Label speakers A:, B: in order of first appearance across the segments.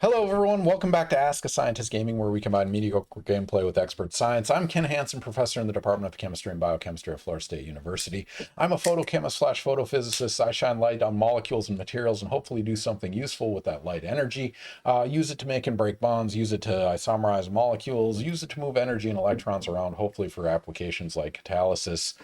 A: Hello, everyone. Welcome back to Ask a Scientist Gaming, where we combine mediocre gameplay with expert science. I'm Ken Hansen, professor in the Department of Chemistry and Biochemistry at Florida State University. I'm a photochemist slash photophysicist. I shine light on molecules and materials and hopefully do something useful with that light energy. Use it to make and break bonds, use it to isomerize molecules, use it to move energy and electrons around, hopefully for applications like catalysis,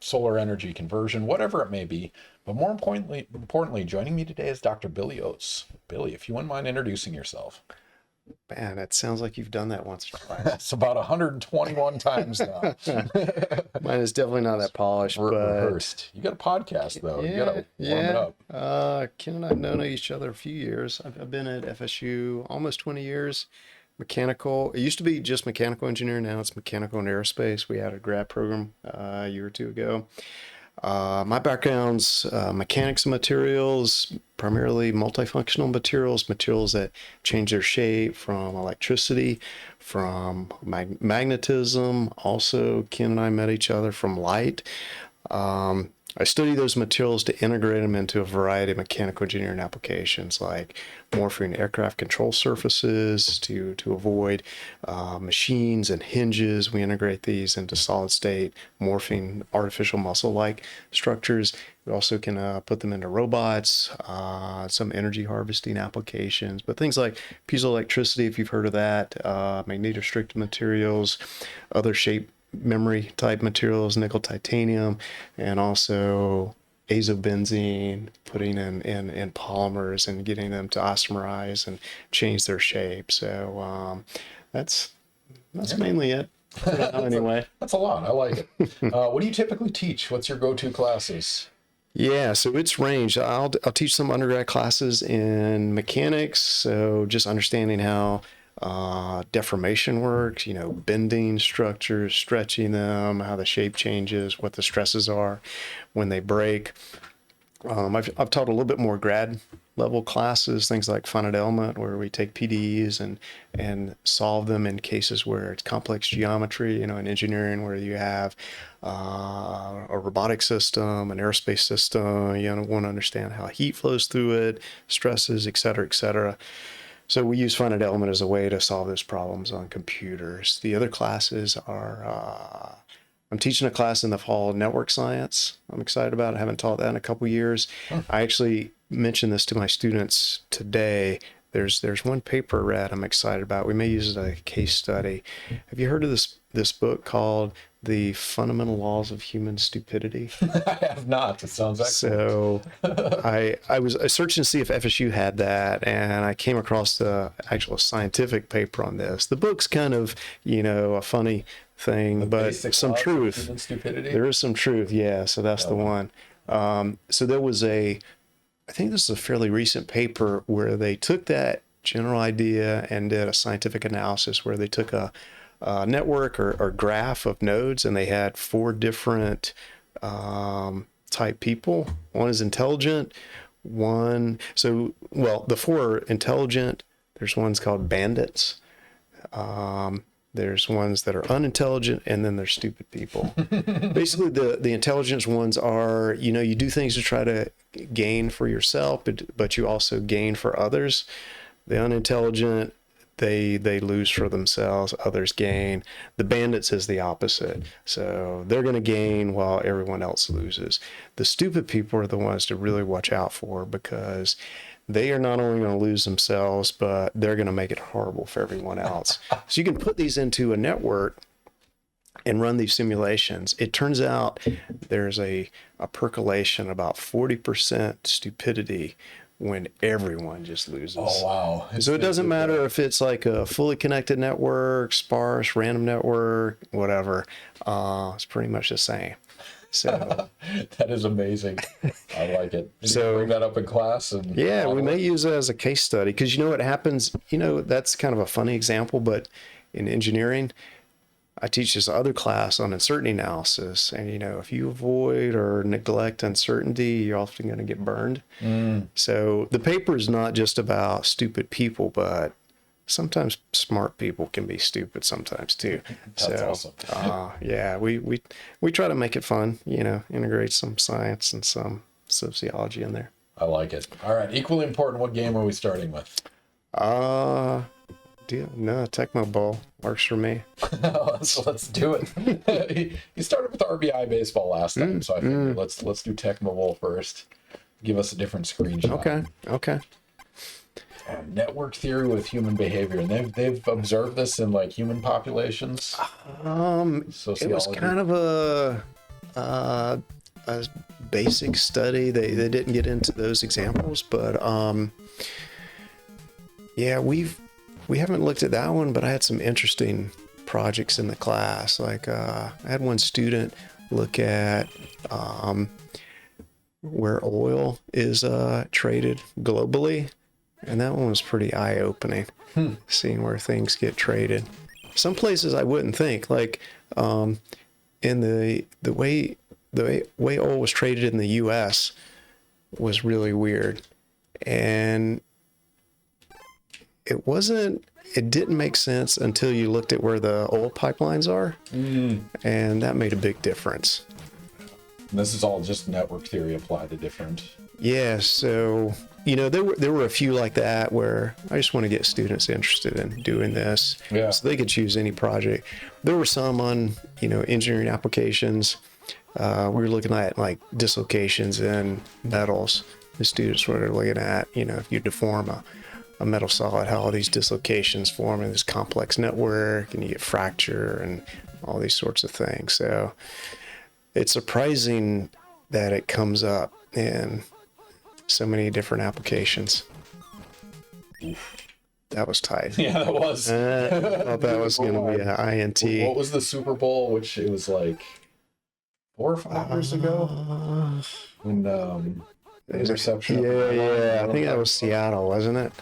A: solar energy conversion, whatever it may be. But more importantly, joining me today is Dr. Billy Oates. Billy, if you wouldn't mind introducing yourself.
B: Man, it sounds like you've done that once or twice.
A: It's about 121 times now.
B: Mine is definitely not that polished, but
A: rehearsed. You got a podcast though. You got to warm it up.
B: Ken and I have known each other a few years. I've been at FSU almost 20 years. Mechanical. It used to be just mechanical engineering. Now it's mechanical and aerospace. We had a grad program a year or two ago. My background's mechanics of materials, primarily multifunctional materials that change their shape, from electricity, from magnetism. Also, Ken and I met each other from light. I study those materials to integrate them into a variety of mechanical engineering applications, like morphing aircraft control surfaces to avoid machines and hinges. We integrate these into solid state, morphing artificial muscle-like structures. We also can put them into robots, some energy harvesting applications, but things like piezoelectricity, if you've heard of that, magnetostrictive materials, other shape memory type materials, nickel titanium, and also azobenzene, putting in polymers and getting them to isomerize and change their shape. So that's mainly it for now, anyway.
A: That's a lot. I like it. What do you typically teach? What's your go-to classes?
B: Yeah, so it's ranged. I'll teach some undergrad classes in mechanics, so just understanding how deformation works, bending structures, stretching them, how the shape changes, what the stresses are when they break. I've taught a little bit more grad level classes, things like finite element, where we take PDEs and solve them in cases where it's complex geometry, in engineering, where you have a robotic system, an aerospace system. You want to understand how heat flows through it, stresses, et cetera, et cetera. So we use finite element as a way to solve those problems on computers. The other classes are, I'm teaching a class in the fall, network science. I'm excited about it. I haven't taught that in a couple years. I actually mentioned this to my students today. There's one paper I read I'm excited about. We may use it as a case study. Have you heard of this book called The Fundamental Laws of Human Stupidity?
A: I have not. It sounds excellent.
B: So I was searching to see if FSU had that, and I came across the actual scientific paper on this. The book's kind of, a funny thing, but some truth. There is some truth, yeah. So that's the one. So there was I think this is a fairly recent paper where they took that general idea and did a scientific analysis where they took a network or graph of nodes, and they had 4 different type people. One is intelligent, the 4 are intelligent. There's ones called bandits. There's ones that are unintelligent, and then there's stupid people. Basically, the intelligence ones are, you do things to try to gain for yourself, but you also gain for others. The unintelligent, they lose for themselves, others gain. The bandits is the opposite. So they're going to gain while everyone else loses. The stupid people are the ones to really watch out for, because they are not only going to lose themselves, but they're going to make it horrible for everyone else. So you can put these into a network and run these simulations. It turns out there's a percolation, about 40% stupidity, when everyone just loses.
A: Oh, wow.
B: So it doesn't matter if it's like a fully connected network, sparse, random network, whatever. It's pretty much the same. So
A: that is amazing. I like it. Did you bring that up in class?
B: Yeah, we may use it as a case study, because what happens, that's kind of a funny example, but in engineering, I teach this other class on uncertainty analysis, and if you avoid or neglect uncertainty, you're often going to get burned. So the paper is not just about stupid people, but sometimes smart people can be stupid sometimes too.
A: That's awesome.
B: Yeah, we try to make it fun, integrate some science and some sociology in there.
A: I like it. All right, equally important, what game are we starting with?
B: Uh, no, Tecmo Bowl works for me.
A: Let's do it. You started with R.B.I. baseball last time, so I figured let's do Tecmo Bowl first. Give us a different screenshot.
B: Okay.
A: Network theory with human behavior, and they've observed this in like human populations.
B: It was kind of a basic study. They didn't get into those examples, but yeah, we haven't looked at that one, but I had some interesting projects in the class. Like I had one student look at where oil is traded globally, and that one was pretty eye-opening. Seeing where things get traded. Some places I wouldn't think, like in the way oil was traded in the U.S. was really weird, and it didn't make sense until you looked at where the oil pipelines are, and that made a big difference.
A: And this is all just network theory applied to different.
B: Yeah, so there were a few like that where I just want to get students interested in doing this, so they could choose any project. There were some on engineering applications. We were looking at like dislocations in metals. The students were looking at if you deform a metal solid, how all these dislocations form in this complex network, and you get fracture and all these sorts of things. So it's surprising that it comes up in so many different applications. That was tight.
A: Yeah, that was.
B: I thought that was going to be an INT.
A: What was the Super Bowl, which it was like 4 or 5 years ago? When the interception.
B: Yeah. I think that was Seattle, wasn't it?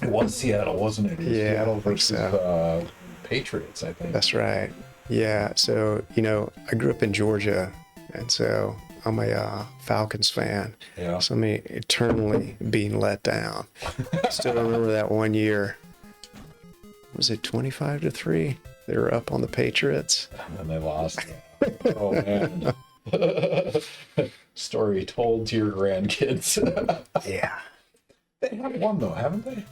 A: It was Seattle, wasn't it? It was Seattle versus Patriots, I think.
B: That's right. Yeah. So, I grew up in Georgia, and so I'm a Falcons fan.
A: Yeah.
B: So I'm eternally being let down. Still remember that one year. Was it 25-3? They were up on the Patriots.
A: And they lost. Oh, man. Story told to your grandkids.
B: Yeah.
A: They have won, though, haven't they?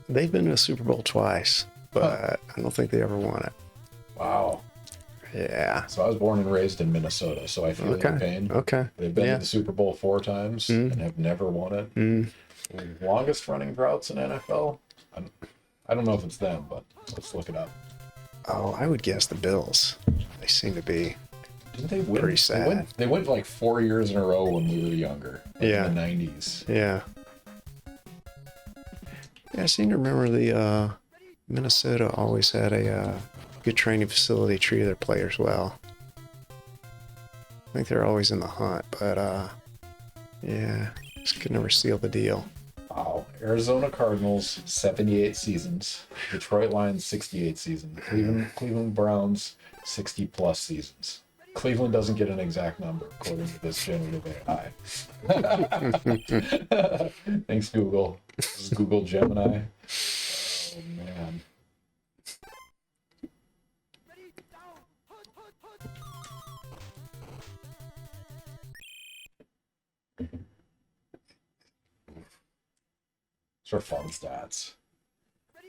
B: They've been to a Super Bowl twice, but I don't think they ever won it.
A: Wow.
B: Yeah.
A: So I was born and raised in Minnesota, so I feel your pain.
B: Okay.
A: They've been to the Super Bowl 4 times and have never won it. Longest running droughts in NFL? I don't know if it's them, but let's look it up.
B: Oh, I would guess the Bills. They seem to be
A: Didn't they win?
B: pretty sad.
A: They went like 4 years in a row when we were younger. Like in the 90s.
B: Yeah. Yeah, I seem to remember the Minnesota always had a good training facility, treated their players well. I think they're always in the hunt, but just could never seal the deal.
A: Wow. Arizona Cardinals, 78 seasons. Detroit Lions, 68 seasons. Cleveland Browns, 60 plus seasons. Cleveland doesn't get an exact number according to this generative AI. Thanks, Google. This is Google Gemini. Oh, man. These are fun stats.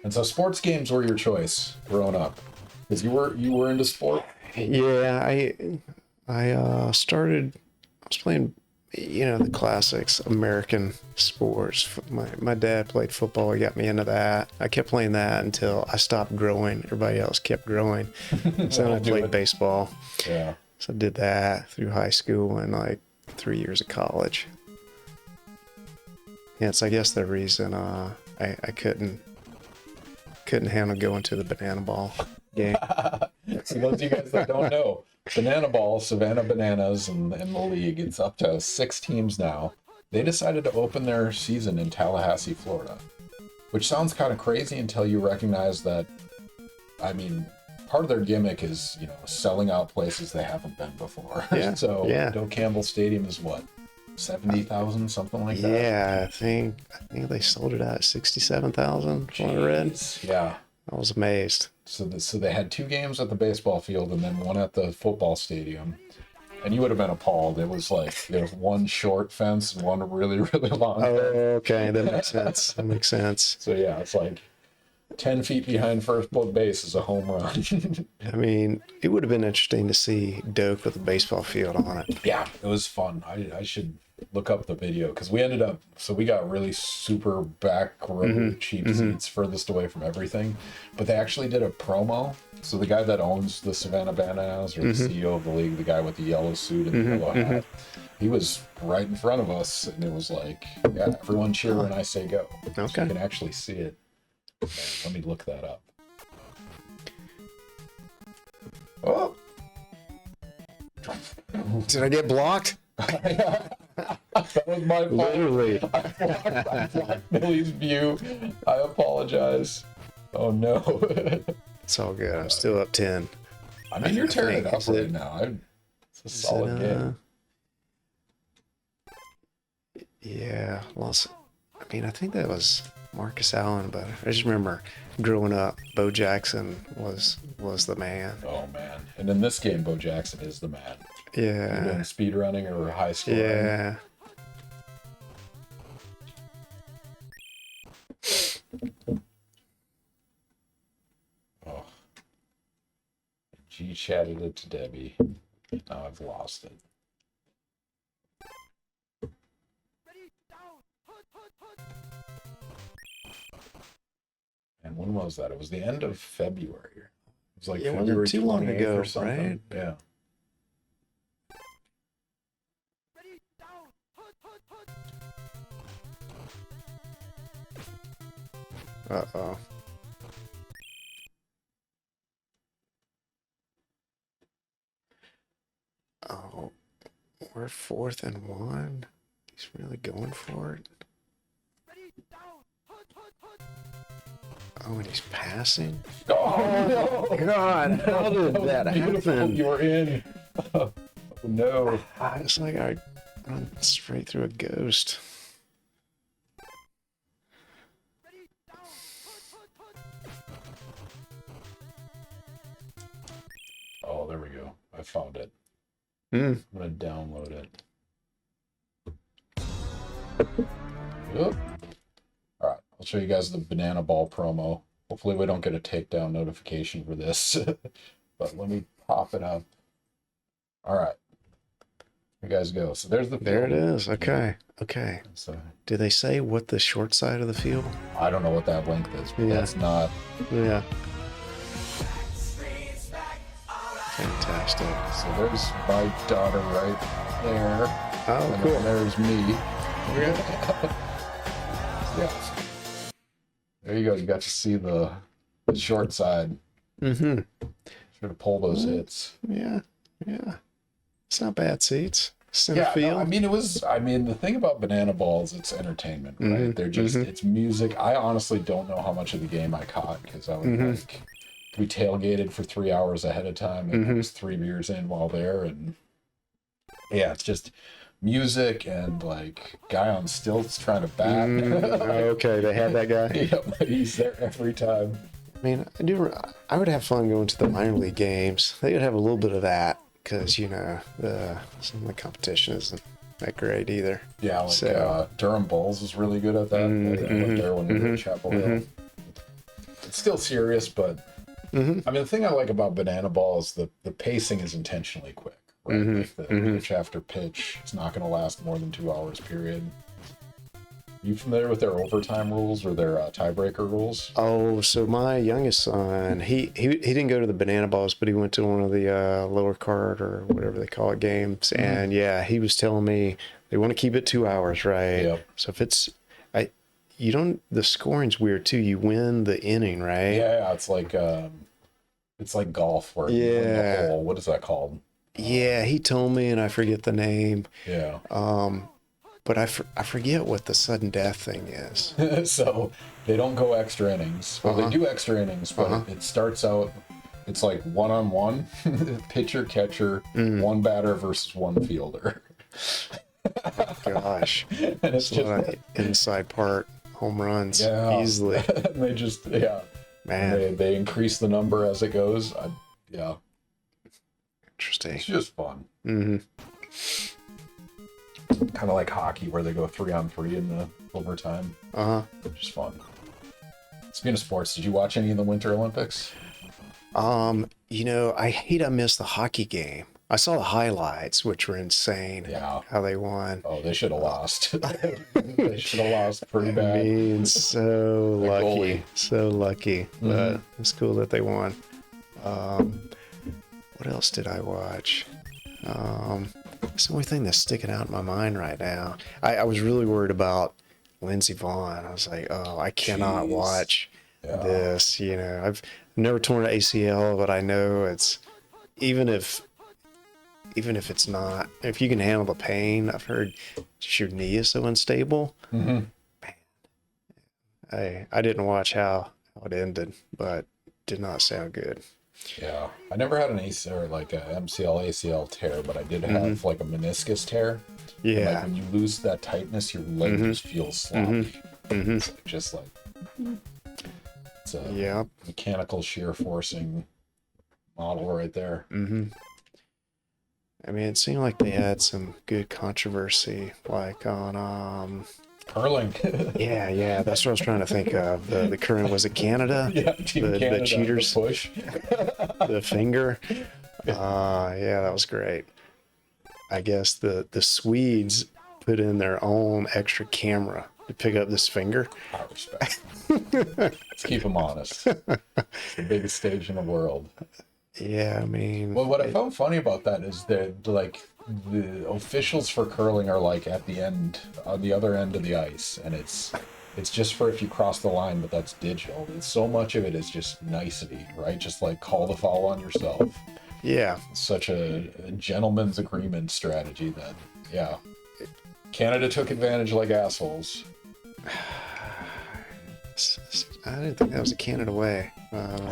A: And so sports games were your choice growing up. Because you were into sport?
B: Yeah, I started. I was playing, the classics, American sports. My dad played football. He got me into that. I kept playing that until I stopped growing. Everybody else kept growing. So then I played baseball.
A: Yeah.
B: So I did that through high school and like 3 years of college. Yeah, it's I guess the reason I couldn't handle going to the banana ball game.
A: For those of you guys that don't know, Banana Ball, Savannah Bananas, and the league, it's up to 6 teams now. They decided to open their season in Tallahassee, Florida, which sounds kind of crazy until you recognize that, I mean, part of their gimmick is, selling out places they haven't been before.
B: Yeah.
A: So
B: yeah.
A: Doak Campbell Stadium is what? 70,000, something like that?
B: Yeah, I think they sold it out at 67,000, what I read.
A: Yeah.
B: I was amazed.
A: So they had 2 games at the baseball field and then one at the football stadium. And you would have been appalled. It was like there's one short fence and one really, really long
B: Oh,
A: fence.
B: okay. That makes sense. That makes sense.
A: So yeah, it's like 10 feet behind first base is a home run.
B: I mean, it would have been interesting to see Doak with a baseball field on it.
A: Yeah, it was fun. I should look up the video because we ended up, so we got really super back row cheap seats furthest away from everything, but they actually did a promo. So the guy that owns the Savannah Bananas, or the CEO of the league, the guy with the yellow suit and the yellow hat, he was right in front of us, and it was like, yeah, everyone cheer when I say go. So
B: Okay.
A: you can actually see it. Man, let me look that up. Oh.
B: Did I get blocked?
A: That was my fault.
B: Literally.
A: I blocked Billy's view. I apologize. Oh no.
B: It's all good. I'm still up 10.
A: I mean, you're tearing it up
B: Is
A: right
B: it-
A: now. It's a solid game.
B: Yeah, lost. I mean, I think that was Marcus Allen, but I just remember growing up, Bo Jackson was the man.
A: Oh man. And in this game, Bo Jackson is the man. You're doing
B: Yeah,
A: speed running or high scoring.
B: yeah.
A: Oh. G chatted it to Debbie. Now I've lost it. And when was that? It was the end of February. It was like
B: Yeah, it wasn't
A: February
B: too long
A: 28th
B: ago,
A: or something.
B: right?
A: Yeah.
B: Uh-oh. Oh, we're 4th and 1. He's really going for it. Oh, and he's passing.
A: Oh no!
B: God, how did that
A: Beautiful.
B: happen?
A: You were in. Oh no.
B: It's like I run straight through a ghost.
A: Oh, there we go. I found it.
B: Hmm.
A: I'm gonna download it. Yep. All right, I'll show you guys the banana ball promo. Hopefully we don't get a takedown notification for this, but let me pop it up. All right, here you guys go. So there's the
B: There it
A: field.
B: is. Okay. Okay.
A: So
B: Do they say what the short side of the field?
A: I don't know what that length is, but
B: Yeah.
A: that's not.
B: Yeah. Fantastic.
A: So there's my daughter right there.
B: Oh,
A: And
B: cool.
A: then there's me. Yeah. There you go. You got to see the short side.
B: Mm-hmm.
A: Should have pulled those hits.
B: Yeah. Yeah. It's not bad seats. Center
A: Yeah,
B: field.
A: no, I mean, it was. I mean, the thing about banana balls, it's entertainment, right?
B: Mhm,
A: They're just,
B: mhm.
A: it's music. I honestly don't know how much of the game I caught because I would like, we tailgated for 3 hours ahead of time, and I was 3 beers in while there, and yeah, it's just music and like guy on stilts trying to bat.
B: Okay, they had that guy.
A: Yep, he's there every time.
B: I mean, I would have fun going to the minor league games. They would have a little bit of that because, you know, some of the competition isn't that great either.
A: Yeah, like
B: So-
A: Durham Bulls was really good at that. I went there when we were at Chapel Hill. It's still serious, but I mean, the thing I like about banana ball is the pacing is intentionally quick, right? Like the pitch after pitch, it's not going to last more than 2 hours, period. You familiar with their overtime rules or their tiebreaker rules?
B: Oh, so my youngest son, he didn't go to the banana balls, but he went to one of the lower card or whatever they call it games. And yeah, he was telling me they want to keep it 2 hours, right?
A: Yep.
B: So if the scoring's weird too. You win the inning, right?
A: Yeah, it's like golf where you win the
B: Yeah.
A: hole. What is that called?
B: Yeah, he told me, and I forget the name.
A: Yeah.
B: But I forget what the sudden death thing is.
A: So they don't go extra innings. Well, they do extra innings, but it starts out, it's like 1-on-1, pitcher, catcher, one batter versus one fielder.
B: Gosh,
A: And it's
B: it's a
A: just,
B: lot of inside part home runs
A: yeah.
B: easily.
A: And they just, yeah.
B: Man,
A: They increase the number as it goes. Yeah.
B: interesting. interesting.
A: It's just fun.
B: Mm-hmm.
A: Kind of like hockey where they go 3-on-3 in the overtime.
B: Uh-huh.
A: Just fun. Speaking of sports, did you watch any of the Winter Olympics?
B: You know, I missed the hockey game. I saw the highlights, which were insane.
A: Yeah.
B: How they won.
A: Oh, they should have lost. They should have lost pretty bad.
B: I mean, so lucky.
A: goalie.
B: So lucky. But it's cool that they won. What else did I watch? It's the only thing that's sticking out in my mind right now. I was really worried about Lindsey Vonn. I was like, oh, I cannot
A: Jeez.
B: watch
A: Yeah.
B: this. You know, I've never torn an ACL, but I know it's even if it's not, if you can handle the pain, I've heard just your knee is so unstable.
A: Mm-hmm.
B: Man, I didn't watch how it ended, but did not sound good.
A: Yeah, I never had an ACL or like a MCL ACL tear, but I did have like a meniscus tear. And,
B: Yeah.
A: like when you lose that tightness, your leg just feels sloppy. It's like, just like it's a
B: Yeah.
A: mechanical shear forcing model right there.
B: I mean, it seemed like they had some good controversy, like on
A: Curling.
B: yeah, that's what I was trying to think of. The current, was it Canada?
A: Yeah, Team
B: the
A: Canada,
B: cheaters,
A: the push.
B: the finger. Yeah, that was great. I guess the Swedes put in their own extra camera to pick up this finger.
A: I respect. Let's keep them honest. It's the biggest stage in the world.
B: Yeah, I mean,
A: Well, what I found funny about that is that like the officials for curling are like at the end, on the other end of the ice, and it's just for if you cross the line, but that's digital. And so much of it is just nicety, right? Just like call the foul on yourself.
B: yeah,
A: It's such a gentleman's agreement strategy that, yeah. Canada took advantage like assholes.
B: I didn't think that was a Canada way. You know,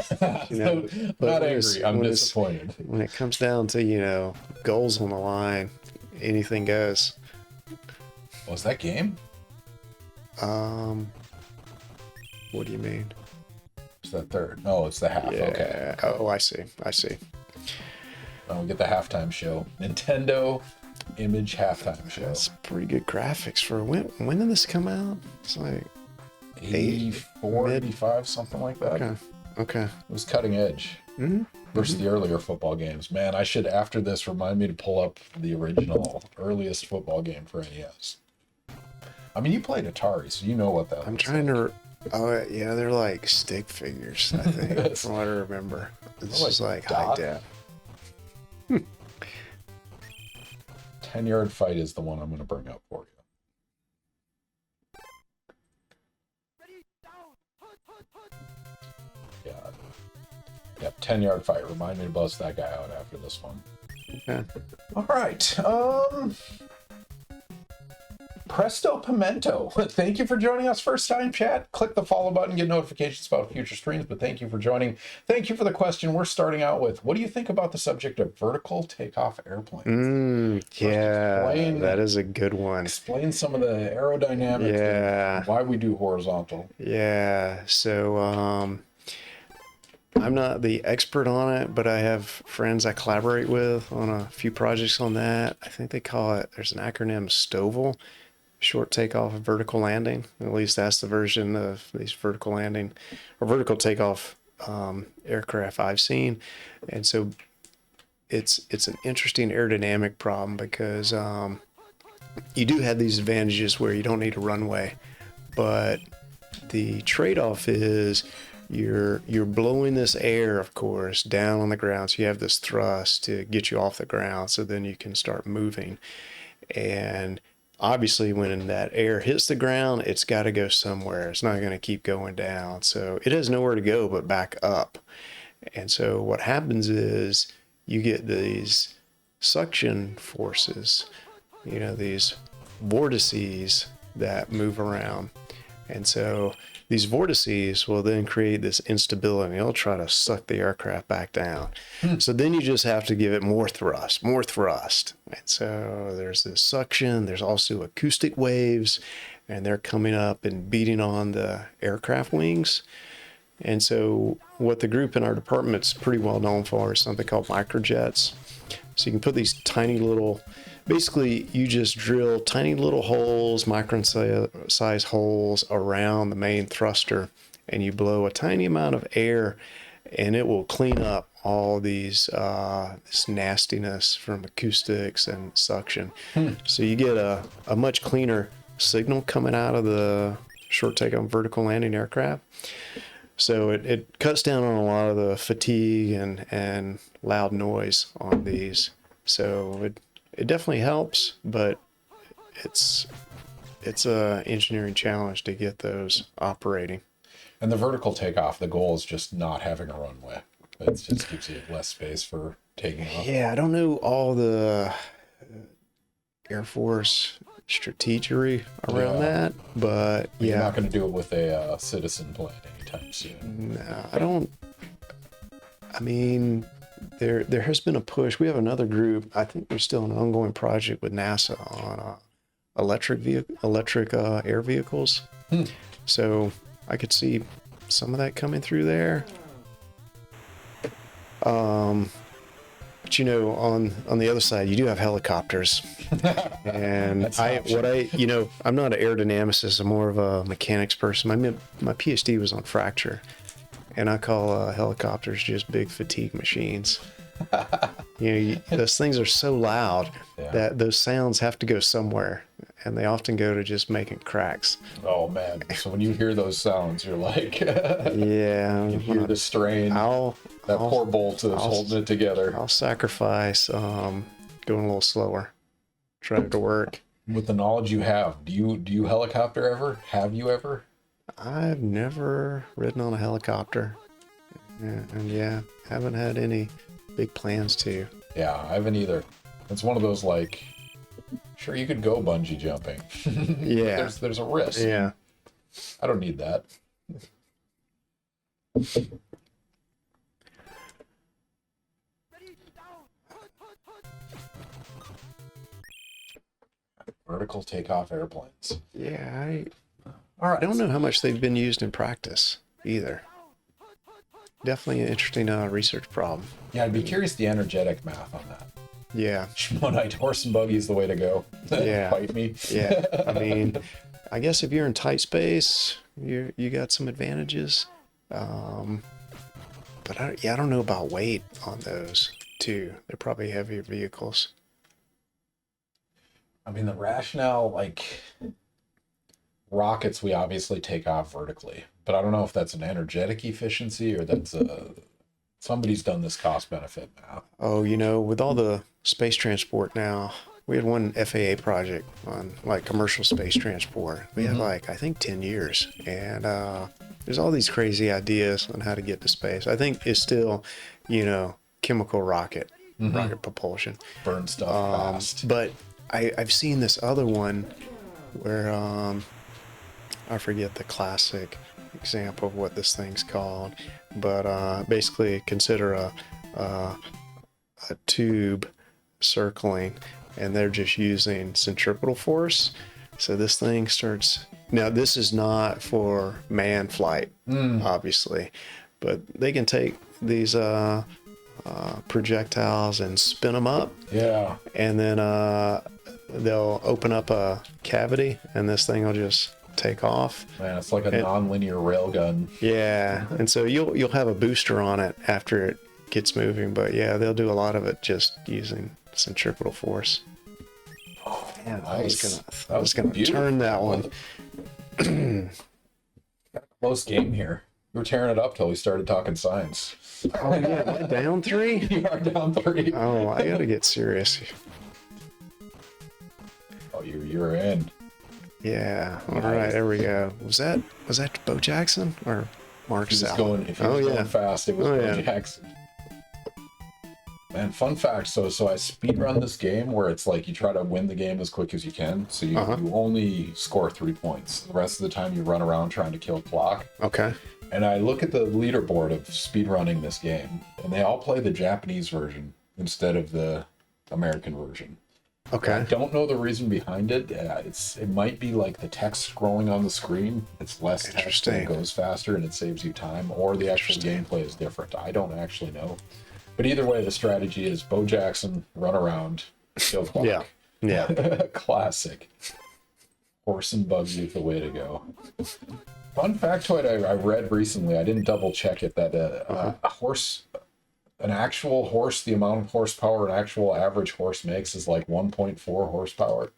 A: So,
B: but
A: not
B: when it's-
A: angry, I'm
B: when it's-
A: disappointed.
B: When it comes down to, you know, goals on the line, anything goes.
A: Was that game?
B: What do you mean?
A: It's that third. No, it's the half.
B: Yeah.
A: Okay.
B: Oh, I see.
A: We get the halftime show. Nintendo Image halftime show.
B: That's pretty good graphics for when did this come out? It's like
A: 84,
B: mid-
A: 85, something like that.
B: okay.
A: It was cutting edge versus the earlier football games. Man, I should, after this, remind me to pull up the original, earliest football game for NES. I mean, you played Atari, so you know what that
B: I'm
A: looks
B: trying
A: like.
B: to. Oh yeah, they're like stick figures. I think from what I remember. This
A: Like
B: is like high
A: dot?
B: def.
A: 10-yard fight is the one I'm going to bring up for you. Yeah. Yep, 10-yard fight. Remind me to bust that guy out after this one.
B: Okay.
A: All right. Presto Pimento. Thank you for joining us. First time chat. Click the follow button, get notifications about future streams, but thank you for joining. Thank you for the question. We're starting out with, what do you think about the subject of vertical takeoff airplanes?
B: Yeah,
A: explain-
B: that is a good one.
A: Explain some of the aerodynamics
B: Yeah.
A: and why we do horizontal.
B: Yeah, so I'm not the expert on it, but I have friends I collaborate with on a few projects on that. I think they call it, there's an acronym, STOVL, short takeoff and vertical landing. At least that's the version of these vertical landing or vertical takeoff aircraft I've seen. And so it's an interesting aerodynamic problem because you do have these advantages where you don't need a runway, but the trade-off is you're blowing this air, of course, down on the ground. So you have this thrust to get you off the ground, so then you can start moving. And obviously, when that air hits the ground, it's got to go somewhere. It's not going to keep going down. So it has nowhere to go but back up. And so what happens is you get these suction forces, you know, these vortices that move around. And so these vortices will then create this instability. It'll try to suck the aircraft back down. So then you just have to give it more thrust. And so there's this suction. There's also acoustic waves, and they're coming up and beating on the aircraft wings. And so what the group in our department's pretty well known for is something called microjets. So you can put these tiny little, basically you just drill tiny little holes, micron size holes around the main thruster, and you blow a tiny amount of air, and it will clean up all these this nastiness from acoustics and suction. So you get a much cleaner signal coming out of the short takeoff vertical landing aircraft. So it cuts down on a lot of the fatigue and loud noise on these. So it definitely helps, but it's a engineering challenge to get those operating.
A: And the vertical takeoff, the goal is just not having a runway. It just gives you less space for taking off.
B: Yeah, I don't know all the Air Force strategery around that, but yeah.
A: You're not going to do it with a citizen plane anytime soon.
B: No, I don't. I mean, there has been a push. We have another group. I think there's still an ongoing project with NASA on electric air vehicles. So I could see some of that coming through there. But you know, on the other side, you do have helicopters, and I'm not an aerodynamicist. I'm more of a mechanics person. My PhD was on fracture, and I call helicopters just big fatigue machines. Those things are so loud that those sounds have to go somewhere, and they often go to just making cracks.
A: Oh man! So when you hear those sounds, you're like,
B: yeah,
A: you hear the strain. That poor bolt is holding it together.
B: I'll sacrifice going a little slower, try to work.
A: With the knowledge you have, do you helicopter ever? Have you ever?
B: I've never ridden on a helicopter, and haven't had any big plans to.
A: Yeah, I haven't either. It's one of those like, sure, you could go bungee jumping.
B: Yeah,
A: there's a risk.
B: Yeah,
A: I don't need that. Vertical takeoff airplanes.
B: Yeah,
A: All right.
B: I don't know how much they've been used in practice either. Definitely an interesting research problem.
A: Yeah, I'd be curious the energetic math on that.
B: Yeah.
A: Shmonite horse and buggy is the way to go.
B: Yeah.
A: Fight me.
B: Yeah. I mean, I guess if you're in tight space, you got some advantages. But I don't know about weight on those too. They're probably heavier vehicles.
A: I mean, the rationale, like rockets, we obviously take off vertically, but I don't know if that's an energetic efficiency or that's somebody's done this cost benefit math.
B: Oh, with all the space transport now, we had one FAA project on like commercial space transport. We had I think 10 years, and there's all these crazy ideas on how to get to space. I think it's still, chemical rocket propulsion.
A: Burn stuff fast.
B: But I've seen this other one where I forget the classic example of what this thing's called, but basically consider a tube circling, and they're just using centripetal force. So this thing starts. Now this is not for manned flight, obviously, but they can take these projectiles and spin them up.
A: Yeah.
B: And then they'll open up a cavity, and this thing will just take off.
A: Man, it's like a non-linear railgun.
B: Yeah, and so you'll have a booster on it after it gets moving, but yeah, they'll do a lot of it just using centripetal force.
A: Oh,
B: man,
A: nice.
B: I was gonna turn that one.
A: Close game here. We were tearing it up till we started talking science.
B: Oh yeah, am I down 3?
A: You are down 3.
B: Oh, I gotta get serious.
A: Oh, you're in.
B: Yeah. All right, there we go. Was that Bo Jackson or Mark Sal?
A: If he was going fast, it was Bo Jackson. Man, fun fact, so I speedrun this game where it's like you try to win the game as quick as you can. So you only score 3 points. The rest of the time you run around trying to kill clock.
B: Okay.
A: And I look at the leaderboard of speedrunning this game, and they all play the Japanese version instead of the American version.
B: Okay.
A: I don't know the reason behind it. It might be like the text scrolling on the screen. It's less text and it goes faster and it saves you time, or the actual gameplay is different. I don't actually know. But either way, the strategy is Bo Jackson, run around, kill clock.
B: Yeah. Yeah.
A: Classic. Horse and buggy is the way to go. Fun factoid I read recently, I didn't double check it, that an actual horse, the amount of horsepower an actual average horse makes is like 1.4 horsepower.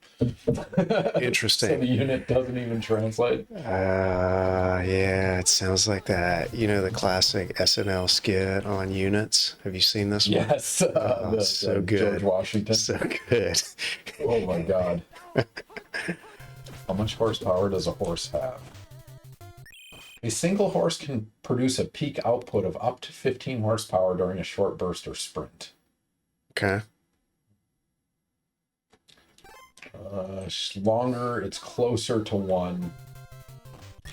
B: Interesting.
A: So the unit doesn't even translate.
B: Yeah, it sounds like that. You know, the classic SNL skit on units. Have you seen this one?
A: Yes,
B: So good.
A: George Washington.
B: So good.
A: Oh my God. How much horsepower does a horse have? A single horse can produce a peak output of up to 15 horsepower during a short burst or sprint.
B: Okay.
A: Longer, it's closer to 1.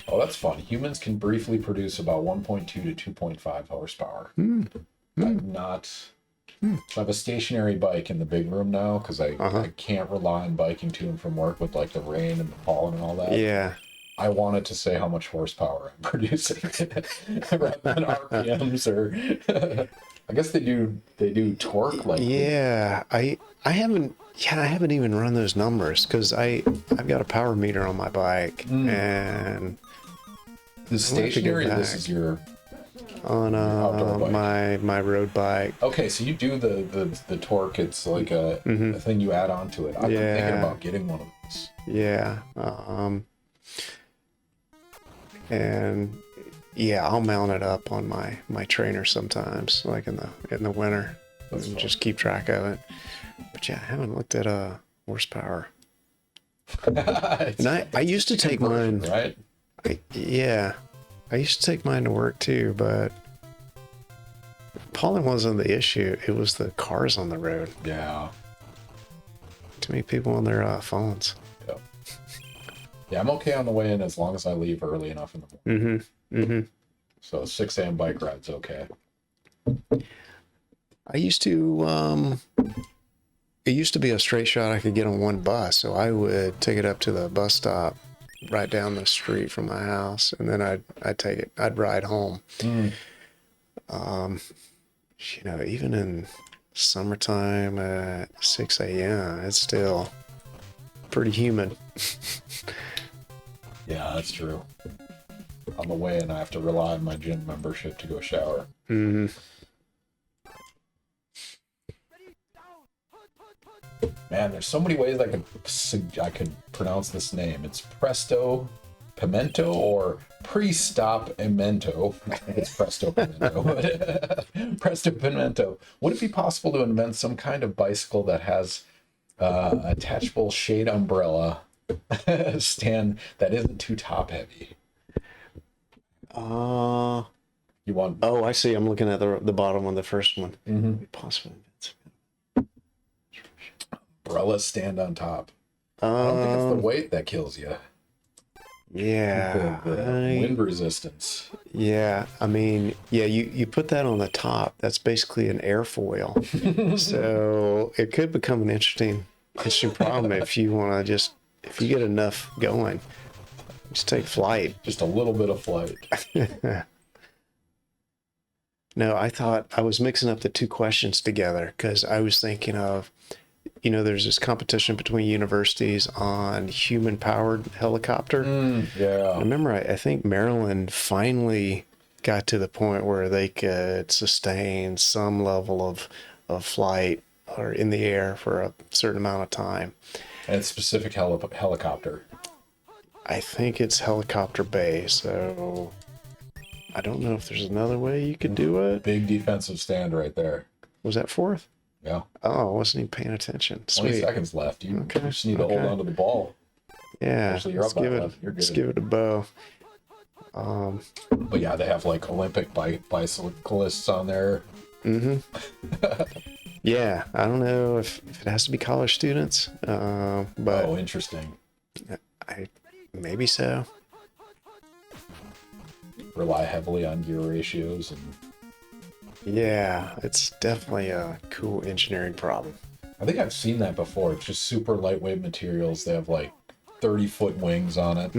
A: Oh, that's fun. Humans can briefly produce about 1.2 to 2.5 horsepower. I'm not... So I have a stationary bike in the big room now because I can't rely on biking to and from work with like the rain and the pollen and all that.
B: Yeah.
A: I wanted to say how much horsepower I'm producing rather than RPMs or I guess they do torque like
B: Yeah, I haven't even run those numbers because I've got a power meter on my bike and
A: the stationary. This is your
B: on my road bike.
A: Okay, so you do the torque. It's like a thing you add on to it. I've been thinking about getting one of those.
B: Yeah. And yeah, I'll mount it up on my trainer sometimes, like in the winter, and just keep track of it. But yeah, I haven't looked at horsepower. And I used to take mine.
A: Right?
B: I used to take mine to work too, but pollen wasn't the issue. It was the cars on the road.
A: Yeah.
B: Too many people on their phones.
A: Yep. Yeah, I'm okay on the way in as long as I leave early enough in the morning. So 6 a.m. bike ride's okay.
B: I used to, it used to be a straight shot I could get on one bus, so I would take it up to the bus stop right down the street from my house, and then I'd ride home. You know, even in summertime at 6 a.m., it's still pretty humid.
A: Yeah, that's true. On the way in, I have to rely on my gym membership to go shower. Man, there's so many ways I could pronounce this name. It's Presto Pimento or Pre-Stop Emento. I think it's Presto Pimento. But Presto Pimento. Would it be possible to invent some kind of bicycle that has attachable shade umbrella stand that isn't too top heavy? You want?
B: Oh, I see. I'm looking at the bottom of the first one. Possibly.
A: Umbrella stand on top. I don't think it's the weight that kills you.
B: Yeah.
A: The wind resistance.
B: Yeah. I mean, yeah, you put that on the top. That's basically an airfoil. So it could become an interesting problem if you want to if you get enough going. Just take flight.
A: Just a little bit of flight.
B: No, I thought I was mixing up the two questions together because I was thinking of, you know, there's this competition between universities on human-powered helicopter.
A: Yeah.
B: I remember, I think Maryland finally got to the point where they could sustain some level of flight or in the air for a certain amount of time.
A: And it's specific helicopter.
B: I think it's helicopter based, so I don't know if there's another way you could do it.
A: Big defensive stand right there.
B: Was that fourth?
A: Yeah.
B: Oh, I wasn't even paying attention.
A: 20 seconds left. You just need to hold on to the ball.
B: Yeah.
A: Actually, you're up on left. You're good.
B: Let's give it a bow.
A: But yeah, they have like Olympic bicyclists on there.
B: Yeah, I don't know if it has to be college students, but
A: oh, interesting.
B: Maybe so.
A: Rely heavily on gear ratios and.
B: Yeah, it's definitely a cool engineering problem.
A: I think I've seen that before. It's just super lightweight materials. They have like 30-foot wings on it.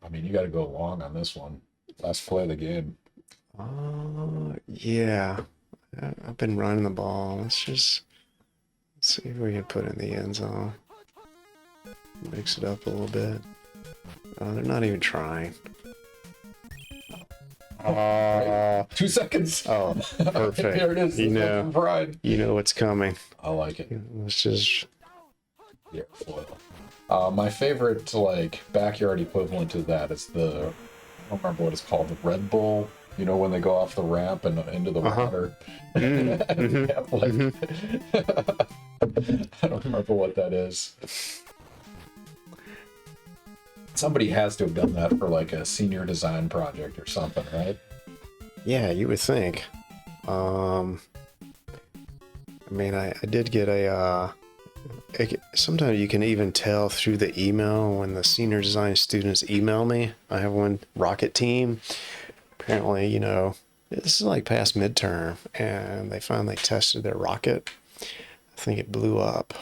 A: I mean, you got to go long on this one. Last play of the game.
B: Yeah. I've been running the ball. Let's see if we can put it in the end zone. Mix it up a little bit. Oh, they're not even trying.
A: 2 seconds.
B: Oh, perfect.
A: There it is.
B: You know,
A: Pride.
B: you know what's coming.
A: I like it.
B: Let's just.
A: Yeah, foil. My favorite like backyard equivalent to that is the, I don't remember what it's called, the Red Bull. You know, when they go off the ramp and into the water.
B: Mm-hmm.
A: I don't remember what that is. Somebody has to have done that for like a senior design project or something, right?
B: Yeah, you would think. I mean, I did get sometimes you can even tell through the email when the senior design students email me. I have one rocket team. Apparently, you know, this is like past midterm, and they finally tested their rocket. I think it blew up.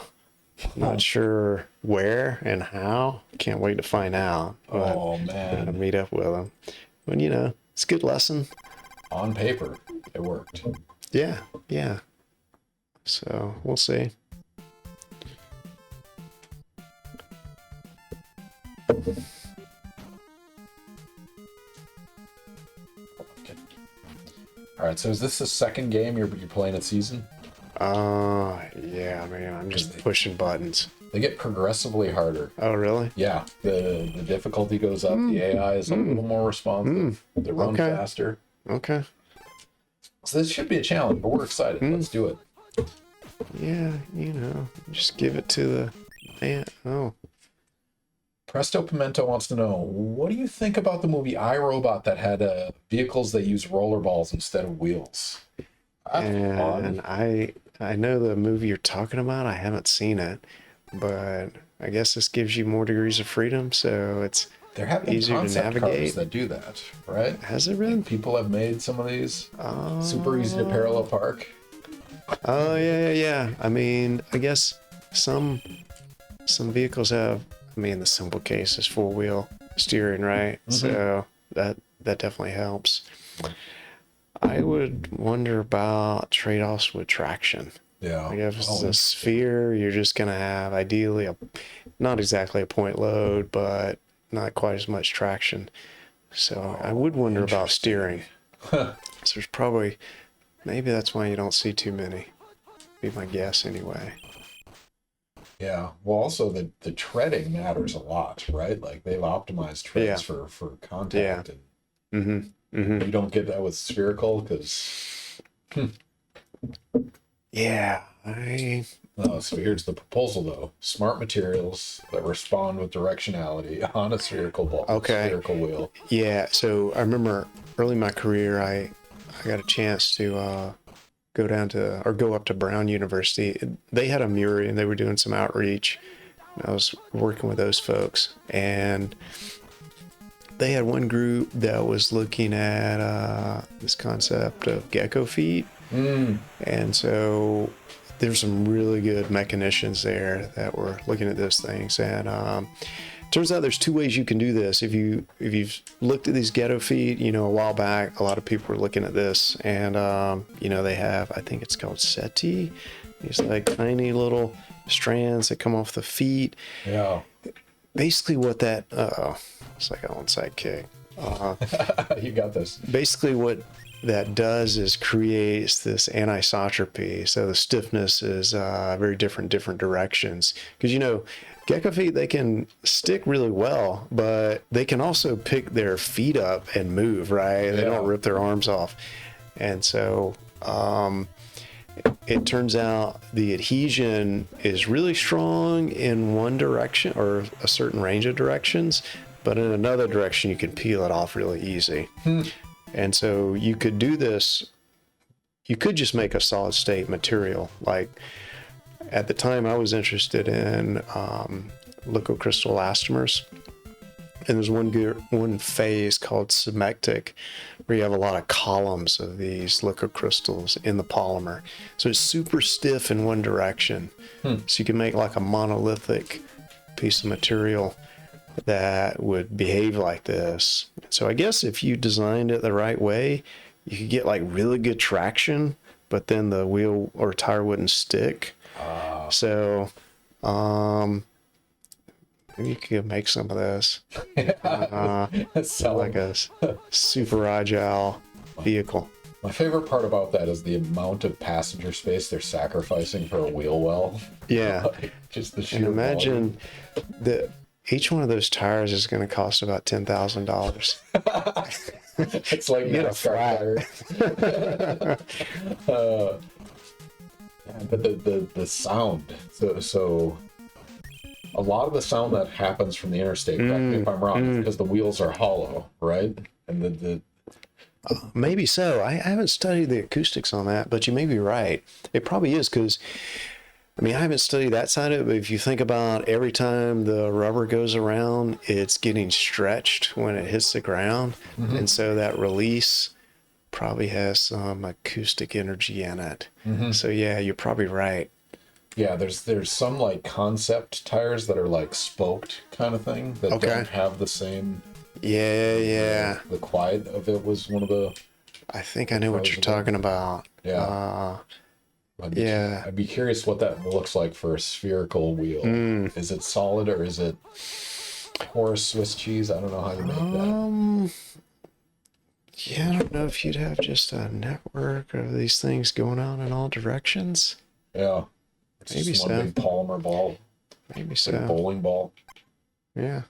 B: Not sure where and how. Can't wait to find out.
A: Oh,
B: But I'm gonna
A: man.
B: meet up with them. But you know, it's a good lesson.
A: On paper, it worked.
B: Yeah, yeah. So we'll see.
A: All right, so is this the second game you're playing at season?
B: Yeah, man, I'm just pushing buttons.
A: They get progressively harder.
B: Oh, really?
A: Yeah, the difficulty goes up. The AI is a little more responsive. They run
B: Okay.
A: faster.
B: Okay.
A: So this should be a challenge, but we're excited. Let's do it.
B: Yeah, you know, just give it to the man. Oh,
A: Presto Pimento wants to know, what do you think about the movie I, Robot that had vehicles that use rollerballs instead of wheels? That's
B: and
A: fun.
B: I know the movie you're talking about. I haven't seen it, but I guess this gives you more degrees of freedom, so it's
A: There have been
B: easier to
A: concept cars
B: navigate.
A: that do that, right?
B: Has it really?
A: Like people have made some of these super easy to
B: Oh,
A: parallel park.
B: oh yeah, yeah, yeah. I mean, I guess some vehicles have. I mean, the simple case is four-wheel steering, right? So that definitely helps. I would wonder about trade-offs with traction.
A: Yeah.
B: I guess if it's
A: Oh,
B: a sphere, you're just gonna have ideally not exactly a point load, but not quite as much traction. So I would wonder about steering. So there's probably maybe that's why you don't see too many. Be my guess anyway.
A: yeah. Well, also the treading matters a lot, right? Like they've optimized treads for contact, and
B: Mm-hmm. Mm-hmm.
A: you don't get that with spherical because
B: Yeah,
A: so here's the proposal though: smart materials that respond with directionality on a spherical ball,
B: Okay.
A: spherical wheel.
B: yeah. So I remember early in my career, I got a chance to go up to Brown University. They had a Muri and they were doing some outreach. I was working with those folks, and they had one group that was looking at this concept of gecko feet. And so there's some really good mechanicians there that were looking at those things. And turns out there's two ways you can do this. If you've looked at these ghetto feet, you know, a while back, a lot of people were looking at this, and you know, they have, I think it's called SETI. These like tiny little strands that come off the feet.
A: Yeah.
B: Basically, what that it's like an onside kick.
A: You got this.
B: Basically, what that does is creates this anisotropy. So the stiffness is very different directions. Because, you know, gecko feet, they can stick really well, but they can also pick their feet up and move, right? They don't rip their arms off. And so it turns out the adhesion is really strong in one direction or a certain range of directions, but in another direction, you can peel it off really easy. And so you could do this, you could just make a solid state material. Like at the time I was interested in liquid crystal elastomers. And there's one phase called symectic where you have a lot of columns of these liquid crystals in the polymer. So it's super stiff in one direction. So you can make like a monolithic piece of material that would behave like this. So I guess if you designed it the right way, you could get like really good traction, but then the wheel or tire wouldn't stick. So maybe you could make some of those. Like a super agile vehicle.
A: My favorite part about that is the amount of passenger space they're sacrificing for a wheel well.
B: Yeah.
A: Just the sheer
B: And imagine that each one of those tires is going to cost about $10,000.
A: It's like NASCAR tires. But the sound. So a lot of the sound that happens from the interstate, correct me if I'm wrong, is because the wheels are hollow, right? And the
B: Maybe so. I haven't studied the acoustics on that, but you may be right. It probably is because, I mean, I haven't studied that side of it, but if you think about every time the rubber goes around, it's getting stretched when it hits the ground. And so that release probably has some acoustic energy in it. So yeah, you're probably right.
A: Yeah, there's some like concept tires that are like spoked kind of thing that don't have the same.
B: Yeah.
A: The quiet of it was one of the.
B: I think I know what you're talking about.
A: Yeah. I'd be curious what that looks like for a spherical wheel. Is it solid or is it porous Swiss cheese? I don't know how you make that.
B: Yeah, I don't know if you'd have just a network of these things going on in all directions.
A: Yeah. It's
B: Maybe
A: just
B: so.
A: one big polymer ball.
B: Maybe
A: Like
B: so.
A: a bowling ball.
B: Yeah.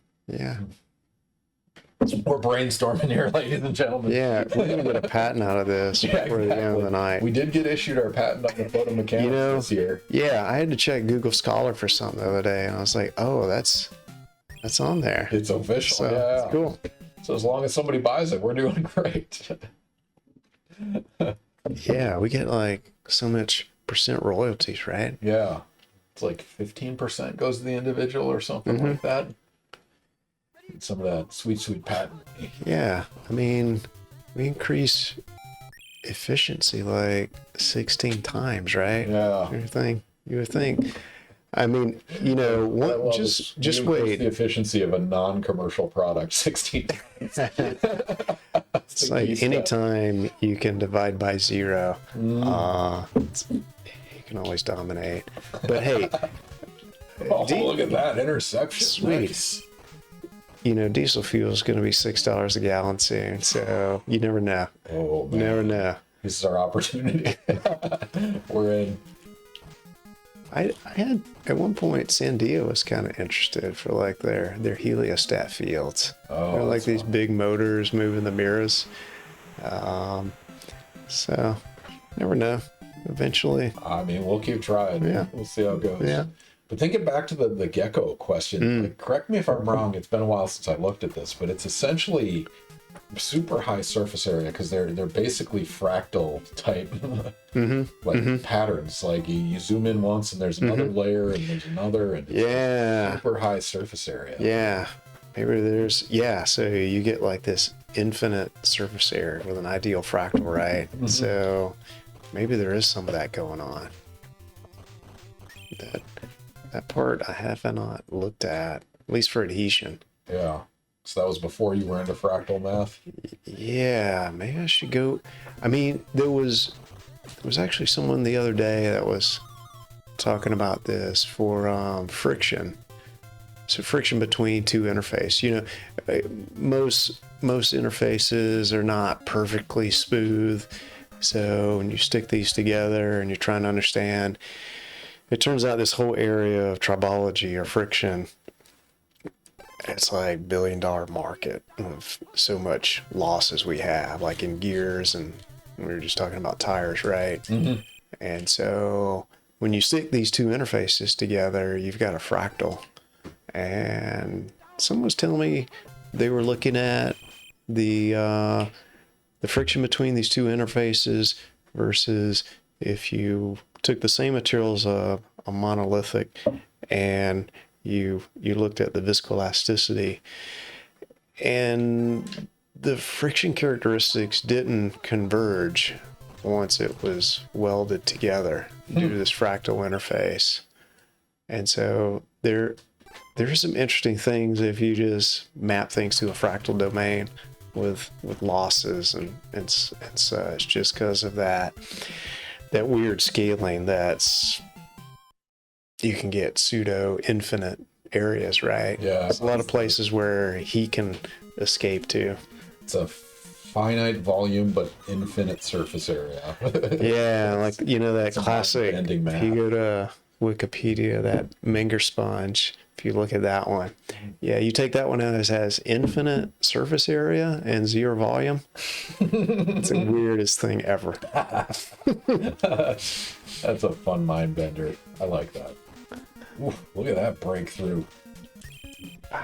A: We're brainstorming here, ladies and gentlemen.
B: Yeah, we're gonna get a patent out of this before the end of the night.
A: We did get issued our patent on the photomechanics this year.
B: Yeah, I had to check Google Scholar for something the other day, and I was like, oh, that's on there.
A: It's official.
B: So,
A: yeah.
B: it's cool.
A: So as long as somebody buys it, we're doing great.
B: Yeah, we get like so much % royalties, right?
A: Yeah. It's like 15% goes to the individual or something like that. Some of that sweet patent.
B: Yeah, I mean, we increase efficiency like 16 times, right?
A: Yeah.
B: You would think. I mean, you know, just wait.
A: The efficiency of a non-commercial product 16 times.
B: It's like anytime you can divide by 0, you can always dominate. But hey,
A: look at that interception.
B: Sweet.
A: Nice.
B: You know, diesel fuel is going to be $6 a gallon soon, so you never know.
A: Oh, man.
B: Never know.
A: This is our opportunity. We're in.
B: I had at one point Sandia was kind of interested for like their heliostat fields.
A: Oh,
B: like these big motors moving the mirrors. So never know. Eventually.
A: I mean, we'll keep trying.
B: Yeah.
A: We'll see how it goes.
B: Yeah.
A: But thinking back to the gecko question, like, correct me if I'm wrong. It's been a while since I looked at this, but it's essentially super high surface area because they're basically fractal type patterns. Like you zoom in once and there's another layer and there's another and super high surface area.
B: Yeah. Maybe there's so you get like this infinite surface area with an ideal fractal, right? So maybe there is some of that going on. That part I have not looked at least for adhesion.
A: Yeah. So that was before you were into fractal math?
B: Yeah, maybe I should go. I mean, there was actually someone the other day that was talking about this for friction. So friction between two interfaces. You know, most interfaces are not perfectly smooth. So when you stick these together and you're trying to understand, it turns out this whole area of tribology or friction, it's like $1 billion market of so much losses we have, like in gears, and we were just talking about tires, right? And so when you stick these two interfaces together, you've got a fractal. And someone was telling me they were looking at the friction between these two interfaces versus if you took the same materials, a monolithic, and you looked at the viscoelasticity, and the friction characteristics didn't converge once it was welded together due to this fractal interface. And so there are some interesting things if you just map things to a fractal domain, with losses and such, just because of that weird scaling. That's, you can get pseudo infinite areas, right?
A: Yeah.
B: There's a lot of places where he can escape to.
A: It's a finite volume but infinite surface area.
B: Yeah, like that
A: a
B: classic.
A: bending map.
B: If you go to Wikipedia, that Menger sponge, if you look at that one, yeah, you take that one out, it has infinite surface area and zero volume. It's the weirdest thing ever.
A: That's a fun mind bender. I like that. Ooh, look at that breakthrough.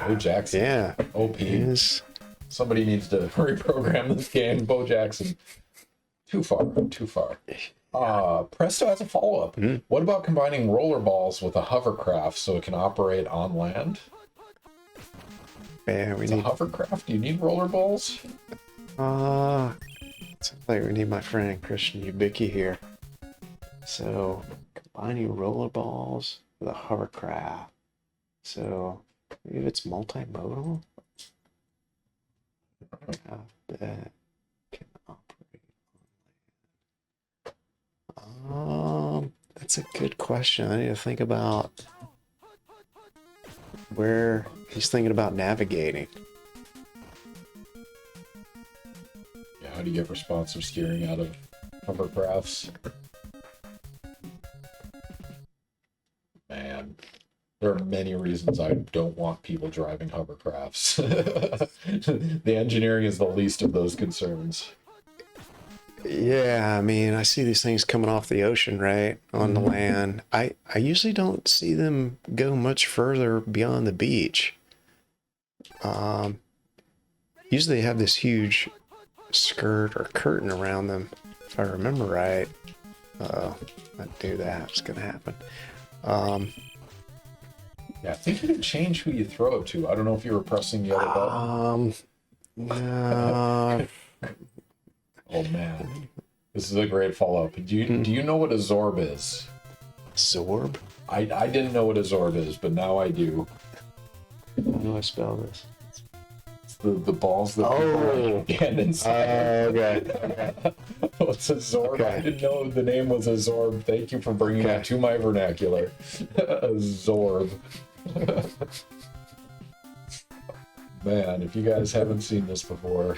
A: Bo Jackson.
B: Yeah.
A: OP.
B: Yes.
A: Somebody needs to reprogram this game. Bo Jackson. Too far. Presto has a follow-up. What about combining rollerballs with a hovercraft so it can operate on land?
B: Yeah,
A: It's a hovercraft. Do you need rollerballs?
B: Sounds like we need my friend Christian Ubicki here. So, combining rollerballs with a hovercraft. So, maybe it's multimodal? That can operate on land. That's a good question. I need to think about where he's thinking about navigating.
A: Yeah, how do you get responsive steering out of hovercrafts? Man, there are many reasons I don't want people driving hovercrafts. The engineering is the least of those concerns.
B: Yeah, I mean, I see these things coming off the ocean, right, on the land. I usually don't see them go much further beyond the beach. Usually they have this huge skirt or curtain around them, if I remember right. I do that. It's gonna happen.
A: Yeah, I think you can change who you throw it to. I don't know if you were pressing the other button.
B: No.
A: Oh man, this is a great follow-up. Do you know what a Zorb is?
B: Zorb?
A: I didn't know what a Zorb is, but now I do.
B: How do I spell this?
A: It's the balls that people get inside.
B: Okay.
A: What's a Zorb?
B: Okay.
A: I didn't know the name was a Zorb. Thank you for bringing that to my vernacular. A Zorb. Man, if you guys haven't seen this before,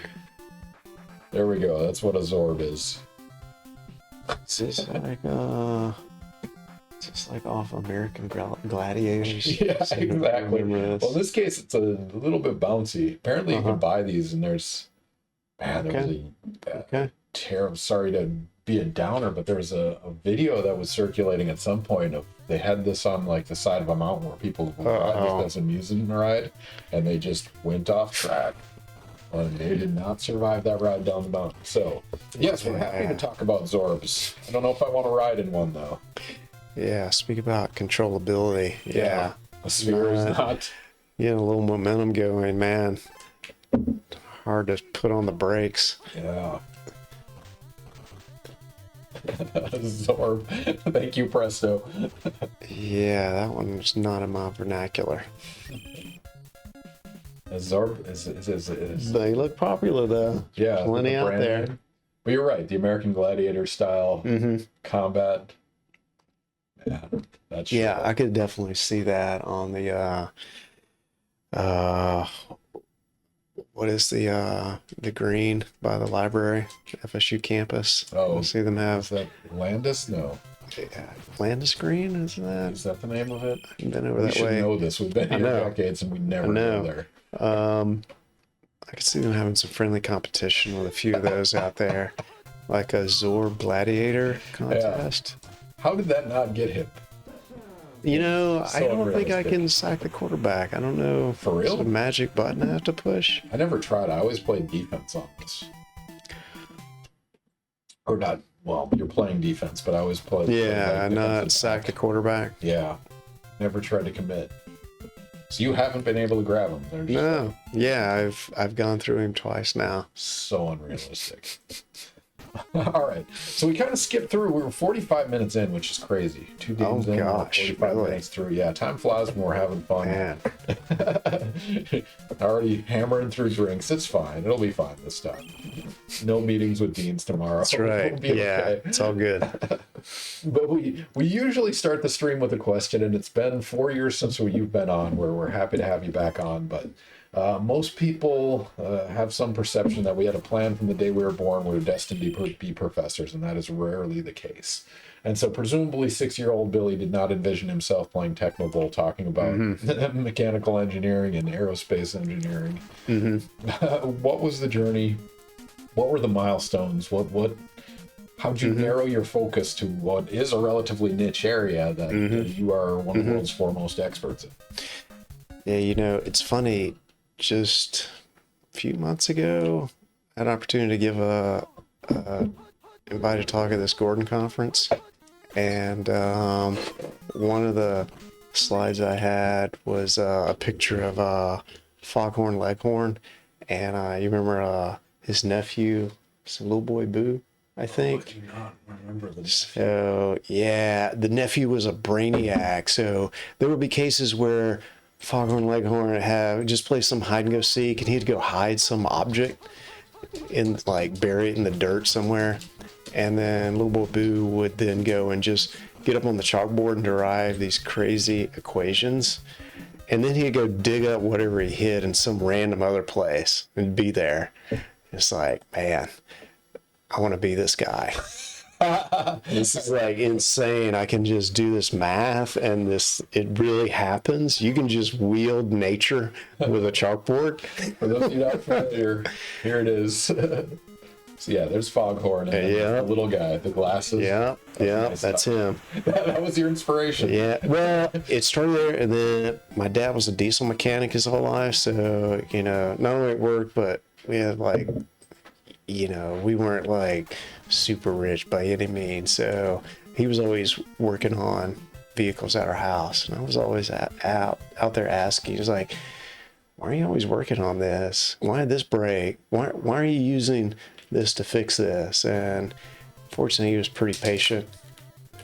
A: there we go. That's what a Zorb is.
B: Is this like off American Gladiators?
A: Yeah, exactly. Well, in this case, it's a little bit bouncy. Apparently, you can buy these, and there's terrible. Sorry to be a downer, but there was a video that was circulating at some point of they had this on like the side of a mountain where people would ride this as a amusement ride, and they just went off track. And they did not survive that ride down the mountain. So, yes, we're happy to talk about Zorbs. I don't know if I want to ride in one, though.
B: Yeah, speak about controllability. Yeah.
A: A sphere is not.
B: Yeah, a little momentum going, man. Hard to put on the brakes.
A: Yeah. Zorb. Thank you, Presto.
B: Yeah, that one was not in my vernacular.
A: Zorb is.
B: They look popular, though.
A: Yeah.
B: Plenty out there.
A: Name. But you're right. The American Gladiator style combat. Yeah, that's
B: yeah, I could definitely see that on the what is the green by the library, FSU campus.
A: Oh,
B: I see them have.
A: Is that Landis? No.
B: Yeah, Landis Green, is that?
A: Is that the name of it?
B: I've been over
A: we
B: that
A: should
B: way.
A: know this. We've been here decades and we never go there.
B: I could see them having some friendly competition with a few of those out there, like a Zorb Gladiator contest.
A: Yeah. How did that not get hip?
B: You know,
A: So
B: I don't think I
A: unrealistic.
B: can sack the quarterback. I don't know.
A: For real?
B: Is it a magic button I have to push?
A: I never tried. I always played defense on this. Or not. Well, you're playing defense, but I always played.
B: Yeah, not sack the quarterback.
A: Yeah. Never tried to commit. So you haven't been able to grab him. They're just
B: No. Yeah, I've gone through him twice now.
A: so unrealistic. All right. So we kind of skipped through. We were 45 minutes in, which is crazy. 2 games in,
B: gosh,
A: 45
B: really?
A: minutes through. Yeah, time flies when we're having fun.
B: Man.
A: Already hammering through drinks. It's fine. It'll be fine this time. No meetings with deans tomorrow.
B: That's right.
A: It'll be
B: Yeah,
A: okay.
B: it's all good.
A: But we usually start the stream with a question, and it's been 4 years since you've been on, where we're happy to have you back on. But most people have some perception that we had a plan from the day we were born. We were destined to be professors, and that is rarely the case. And so presumably 6-year-old Billy did not envision himself playing Tecmo Bowl, talking about mechanical engineering and aerospace engineering. What was the journey? What were the milestones? How'd you narrow your focus to what is a relatively niche area that you are one of the world's foremost experts in?
B: Yeah, you know, it's funny. Just a few months ago, I had an opportunity to give a invited talk at this Gordon conference, and one of the slides I had was a picture of Foghorn Leghorn, and you remember his nephew, some little boy Boo, I think.
A: I do not remember the
B: So yeah, the nephew was a brainiac. So there would be cases where Foghorn Leghorn would have just play some hide and go seek, and he'd go hide some object in, like, bury it in the dirt somewhere, and then little boy Boo would then go and just get up on the chalkboard and derive these crazy equations, and then he'd go dig up whatever he hid in some random other place and be there. It's like, man, I want to be this guy. This is like insane. I can just do this math, and it really happens. You can just wield nature with a chalkboard.
A: For those of you not familiar, here it is. So yeah, there's Foghorn, and the little guy, the glasses.
B: Yeah,
A: Nice
B: that's
A: stuff.
B: him.
A: That was your inspiration.
B: Yeah, well, it started there, and then my dad was a diesel mechanic his whole life, so, you know, not only at work, but we had, like, you know, we weren't like super rich by any means, so he was always working on vehicles at our house, and I was always out there asking. He's like, why are you always working on this? Why did this break? Why are you using this to fix this? And fortunately, he was pretty patient.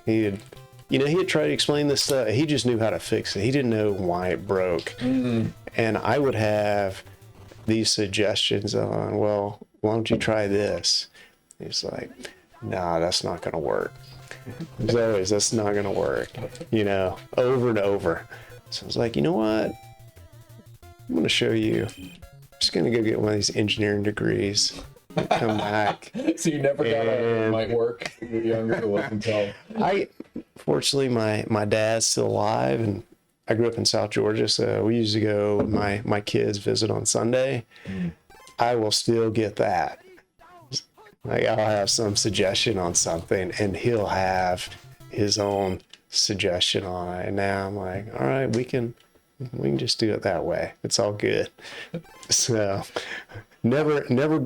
B: He had tried to explain this stuff. He just knew how to fix it. He didn't know why it broke. And I would have these suggestions on, well, why don't you try this? He's like, nah, that's not going to work. He's always, that's not going to work, you know, over and over. So I was like, you know what? I'm going to show you. I'm just going to go get one of these engineering degrees and come back.
A: So you never got out it might work when you were younger. It wasn't until...
B: Fortunately, my dad's still alive, and I grew up in South Georgia, so we used to go with my kids visit on Sunday. I will still get that. Like, I'll have some suggestion on something, and he'll have his own suggestion on it. And now I'm like, all right, we can just do it that way. It's all good. So never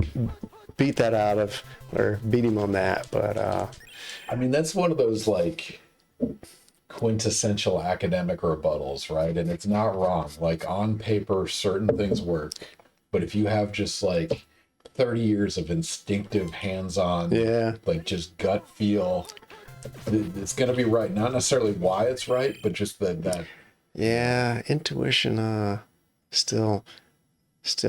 B: beat that out of, or beat him on that. But
A: I mean, that's one of those like quintessential academic rebuttals, right? And it's not wrong. Like, on paper, certain things work, but if you have just like 30 years of instinctive hands-on, like just gut feel, it's going to be right. Not necessarily why it's right, but just that.
B: Yeah, intuition still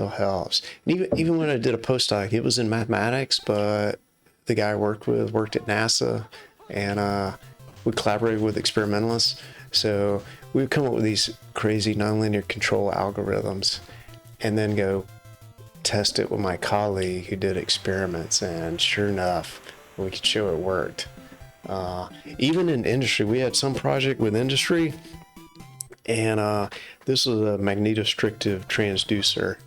B: helps. And even when I did a postdoc, it was in mathematics, but the guy I worked with worked at NASA, and we collaborated with experimentalists. So we would come up with these crazy nonlinear control algorithms and then go test it with my colleague who did experiments, and sure enough, we could show it worked. Even in industry, we had some project with industry, and this was a magnetostrictive transducer.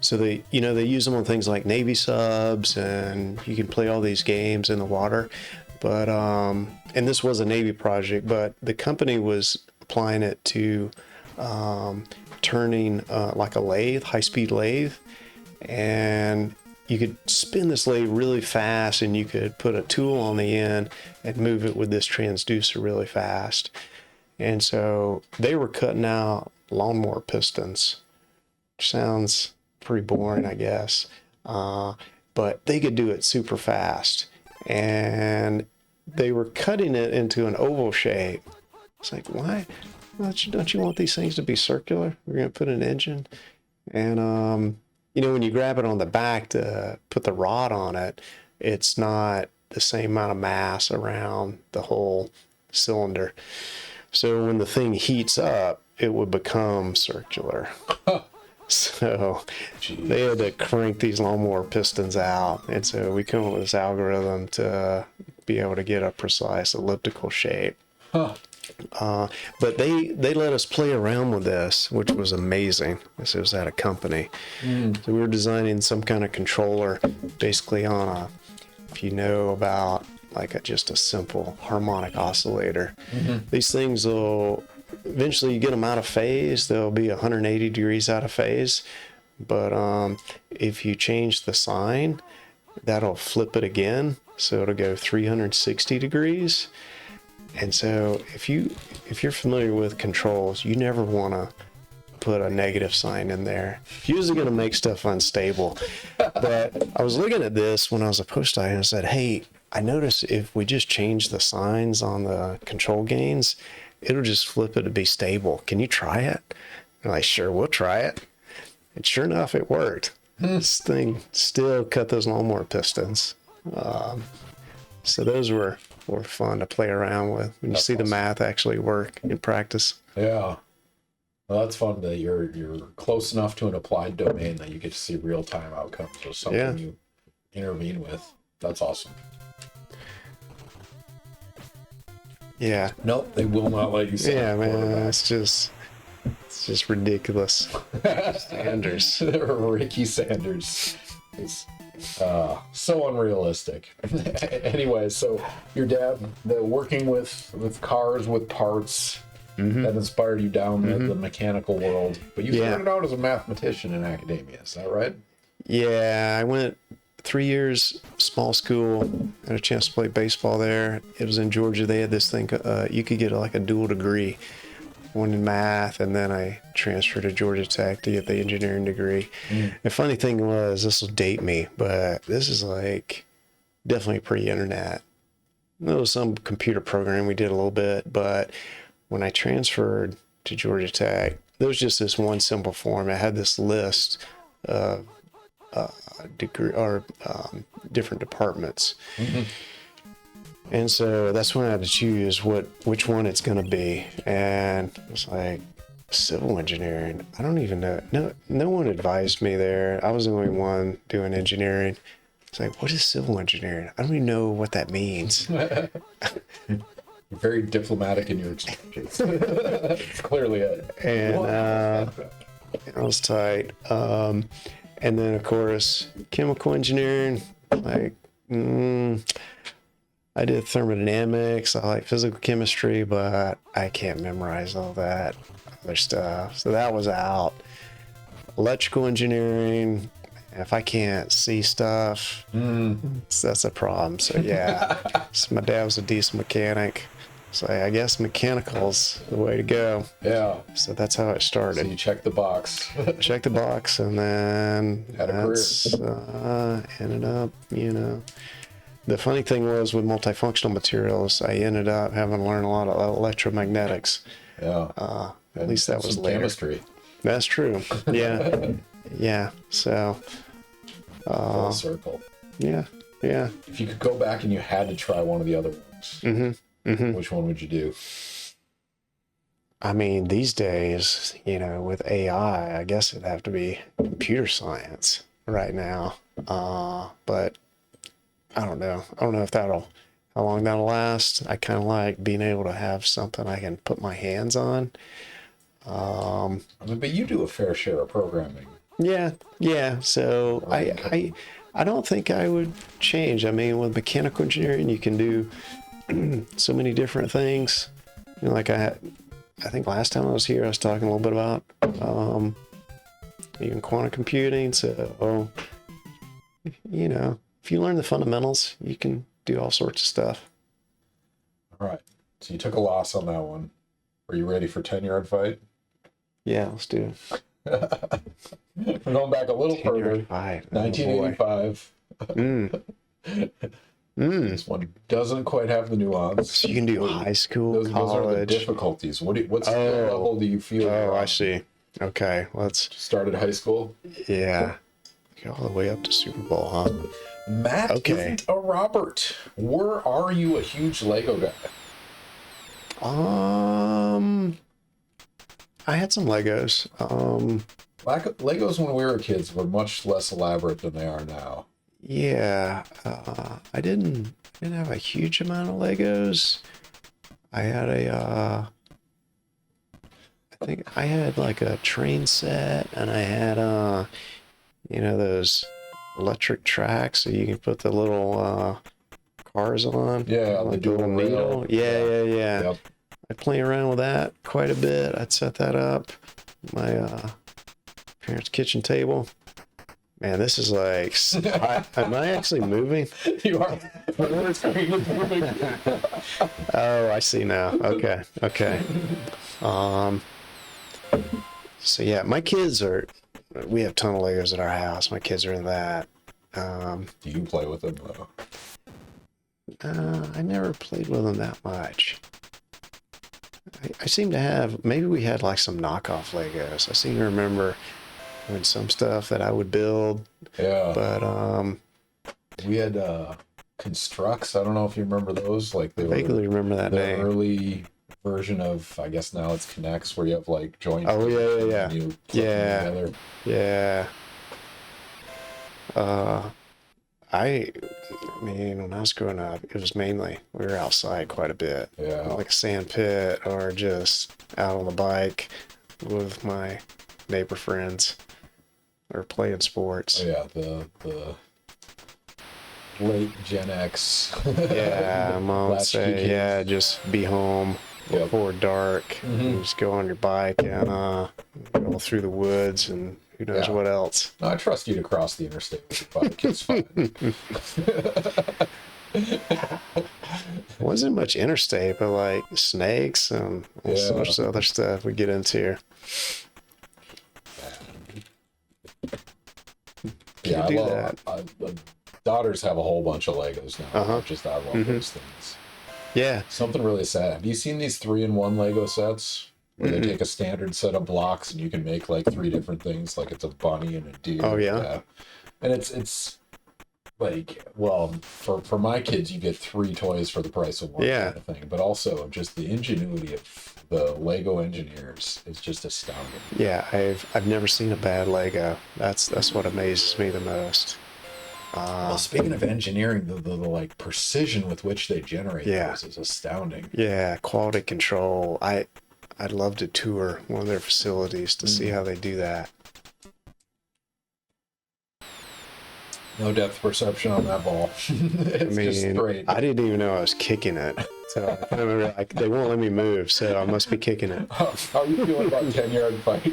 B: So they use them on things like Navy subs, and you can play all these games in the water. But and this was a Navy project, but the company was applying it to turning like a lathe, high-speed lathe, and you could spin this lathe really fast, and you could put a tool on the end and move it with this transducer really fast. And so they were cutting out lawnmower pistons, which sounds pretty boring, I guess, but they could do it super fast. and they were cutting it into an oval shape. It's like, why? Don't you want these things to be circular? We're going to put an engine. And, when you grab it on the back to put the rod on it, it's not the same amount of mass around the whole cylinder. So when the thing heats up, it would become circular. So they had to crank these lawnmower pistons out. And so we come up with this algorithm to be able to get a precise elliptical shape.
A: Huh.
B: But they let us play around with this, which was amazing. This was at a company. So we were designing some kind of controller basically on if you know about just a simple harmonic oscillator. These things will eventually, you get them out of phase, they'll be 180 degrees out of phase. But if you change the sign, that'll flip it again. So it'll go 360 degrees. And so if you're familiar with controls, you never want to put a negative sign in there. It's usually going to make stuff unstable. But I was looking at this when I was a postdoc and I said, hey, I noticed if we just change the signs on the control gains, it'll just flip it to be stable. Can you try it? And I'm like, sure, we'll try it. And sure enough, it worked. This thing still cut those lawnmower pistons. So those were fun to play around with when you see awesome. The math actually work in practice.
A: Yeah. Well, that's fun that you're close enough to an applied domain that you get to see real-time outcomes of something you intervene with. That's awesome.
B: Yeah.
A: Nope, they will not let you say.
B: Yeah, man, it's just ridiculous. Sanders.
A: Ricky Sanders is so unrealistic. Anyway, so your dad, working with cars, with parts, that inspired you down the mechanical world. But you started out as a mathematician in academia, is that right? Yeah,
B: I went 3 years small school. Had a chance to play baseball there. It was in Georgia. They had this thing. You could get a dual degree, one in math, and then I transferred to Georgia Tech to get the engineering degree. The funny thing was, this will date me, but this is definitely pre-internet. There was some computer program we did a little bit, but when I transferred to Georgia Tech, there was just this one simple form. I had this list of degree or different departments. And so that's when I had to choose which one it's going to be. And it was like, civil engineering. I don't even know. No one advised me there. I was the only one doing engineering. It's like, what is civil engineering? I don't even know what that means.
A: You're very diplomatic in your exchanges. It's clearly it.
B: And I was tight. And then, of course, chemical engineering, I did thermodynamics. I like physical chemistry, but I can't memorize all that other stuff. So that was out. Electrical engineering, if I can't see stuff, that's a problem. So yeah, so my dad was a decent mechanic. So I guess mechanical's the way to go.
A: Yeah.
B: So that's how it started.
A: So you checked the box.
B: Checked the box, and then
A: had a career.
B: Ended up, The funny thing was with multifunctional materials, I ended up having to learn a lot of electromagnetics.
A: Yeah.
B: At least that was later.
A: Chemistry.
B: That's true. Yeah. Yeah. So.
A: Full circle.
B: Yeah. Yeah.
A: If you could go back and you had to try one of the other ones, which one would you do?
B: I mean, these days, with AI, I guess it'd have to be computer science right now. But I don't know. I don't know if how long that'll last. I kind of like being able to have something I can put my hands on.
A: But you do a fair share of programming.
B: Yeah. So I don't think I would change. I mean, with mechanical engineering, you can do so many different things. I think last time I was here, I was talking a little bit about even quantum computing. So, if you learn the fundamentals, you can do all sorts of stuff.
A: All right. So you took a loss on that one. Are you ready for 10-yard fight?
B: Yeah, let's do
A: it. We're going back a little further. 1985. This one doesn't quite have the nuance.
B: So you can do high school,
A: Those are the
B: college.
A: difficulties. What skill level do you feel you're
B: Oh, I
A: on?
B: see. Okay, let's.
A: Started high school.
B: Yeah, get all the way up to Super Bowl, huh?
A: Matt
B: Okay.
A: isn't a Robert. Or are you a huge Lego guy?
B: I had some Legos.
A: Legos when we were kids were much less elaborate than they are now.
B: Yeah, I didn't have a huge amount of Legos. I had I think I had like a train set, and I had those electric tracks so you can put the little cars on.
A: Yeah, the
B: like
A: dual
B: little
A: rail.
B: needle. Yeah.
A: Yep.
B: I play around with that quite a bit. I'd set that up. My parents' kitchen table. Man, this is like. Am I actually moving?
A: You are.
B: Oh, I see now. Okay. So yeah, my kids are. We have a ton of Legos at our house. My kids are in that.
A: Do you play with them though?
B: I never played with them that much. I seem to have. Maybe we had like some knockoff Legos. I seem to remember having some stuff that I would build.
A: Yeah.
B: But
A: we had Constructs. I don't know if you remember those. Like they
B: I
A: were
B: vaguely remember that
A: the
B: name.
A: early version of, I guess now it's Connects, where you have like joint.
B: Oh yeah.
A: And you clip them together.
B: Yeah. I mean, when I was growing up, it was mainly we were outside quite a bit.
A: Yeah.
B: Like a sand pit or just out on the bike with my neighbor friends or playing sports.
A: Oh yeah, the late Gen X.
B: Yeah, mom would
A: Latchkey
B: say,
A: kids.
B: yeah, just be home
A: Yep.
B: before dark. And just go on your bike and go through the woods and who knows
A: Yeah.
B: what else.
A: No, I trust you to cross the interstate with your bike. It's fine.
B: Wasn't much interstate, but like snakes and all
A: Yeah.
B: sorts of other stuff we get into.
A: Yeah, I
B: do
A: love the daughters have a whole bunch of Legos now.
B: Uh-huh.
A: Just I love those things.
B: Yeah.
A: Something really sad. Have you seen these 3-in-1 Lego sets? Where they take a standard set of blocks and you can make like 3 different things, like it's a bunny and a deer.
B: Oh, yeah?
A: And it's like, well, for my kids, you get 3 toys for the price of 1
B: Yeah.
A: kind of thing. But also just the ingenuity of the Lego engineers is just astounding.
B: Yeah, I've never seen a bad Lego. That's what amazes me the most.
A: Well, speaking of engineering, the like precision with which they generate those is astounding.
B: Yeah, quality control. I'd love to tour one of their facilities to see how they do that.
A: No depth perception on that ball. It's just straight.
B: I didn't even know I was kicking it. So I remember like they won't let me move, so I must be kicking it.
A: How are you feeling about 10-yard fight?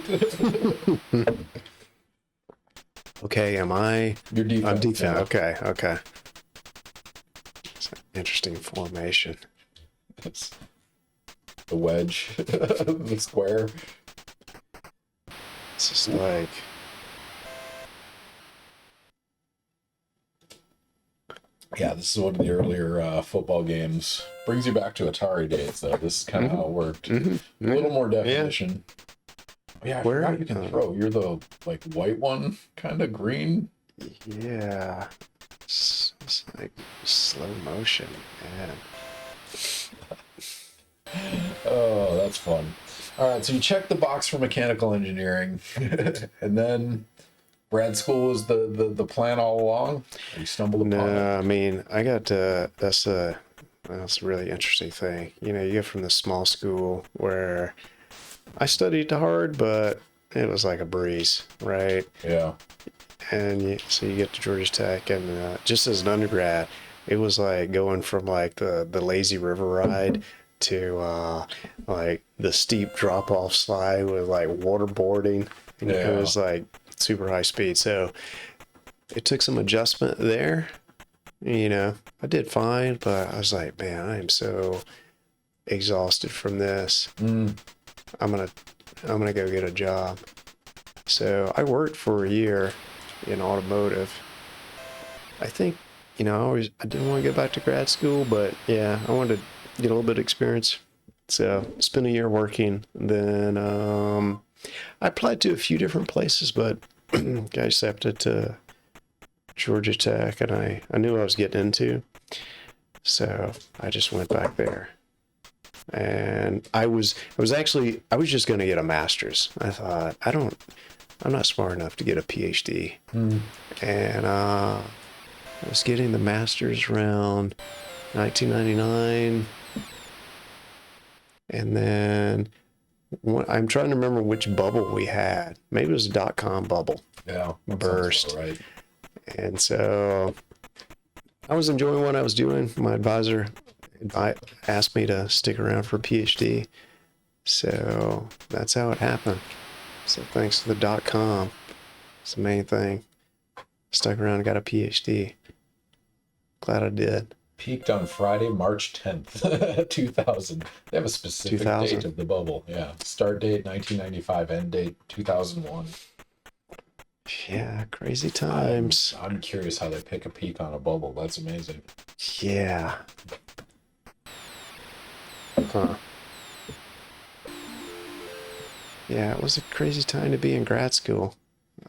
B: Okay, am I?
A: Your defense.
B: I'm defense.
A: Yeah.
B: Okay. It's an interesting formation.
A: It's the wedge, the square.
B: It's just like.
A: Yeah, this is one of the earlier football games. Brings you back to Atari days, though. This is kind of how it worked. A little more definition. Yeah, I forgot you can throw. You're the like white one, kind of green.
B: Yeah. It's like slow motion, man.
A: Oh, that's fun. All right, so you check the box for mechanical engineering, and then grad school was the plan all along. You stumbled upon it.
B: No, I mean, I got that's a really interesting thing. You know, you get from this small school where I studied hard, but it was like a breeze, right?
A: Yeah.
B: And so you get to Georgia Tech, and just as an undergrad, it was like going from like the lazy river ride to like the steep drop off slide with like waterboarding. And it was like super high speed. So it took some adjustment there. You know, I did fine, but I was like, man, I am so exhausted from this. I'm gonna go get a job. So I worked for a year in automotive. I think I didn't want to go back to grad school, but yeah, I wanted to get a little bit of experience. So spent a year working. Then I applied to a few different places, but got accepted to Georgia Tech, and I knew what I was getting into. So I just went back there. And I was just going to get a master's. I thought, I'm not smart enough to get a PhD. And I was getting the master's around 1999. And then I'm trying to remember which bubble we had. Maybe it was a .com bubble.
A: Yeah.
B: Burst.
A: Right.
B: And so I was enjoying what I was doing. My advisor asked me to stick around for a PhD. So that's how it happened. So thanks to the .com. It's the main thing. Stuck around and got a PhD. Glad I did.
A: Peaked on Friday, March 10th, 2000. They have a specific
B: 2000.
A: date of the bubble. Yeah. Start date 1995, end date 2001.
B: Yeah, crazy times.
A: I'm curious how they pick a peak on a bubble. That's amazing.
B: Yeah. Huh. Yeah, it was a crazy time to be in grad school.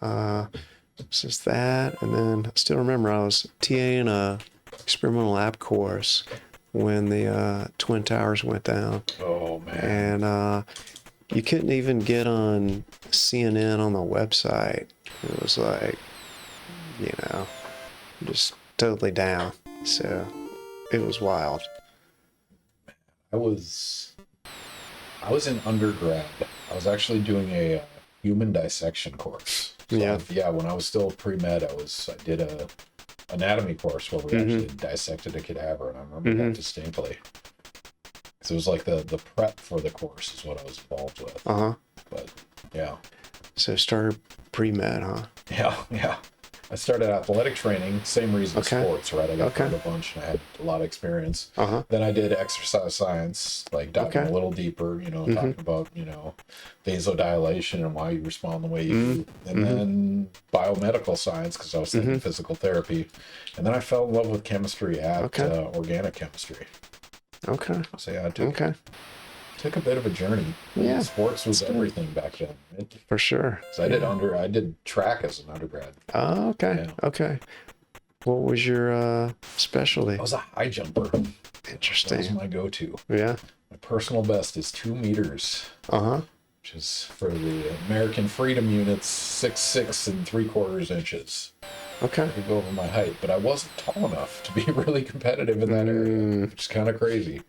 B: It's just that, and then I still remember I was TAing a experimental lab course when the Twin Towers went down.
A: Oh, man.
B: And you couldn't even get on CNN on the website. It was like, just totally down. So it was wild.
A: I was in undergrad. I was actually doing a human dissection course. So when I was still pre-med, I did a anatomy course where we actually dissected a cadaver, and I remember that distinctly. So it was like the prep for the course is what I was involved with. But yeah.
B: So started pre-med, huh?
A: Yeah. I started athletic training, same reason sports, right? I got paid a bunch and I had a lot of experience. Then I did exercise science, like diving a little deeper, talking about, vasodilation and why you respond the way you do. And then biomedical science, because I was studying physical therapy. And then I fell in love with chemistry at organic chemistry.
B: Okay.
A: So yeah, took a bit of a journey.
B: Yeah.
A: Sports was everything back then.
B: For sure.
A: So I did track as an undergrad.
B: Oh, okay. Yeah. Okay. What was your specialty?
A: I was a high jumper.
B: Interesting.
A: That was my go-to.
B: Yeah.
A: My personal best is 2 meters. Which is for the American Freedom Units, 6'6" 3/4 inches.
B: Okay.
A: I could go over my height, but I wasn't tall enough to be really competitive in that area, which is kind of crazy.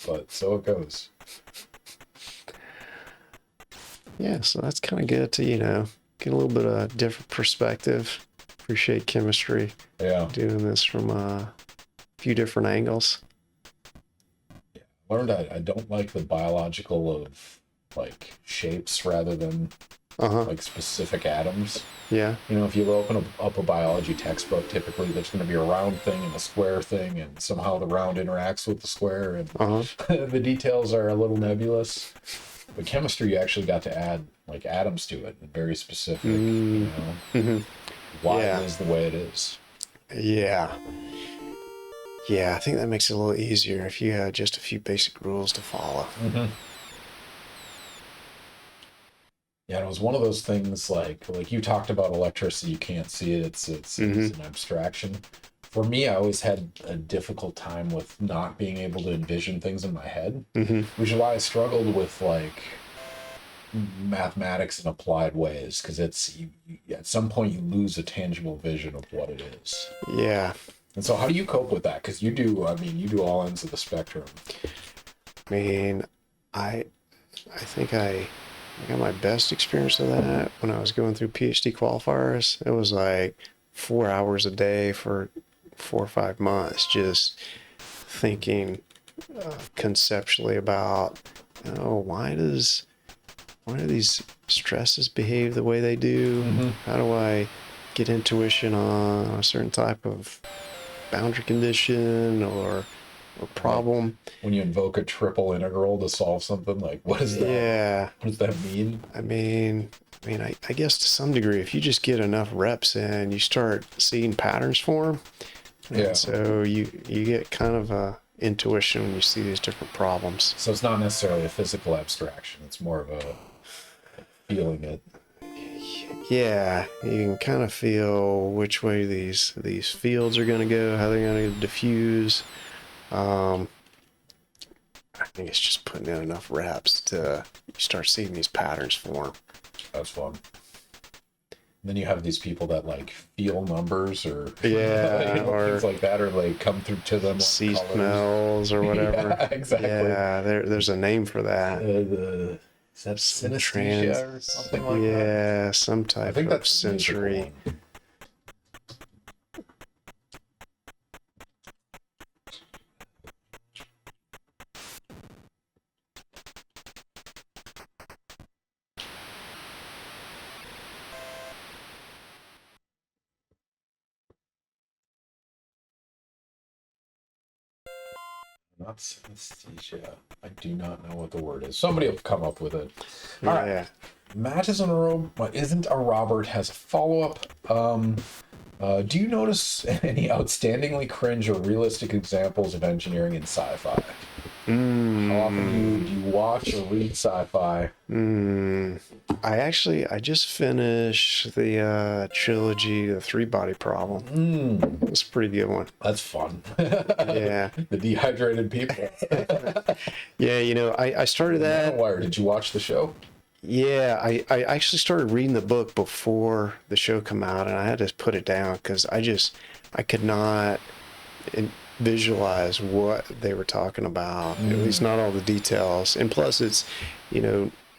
A: But so it goes.
B: Yeah, so that's kind of good to, get a little bit of different perspective. Appreciate chemistry.
A: Yeah.
B: Doing this from a few different angles.
A: Yeah. Learned I don't like the biological of like shapes rather than like specific atoms.
B: Yeah.
A: If you open up a biology textbook, typically there's going to be a round thing and a square thing, and somehow the round interacts with the square, and the details are a little nebulous. But chemistry, you actually got to add like atoms to it, and very specific. Why it is the way it is.
B: Yeah. Yeah, I think that makes it a little easier if you had just a few basic rules to follow.
A: Yeah, it was one of those things like you talked about electricity, you can't see it, it's an abstraction. For me, I always had a difficult time with not being able to envision things in my head, which is why I struggled with like mathematics in applied ways, because it's at some point you lose a tangible vision of what it is.
B: Yeah.
A: And so how do you cope with that? Because you do all ends of the spectrum.
B: I mean, I think I got my best experience of that when I was going through PhD qualifiers. It was like 4 hours a day for 4 or 5 months, just thinking conceptually about, why do these stresses behave the way they do? How do I get intuition on a certain type of boundary condition, or or problem.
A: When you invoke a triple integral to solve something, like what is that?
B: Yeah.
A: What does that mean?
B: I guess to some degree, if you just get enough reps in, you start seeing patterns form.
A: Yeah.
B: And so you get kind of a intuition when you see these different problems.
A: So it's not necessarily a physical abstraction. It's more of a feeling it.
B: Yeah, you can kind of feel which way these fields are going to go, how they're going to diffuse. I think it's just putting in enough reps to you start seeing these patterns form.
A: That's fun. Then you have these people that like feel numbers or
B: or
A: things like that, or like come through to them like
B: see
A: colors.
B: smells or whatever.
A: Yeah, exactly.
B: Yeah, there's a name for that.
A: Is that synesthesia or something like that?
B: Yeah, some
A: I
B: type
A: think
B: of
A: that's the musical
B: sensory.
A: one. Not synesthesia. I do not know what the word is. Somebody will come up with it. All right. Matt isn't a Robert has a follow-up. Do you notice any outstandingly cringe or realistic examples of engineering in sci-fi? How often do you watch or read sci-fi?
B: I just finished the trilogy, The Three-Body Problem. It was a pretty good one.
A: That's fun.
B: Yeah.
A: The dehydrated people.
B: Yeah, I started that.
A: Wire. Did you watch the show?
B: Yeah, I actually started reading the book before the show come out, and I had to put it down because I could not visualize what they were talking about, at least not all the details. And plus it's,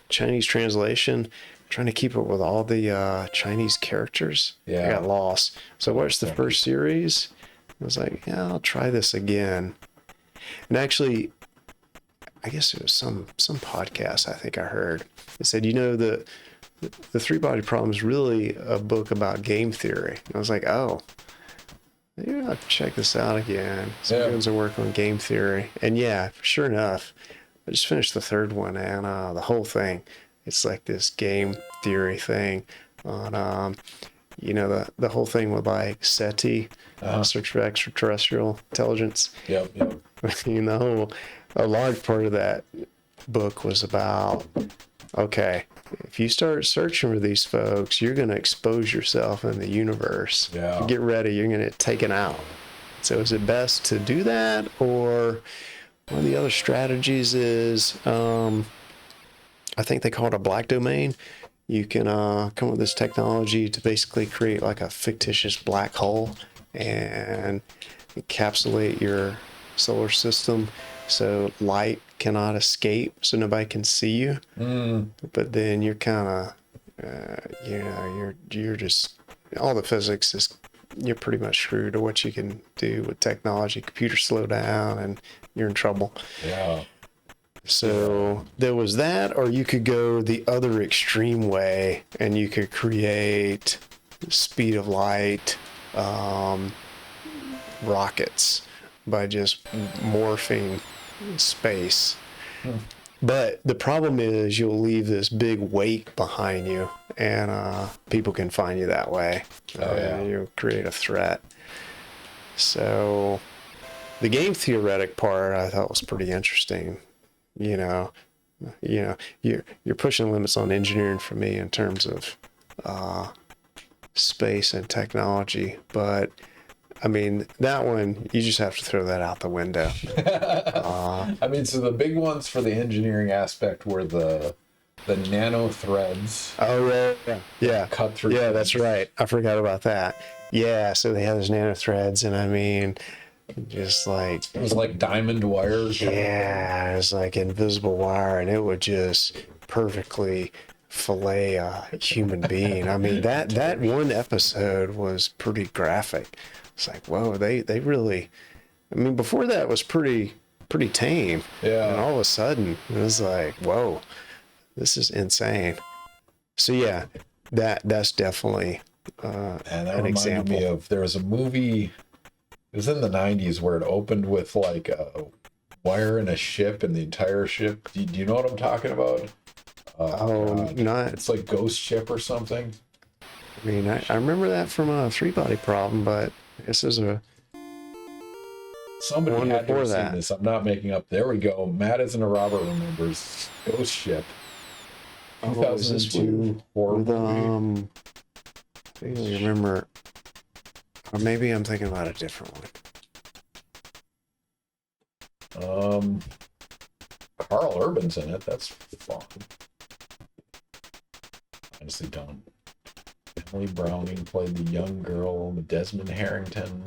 B: Chinese translation, trying to keep up with all the Chinese characters.
A: Yeah.
B: I got lost. So I watched the first series. I was like, yeah, I'll try this again. And actually, I guess it was some podcast I think I heard. It said, the Three-Body Problem is really a book about game theory. And I was like, oh, maybe I'll have to check this out again. So I'm doing some work on game theory. And yeah, sure enough, I just finished the third one, and the whole thing, it's like this game theory thing on, the whole thing with like SETI, Search for Extraterrestrial Intelligence.
A: Yep.
B: A large part of that book was about, okay, if you start searching for these folks, you're going to expose yourself in the universe.
A: Yeah.
B: Get ready, you're going to get taken out. So is it best to do that, or one of the other strategies is, I think they call it a black domain. You can come up with this technology to basically create like a fictitious black hole and encapsulate your solar system so light cannot escape, so nobody can see you. But then you're kind of, you're just, all the physics is, you're pretty much screwed to what you can do with technology. Computers slow down and you're in trouble.
A: Yeah.
B: So there was that, or you could go the other extreme way and you could create speed of light rockets by just morphing space. But the problem is you'll leave this big weight behind you, and people can find you that way. You'll create a threat. So the game theoretic part I thought was pretty interesting. You're pushing limits on engineering for me in terms of space and technology, but I mean, that one, you just have to throw that out the window.
A: So the big ones for the engineering aspect were the nano threads.
B: Oh, yeah.
A: Cut through.
B: Yeah, that's right. I forgot about that. Yeah, so they have those nano threads, and just like...
A: It was like diamond wire.
B: Yeah, it was like invisible wire, and it would just perfectly fillet a human being. That one episode was pretty graphic. It's like, whoa, they really, before that was pretty tame.
A: Yeah.
B: And all of a sudden it was like, whoa, this is insane. So yeah, that's definitely
A: and that
B: an
A: reminded
B: example.
A: me of, there was a movie, It was in the 90s where it opened with like a wire and a ship and the entire ship. Do you know what I'm talking about?
B: Oh,
A: God.
B: not.
A: It's like Ghost Ship or something.
B: I mean, I remember that from a Three Body Problem, but this is a
A: Somebody
B: one
A: had to
B: before
A: have seen
B: that.
A: this. I'm not making up. There we go. Matt isn't a Robert remembers. Ghost Ship.
B: Oh, is this
A: 2002 horror
B: with
A: movie.
B: I vaguely remember, or maybe I'm thinking about a different one.
A: Carl Urban's in it. That's fun. Honestly, don't. Emily Browning played the young girl, Desmond Harrington.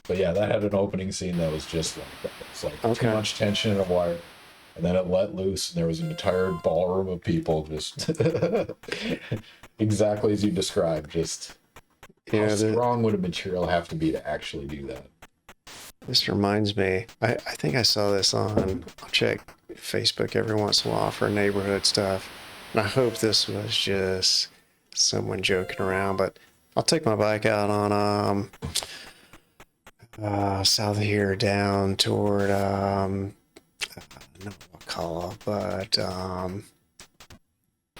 A: But yeah, that had an opening scene that was just like that. It's like too much tension in a wire. And then it let loose, and there was an entire ballroom of people just exactly as you described. Just how strong would a material have to be to actually do that?
B: This reminds me, I think I saw this I'll check Facebook every once in a while for neighborhood stuff. And I hope this was just someone joking around, but I'll take my bike out on south of here down toward I don't know what call it, but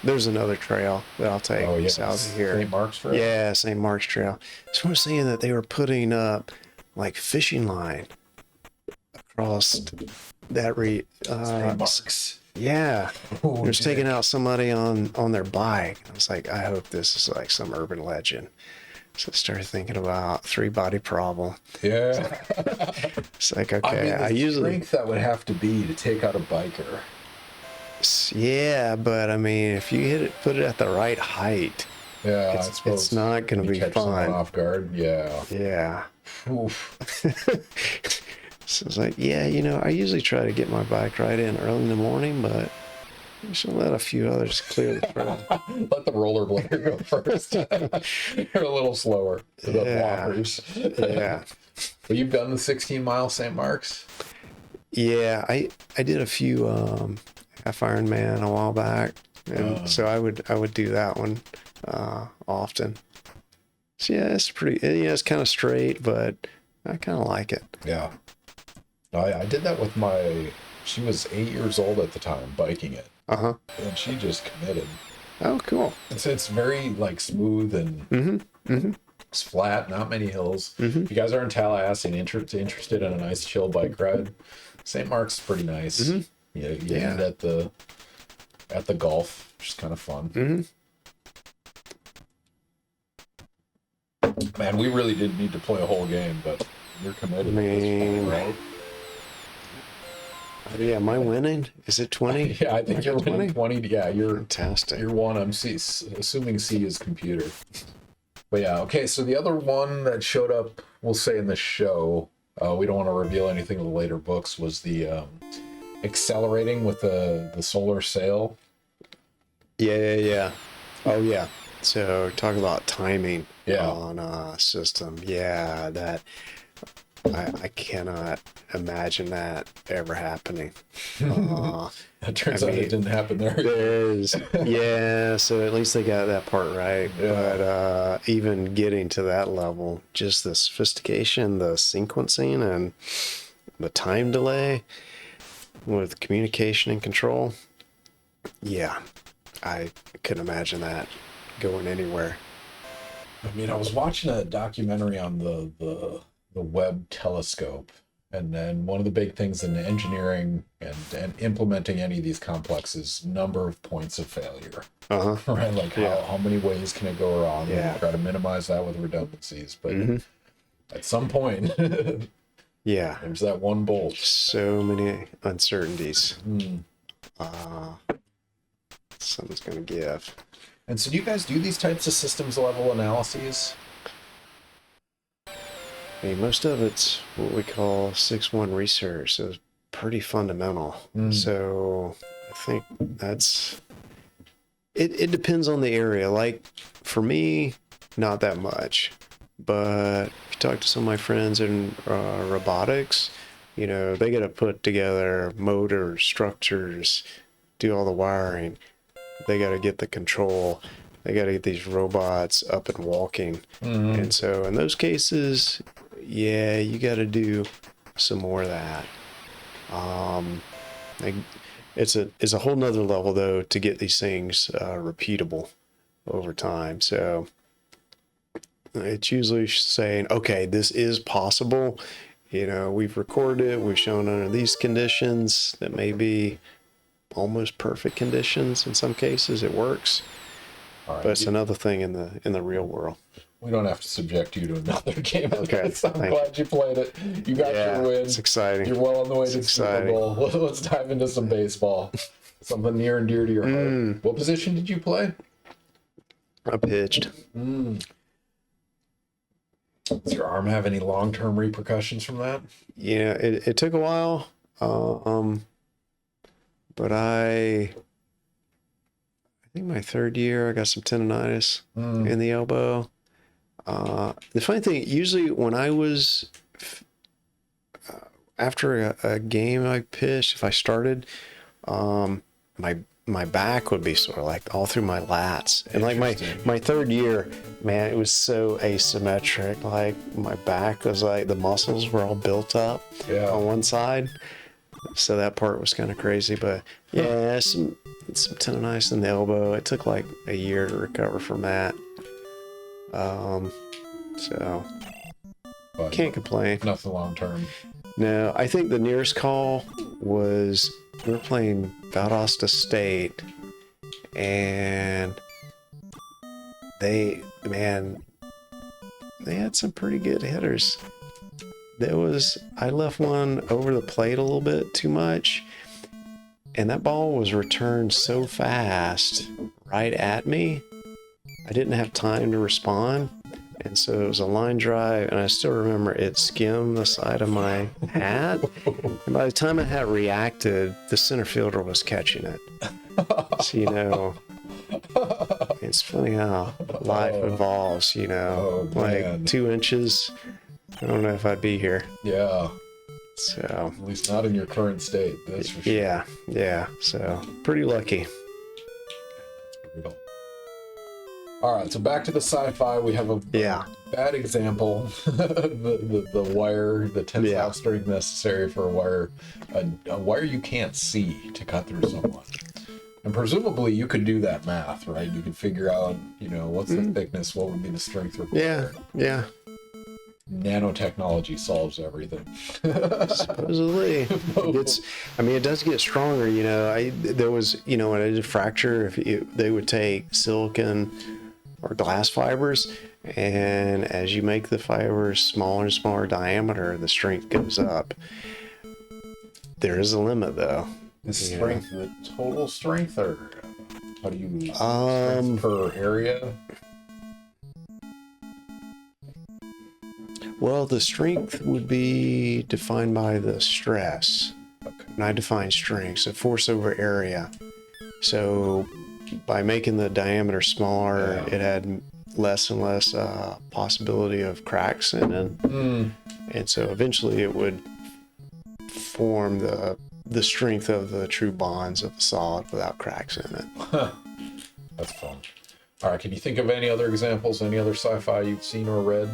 B: there's another trail that I'll take south of here.
A: St. Mark's Trail?
B: Yeah, St. Mark's Trail. So I was seeing that they were putting up like fishing line across that
A: St. Mark's.
B: Yeah. They're just taking out somebody on their bike. I was like, I hope this is like some urban legend. So I started thinking about Three Body Problem.
A: Yeah.
B: It's like, okay,
A: I usually strength that would have to be to take out a biker.
B: Yeah, but I mean, if you put it at the right height,
A: yeah,
B: it's not going to be
A: catch
B: fun.
A: Someone off guard. Yeah.
B: Yeah.
A: Oof.
B: So it's like, yeah, I usually try to get my bike ride in early in the morning, but I should let a few others clear the trail.
A: Let the rollerblader go first. You're a little slower. The walkers.
B: Yeah.
A: Well, you've done the 16-mile St. Mark's?
B: Yeah, I did a few half Ironman a while back, and so I would do that one often. So yeah, it's pretty. It's kind of straight, but I kind of like it.
A: Yeah. I did that with she was 8 years old at the time, biking it.
B: Uh-huh.
A: And she just committed.
B: Oh, cool.
A: It's very like smooth and it's flat, not many hills.
B: Mm-hmm.
A: If you guys are in Tallahassee and interested in a nice chill bike ride, St. Mark's is pretty nice.
B: Mm-hmm.
A: You end at the Gulf, which is kind of fun.
B: Mm-hmm.
A: Man, we really didn't need to play a whole game, but you're committed.
B: I mean,
A: right?
B: Yeah, am I winning? Is it 20?
A: Yeah, I think you're winning 20. Yeah, you're
B: fantastic.
A: You're one. I'm assuming C is computer. But yeah, okay. So the other one that showed up, we'll say in the show, we don't want to reveal anything of the later books, was the accelerating with the solar sail.
B: Yeah. Oh yeah. So talk about timing on a system. Yeah, that I cannot imagine that ever happening.
A: It turns out it didn't happen there.
B: So at least they got that part right. Yeah. But even getting to that level, just the sophistication, the sequencing, and the time delay with communication and control. Yeah, I couldn't imagine that going anywhere.
A: I mean, I was watching a documentary on the Webb telescope, and then one of the big things in engineering and implementing any of these complexes, number of points of failure. Right, like how many ways can it go wrong?
B: Yeah.
A: Try to minimize that with redundancies, but at some point, there's that one bolt.
B: So many uncertainties. Something's gonna give.
A: And so, do you guys do these types of systems level analyses?
B: I mean, most of it's what we call 6-1 research, so it's pretty fundamental. So I think that's it depends on the area. Like for me, not that much. But if you talk to some of my friends in robotics, they got to put together motors, structures, do all the wiring. They got to get the control. They got to get these robots up and walking. And so in those cases, yeah, you got to do some more of that. Like, it's a whole nother level though to get these things repeatable over time. So it's usually saying, okay, this is possible. We've recorded it, we've shown under these conditions that may be almost perfect conditions. In some cases it works.
A: All right.
B: But it's another thing in the real world.
A: We don't have to subject you to another game.
B: Okay.
A: I'm glad you played it. You got your win.
B: It's exciting.
A: You're well on the way to the Super Bowl. Let's dive into some baseball. Something near and dear to your heart. What position did you play?
B: I pitched.
A: Does your arm have any long-term repercussions from that?
B: Yeah, it took a while. But I think my third year I got some tendonitis in the elbow. The funny thing, usually when I was after a game I pitched, if I started, my back would be sort of like all through my lats. And like my third year, man, it was so asymmetric. Like my back was like the muscles were all built up on one side. So that part was kind of crazy, but yeah, some tendonitis in the elbow. It took like a year to recover from that. So
A: But
B: can't complain.
A: Nothing long term.
B: No, I think the nearest call was we were playing Valdosta State, and they had some pretty good hitters. I left one over the plate a little bit too much, and that ball was returned so fast right at me, I didn't have time to respond. And so it was a line drive, and I still remember it skimmed the side of my hat. And by the time I had reacted, the center fielder was catching it. So, it's funny how life evolves, like 2 inches. I don't know if I'd be here.
A: Yeah.
B: So,
A: At least not in your current state, that's for sure.
B: Yeah. So, pretty lucky.
A: Brutal. All right, so back to the sci-fi. We have a bad example. the wire, the tensile strength necessary for a wire you can't see to cut through someone. And presumably you could do that math, right? You could figure out, what's the thickness, what would be the strength required.
B: Yeah.
A: Nanotechnology solves everything.
B: Supposedly. It does get stronger, there was, when I did fracture, they would take silicon or glass fibers, and as you make the fibers smaller and smaller diameter, the strength goes up. There is a limit though.
A: The strength, the total strength, or how do you strength per area?
B: Well, the strength would be defined by the stress. And I define strength, so force over area. So by making the diameter smaller, it had less and less possibility of cracks in it. And so eventually it would form the strength of the true bonds of the solid without cracks in it.
A: That's fun. All right, can you think of any other examples, any other sci-fi you've seen or read?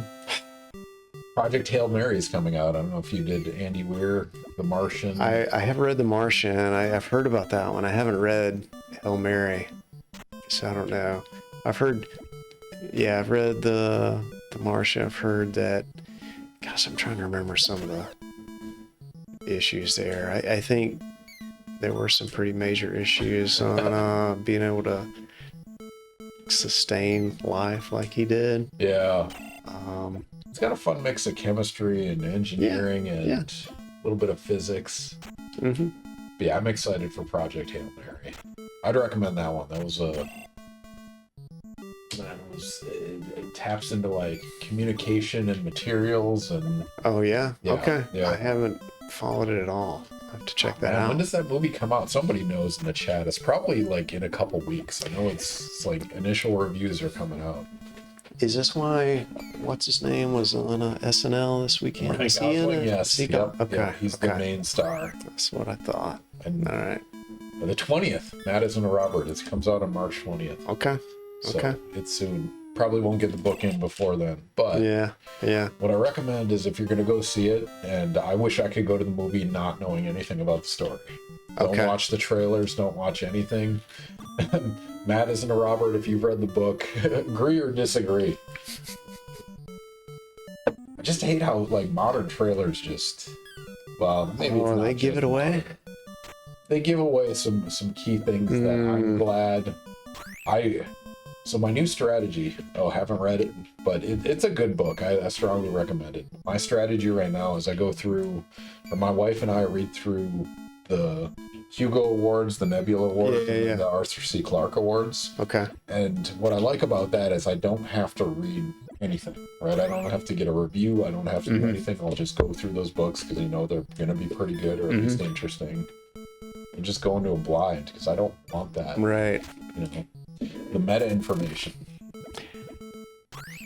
A: Project Hail Mary is coming out. I don't know if you did Andy Weir, The Martian.
B: I have read The Martian. I've heard about that one. I haven't read Hail Mary, so I don't know. I've read The Martian. I've heard that. Gosh, I'm trying to remember some of the issues there. I think there were some pretty major issues on being able to sustain life like he did.
A: Yeah. It's got a fun mix of chemistry and engineering and a little bit of physics.
B: Mm-hmm.
A: But yeah, I'm excited for Project Hail Mary. I'd recommend that one. That was it taps into like communication and materials and.
B: Oh yeah. Okay.
A: Yeah.
B: I haven't followed it at all. I have to check that out.
A: When does that movie come out? Somebody knows in the chat. It's probably like in a couple weeks. I know it's like initial reviews are coming out.
B: Is this why what's his name was on SNL this weekend? Is he in it?
A: Yes.
B: Yep. Okay.
A: Yeah, he's the main star.
B: That's what I thought.
A: And
B: all right.
A: The 20th, Madison and Robert. It comes out on March 20th.
B: Okay.
A: So it's soon. probably won't get the book in before then. But
B: Yeah.
A: what I recommend is if you're going to go see it, and I wish I could go to the movie not knowing anything about the story. Don't watch the trailers. Don't watch anything. Matt isn't a Robert. If you've read the book, agree or disagree. I just hate how like modern trailers just, well, maybe it's not
B: they give
A: just
B: it away.
A: modern. They give away some key things that I'm glad So my new strategy, haven't read it, but it's a good book. I strongly recommend it. My strategy right now is my wife and I read through the Hugo Awards, the Nebula Awards, and the Arthur C. Clarke Awards.
B: Okay.
A: And what I like about that is I don't have to read anything, right? I don't have to get a review. I don't have to do anything. I'll just go through those books because they're going to be pretty good or at least interesting. And just go into a blind because I don't want that.
B: Right.
A: The meta information.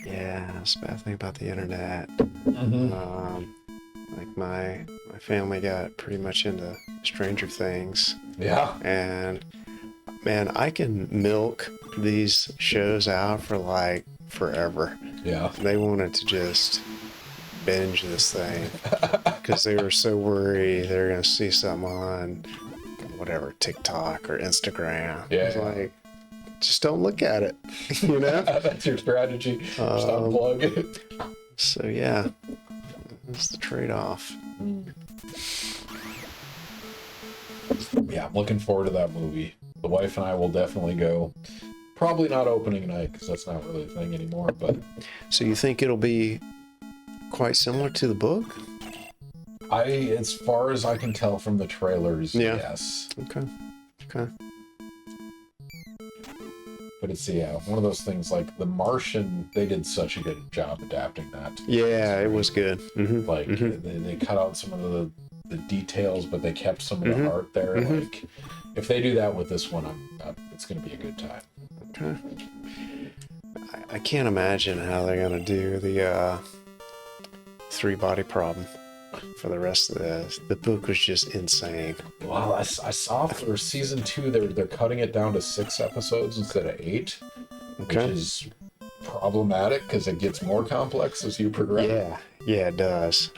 B: Yeah, that's the bad thing about the internet. Like my family got pretty much into Stranger Things.
A: Yeah.
B: And man, I can milk these shows out for like forever.
A: Yeah.
B: They wanted to just binge this thing because they were so worried they were going to see something on whatever, TikTok or Instagram.
A: Yeah.
B: It's like, just don't look at it,
A: That's your strategy. Just unplug it.
B: So yeah, that's the trade-off.
A: Yeah, I'm looking forward to that movie. The wife and I will definitely go. Probably not opening night because that's not really a thing anymore. But
B: so you think it'll be quite similar to the book?
A: As far as I can tell from the trailers, yes.
B: Okay.
A: But it's one of those things like The Martian. They did such a good job adapting that.
B: Yeah, it was good.
A: Like they cut out some of the details, but they kept some of the heart there. Like if they do that with this one, it's going to be a good time.
B: Okay. I can't imagine how they're going to do the 3-body problem for the rest of this. The book was just insane.
A: Well, I saw for season 2 they're cutting it down to 6 episodes instead of 8, which is problematic because it gets more complex as you progress.
B: Yeah, it does.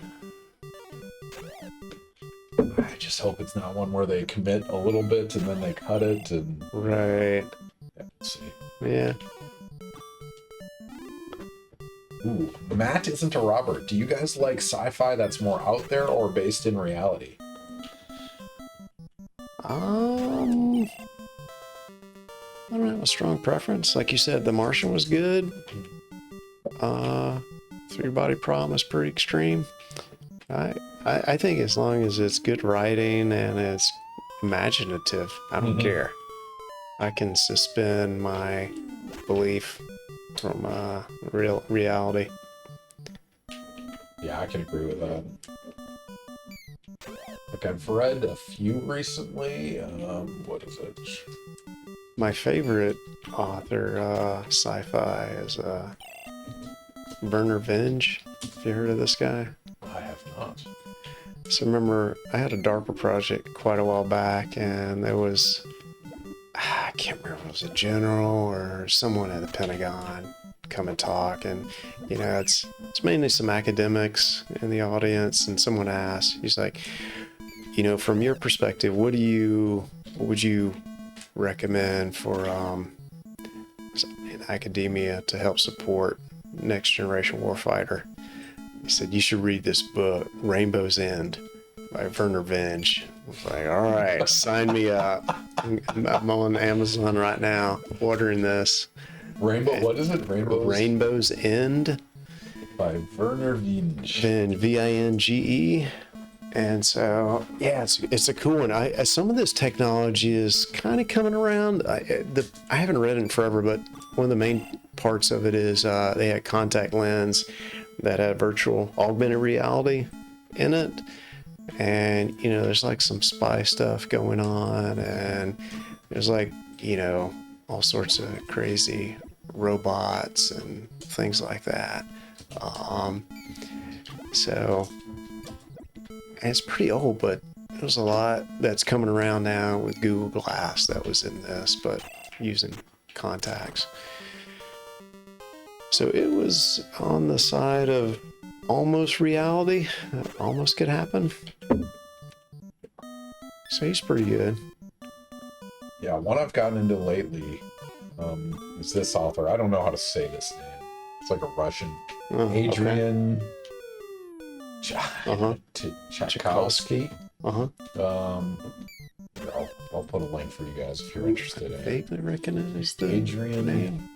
A: I just hope it's not one where they commit a little bit and then they cut it and
B: right.
A: Let's see.
B: Yeah.
A: Ooh, Matt isn't a Robert. Do you guys like sci-fi that's more out there or based in reality?
B: I don't have a strong preference. Like you said, The Martian was good. 3-body problem is pretty extreme. I think as long as it's good writing and it's imaginative, I don't care. I can suspend my belief from reality.
A: Yeah, I can agree with that. Like I've read a few recently. What is it?
B: My favorite author, sci-fi, is Werner Vinge. Have you heard of this guy?
A: I have not.
B: So remember, I had a DARPA project quite a while back, and there was, I can't remember if it was a general or someone at the Pentagon come and talk, and it's mainly some academics in the audience, and someone asked, he's like, from your perspective, what would you recommend for in academia to help support next generation warfighter? He said, you should read this book, Rainbow's End by Werner Vinge. I was like, all right, sign me up. I'm on Amazon right now ordering this.
A: What is it?
B: Rainbow's End
A: by Werner Vinge.
B: Vinge. And so, yeah, it's a cool one. Some of this technology is kind of coming around. I haven't read it in forever, but one of the main parts of it is they had contact lens that had virtual augmented reality in it. And, there's like some spy stuff going on, and there's like, all sorts of crazy robots and things like that. So it's pretty old, but there's a lot that's coming around now with Google Glass that was in this, but using contacts. So it was on the side of almost reality. That almost could happen. So he's pretty good.
A: Yeah, one I've gotten into lately is this author. I don't know how to say this name. It's like a Russian. Adrian Tchaikovsky. I'll put a link for you guys if you're interested in it.
B: Vaguely recognize the
A: Adrian
B: name.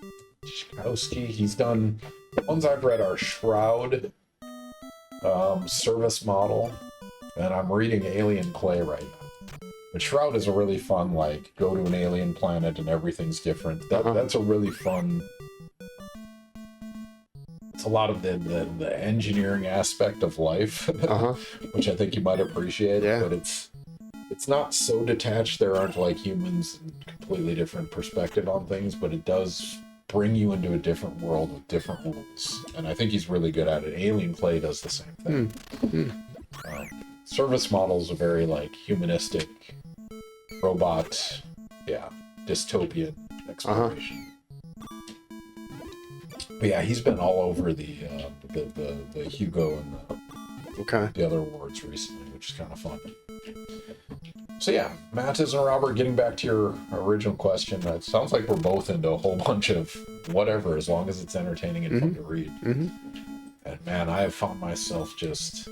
A: Tchaikovsky. He's done, the ones I've read are Shroud, Service Model, and I'm reading Alien Clay right now. But Shroud is a really fun, like, go to an alien planet and everything's different. That's a really fun... It's a lot of the engineering aspect of life, which I think you might appreciate.
B: Yeah.
A: But it's not so detached. There aren't, like, humans and completely different perspective on things, but it does bring you into a different world with different rules. And I think he's really good at it. Alien Clay does the same thing. Service Model is a very, like, humanistic robot, dystopian exploration. But yeah, he's been all over the Hugo and the other awards recently, which is kind of fun. So yeah, Mattis and Robert, getting back to your original question, it sounds like we're both into a whole bunch of whatever, as long as it's entertaining and fun to read. And man, I have found myself just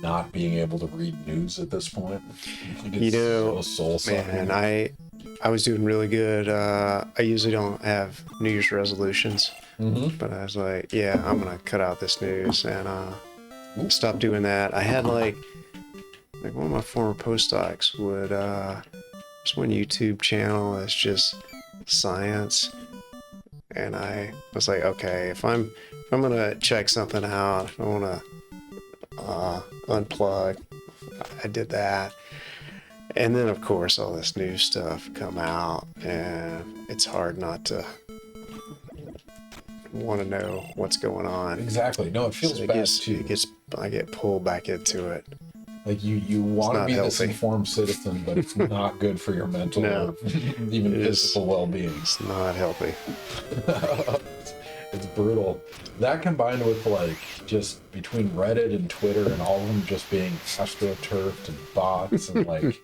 A: not being able to read news at this point. It's so soul-sucking.
B: Man, I was doing really good. I usually don't have New Year's resolutions, but I was like, yeah, I'm gonna cut out this news and stop doing that. I had like one of my former postdocs would there's one YouTube channel that's just science, and I was like, okay, if I'm gonna check something out, if I want to unplug, I did that. And then of course all this new stuff come out, and it's hard not to want to know what's going on.
A: Exactly. No, it feels bad too.
B: I get pulled back into it.
A: Like you want to be this informed citizen, but it's not good for your mental or even physical well-being.
B: It's not healthy.
A: It's brutal. That combined with like just between Reddit and Twitter and all of them just being astroturfed and bots and like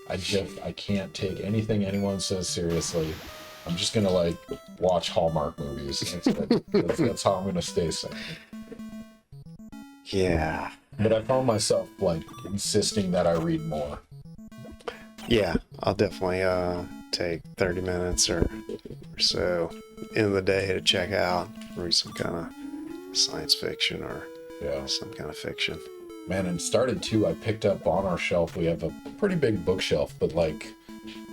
A: I can't take anything anyone says seriously. I'm just gonna like watch Hallmark movies. That's how I'm gonna stay sane.
B: Yeah.
A: But I found myself like insisting that I read more.
B: Yeah, I'll definitely take 30 minutes or so in the day to check out, read some kind of science fiction or some kind of fiction.
A: Man, and started too, I picked up on our shelf, we have a pretty big bookshelf, but like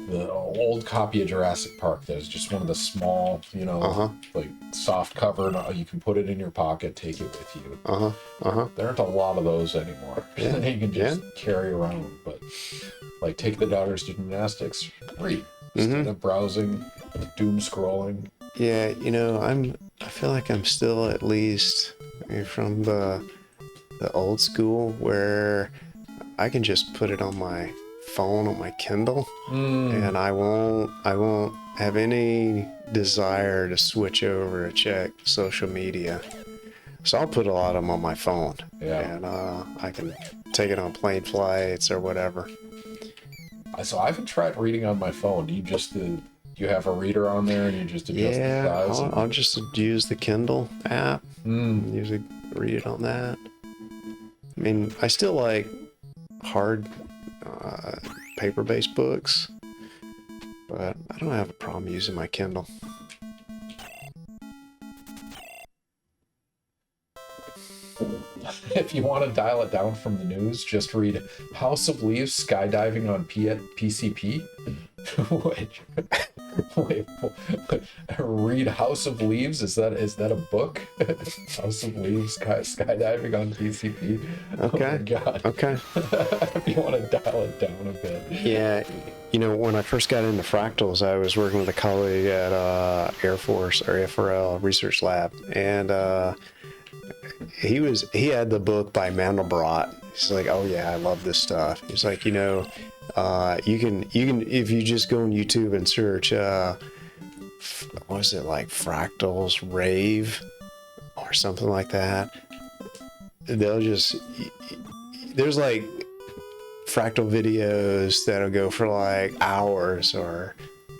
A: the old copy of Jurassic Park that is just one of the small, like soft cover, and you can put it in your pocket, take it with you. There aren't a lot of those anymore.
B: Yeah.
A: You can just carry around, but like take the daughters to gymnastics, read instead of browsing, doom scrolling.
B: Yeah, I feel like I'm still at least from the old school where I can just put it on my phone, on my Kindle, and I won't have any desire to switch over to check social media. So I'll put a lot of them on my phone, and I can take it on plane flights or whatever.
A: So I haven't tried reading on my phone. Do you have a reader on there and you just adjust the size?
B: I'll just use the Kindle app. Usually read it on that. I mean, I still like hard paper-based books, but I don't have a problem using my Kindle.
A: If you want to dial it down from the news, just read House of Leaves skydiving on PCP. Wait, read House of Leaves? Is that a book? House of Leaves skydiving on PCP.
B: Okay.
A: Oh my God.
B: Okay.
A: If you want to dial it down a bit.
B: Yeah. When I first got into fractals, I was working with a colleague at Air Force or AFRL Research Lab, and he had the book by Mandelbrot. He's like, oh yeah, I love this stuff. He's like, you can if you just go on YouTube and search what was it, like fractals rave or something like that. They'll just, there's like fractal videos that'll go for like hours or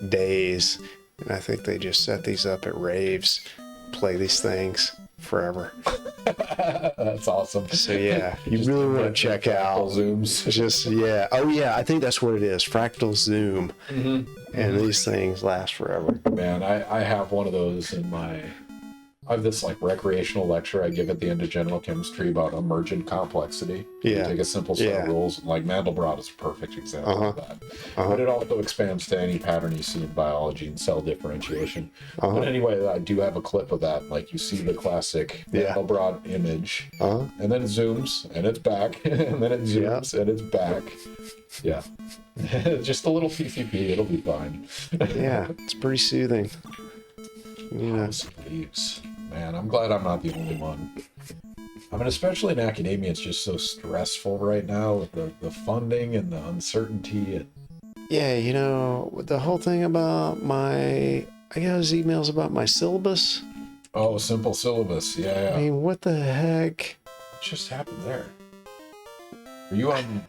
B: days. And I think they just set these up at raves, play these things forever.
A: That's awesome.
B: So yeah, you really want to check out
A: zooms.
B: It's just, yeah. Oh yeah, I think that's what it is. Fractal zoom. And these things last forever.
A: Man, I have one of those in my... I have this like recreational lecture I give at the end of general chemistry about emergent complexity.
B: Yeah.
A: You take a simple set of rules, and like Mandelbrot is a perfect example of that. But it also expands to any pattern you see in biology and cell differentiation. But anyway, I do have a clip of that. Like you see the classic Mandelbrot image, and then it zooms, and it's back, and then it zooms, and it's back. Yeah. Just a little PCP, it'll be fine.
B: Yeah, it's pretty soothing. Yeah.
A: Man, I'm glad I'm not the only one. I mean, especially in academia, it's just so stressful right now with the funding and the uncertainty.
B: Yeah, you know, the whole thing about I got those emails about my syllabus.
A: Oh, simple syllabus. Yeah.
B: I mean, what the heck?
A: What just happened there? Were you on...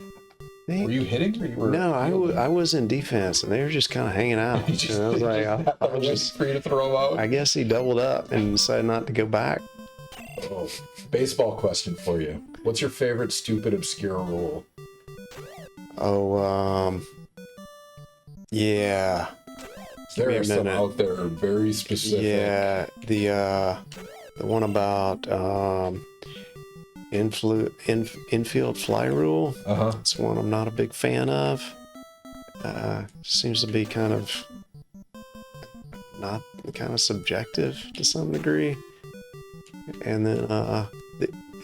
A: Were you hitting or you were...
B: No, I was in defense, and they were just kind of hanging out. And I was like, I was just
A: free to throw out.
B: I guess he doubled up and decided not to go back.
A: Oh, baseball question for you. What's your favorite stupid, obscure rule?
B: Oh, yeah.
A: There are some out there very specific.
B: Yeah, the one about infield fly rule. It's one I'm not a big fan of. Seems to be kind of subjective to some degree. And then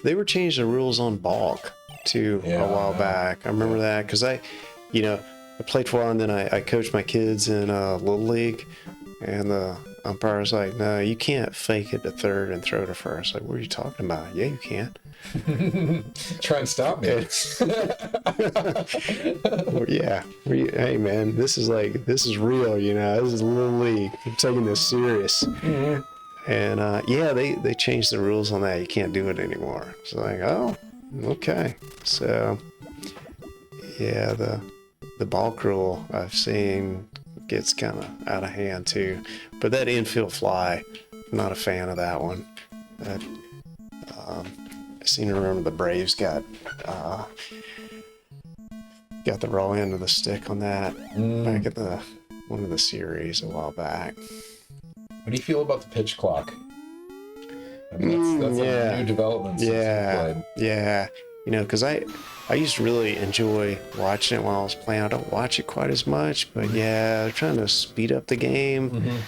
B: they were changing the rules on balk too a while back. I remember that because I played for a while, and then I coached my kids in Little League, and the umpire was like, "No, you can't fake it to third and throw to first." Like, what are you talking about? Yeah, you can.
A: Try and stop me.
B: Yeah. Hey man, this is real, you know. This is Little League. I'm taking this serious. And they changed the rules on that. You can't do it anymore. It's like, oh, okay. So yeah, the balk rule I've seen gets kind of out of hand too. But that infield fly, I'm not a fan of that one. I seem to remember the Braves got the raw end of the stick on that back at one of the series a while back.
A: What do you feel about the pitch clock? I mean, that's a new development since you played.
B: Yeah. You know, because I used to really enjoy watching it while I was playing. I don't watch it quite as much, but yeah, they're trying to speed up the game.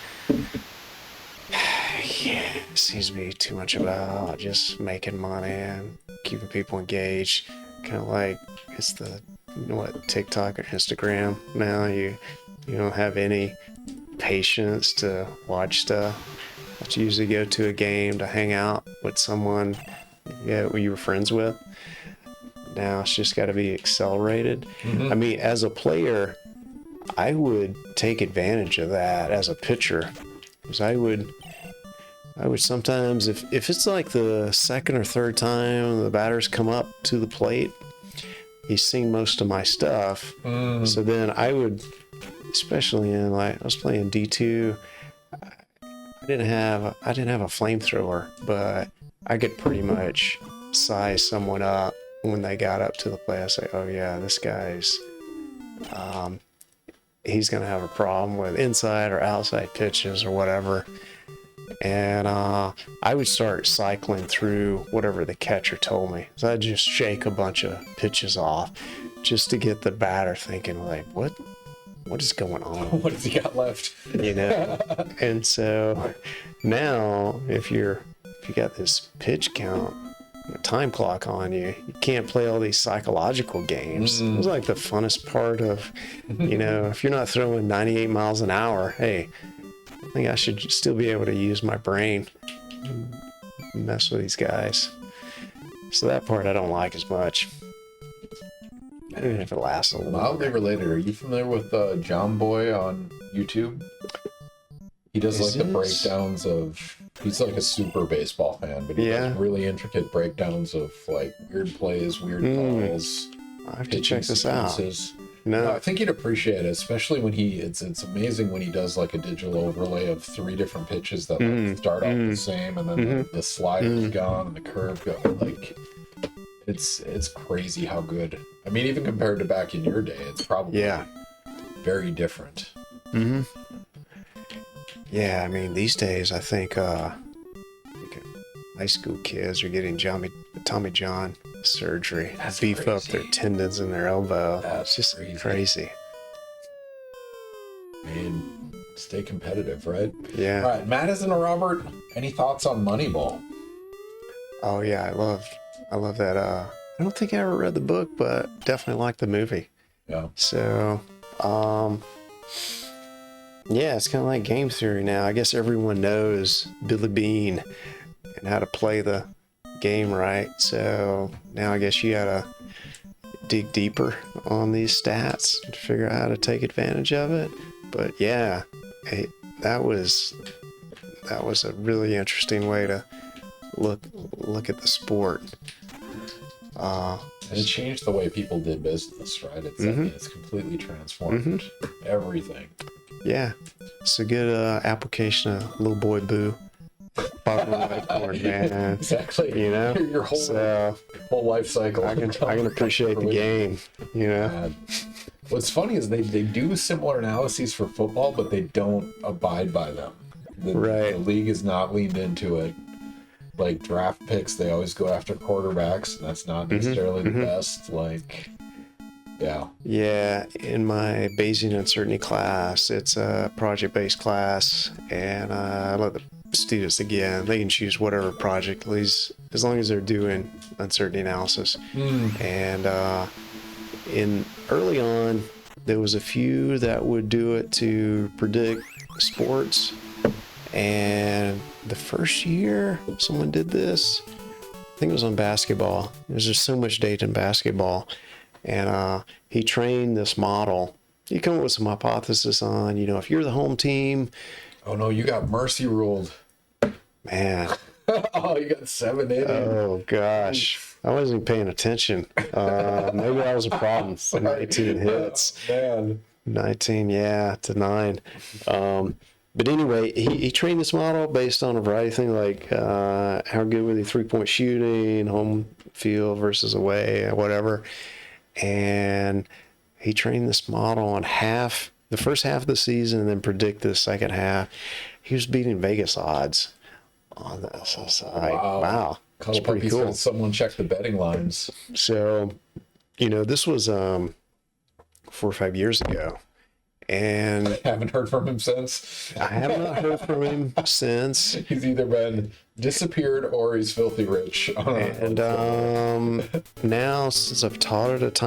B: Yeah, it seems to be too much about just making money and keeping people engaged. Kind of like it's TikTok or Instagram now. You don't have any patience to watch stuff. But you usually go to a game to hang out with someone who you were friends with. Now it's just got to be accelerated. I mean, as a player, I would take advantage of that as a pitcher, because I would sometimes, if it's like the second or third time the batter's come up to the plate, he's seen most of my stuff. So then I would, especially in I was playing D2, I didn't have a flamethrower, but I could pretty much size someone up when they got up to the plate. I say, oh yeah, this guy's he's gonna have a problem with inside or outside pitches or whatever. And I would start cycling through whatever the catcher told me. So I'd just shake a bunch of pitches off just to get the batter thinking, like, what is going on?
A: What has he got left?
B: You know? And so now if you got this pitch count, time clock on you, you can't play all these psychological games. It was like the funnest part of, if you're not throwing 98 miles an hour, hey, I think I should still be able to use my brain and mess with these guys. So that part I don't like as much. Even if it lasts a little.
A: Mildly related, are you familiar with John Boy on YouTube? He does
B: Is
A: like the
B: this-
A: breakdowns of. He's like a super baseball fan, but he does really intricate breakdowns of like weird plays, weird calls,
B: I have to
A: pitching
B: check this out.
A: sequences.
B: No.
A: I think you'd appreciate it, especially when it's amazing when he does like a digital overlay of 3 different pitches that like, start out the same, and then the slider's gone and the curve gone. Like it's crazy how good. I mean, even compared to back in your day, it's probably very different.
B: Yeah, I mean, these days I think high school kids are getting Tommy John surgery.
A: That's
B: Beef up
A: crazy.
B: their tendons in their elbow.
A: That's
B: It's just
A: crazy.
B: crazy.
A: I mean, stay competitive, right?
B: Yeah.
A: All right, Madison or Robert, any thoughts on Moneyball?
B: Oh yeah, I love that. I don't think I ever read the book, but definitely like the movie.
A: Yeah.
B: So, yeah, it's kind of like game theory now. I guess everyone knows Billy Bean and how to play the game right. So now I guess you gotta dig deeper on these stats to figure out how to take advantage of it. But yeah, that was a really interesting way to look at the sport.
A: And it changed the way people did business, right? It's, I mean, it's completely transformed everything.
B: Yeah, it's a good application of Little Boy Boo. Bottom of the whiteboard, man.
A: Exactly.
B: You know,
A: Your whole,
B: so
A: whole life cycle.
B: I can appreciate the game. You know,
A: What's funny is they do similar analyses for football, but they don't abide by them. The league is not leaned into it. Like draft picks, they always go after quarterbacks, and that's not necessarily the best. Like,
B: yeah. In my Bayesian uncertainty class, it's a project-based class, and I let the students they can choose whatever project, as long as they're doing uncertainty analysis. And in early on, there was a few that would do it to predict sports. And the first year someone did this, I think it was on basketball. There's just so much data in basketball. And he trained this model. He come up with some hypothesis on, if you're the home team.
A: oh no, you got mercy ruled.
B: Man.
A: Oh, you got 7 innings.
B: Oh, gosh. I wasn't paying attention. Maybe that was a problem. 19 hits.
A: Man.
B: 19, to 9. But anyway, he trained this model based on a variety of things like how good were they 3-point shooting, home field versus away, whatever. And he trained this model on the first half of the season and then predict the second half. He was beating Vegas odds on this. I was like, wow. That's pretty cool.
A: Someone check the betting lines.
B: So, this was 4 or 5 years ago. And
A: I haven't heard from him since.
B: I have not heard from him since.
A: He's either been disappeared or he's filthy rich.
B: And now, since I've taught it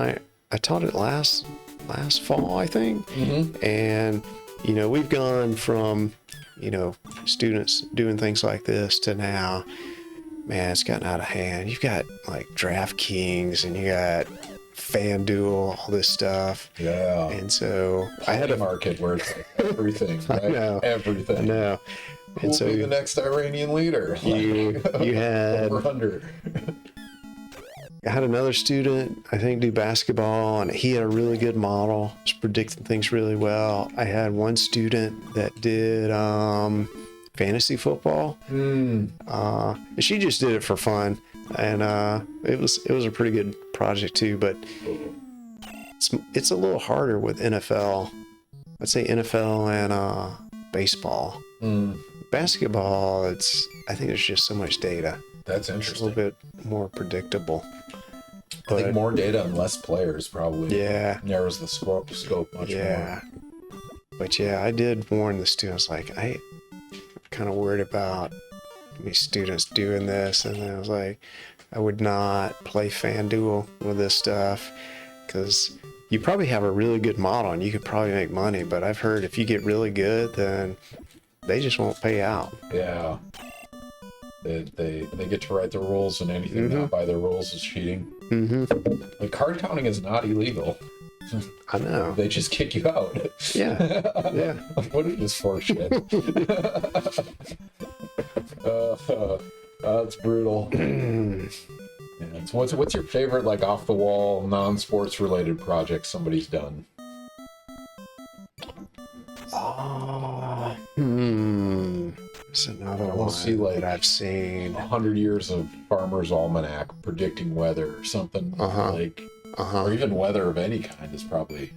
B: I taught it last fall, I think. And we've gone from students doing things like this to now, man, it's gotten out of hand. You've got like DraftKings and you got FanDuel, all this stuff.
A: Yeah.
B: And so
A: I had a market where it's like everything, right?
B: I know.
A: Everything.
B: I know.
A: Who'll
B: And so
A: be the next Iranian leader?
B: you had
A: Over under.
B: I had another student, I think, do basketball, and he had a really good model, was predicting things really well. I had one student that did fantasy football. And she just did it for fun, and it was a pretty good project too. But it's a little harder with NFL. I'd say NFL and baseball. Basketball, I think there's just so much data.
A: That's
B: It's a
A: interesting.
B: little bit more predictable.
A: I think more data and less players probably narrows the scope much more.
B: But I did warn the students, like, I'm kind of worried about these students doing this. And I was like, I would not play FanDuel with this stuff because you probably have a really good model and you could probably make money. But I've heard if you get really good, then they just won't pay out.
A: Yeah. They get to write the rules, and anything not by the rules is cheating. Like card counting is not illegal.
B: I know.
A: They just kick you out.
B: Yeah. Yeah.
A: What is this for shit? That's brutal. Yeah, so what's your favorite like off the wall non-sports related project somebody's done?
B: It's another
A: We'll
B: one
A: see, like,
B: that I've seen.
A: 100 years of Farmer's Almanac predicting weather or something like, or even weather of any kind is probably.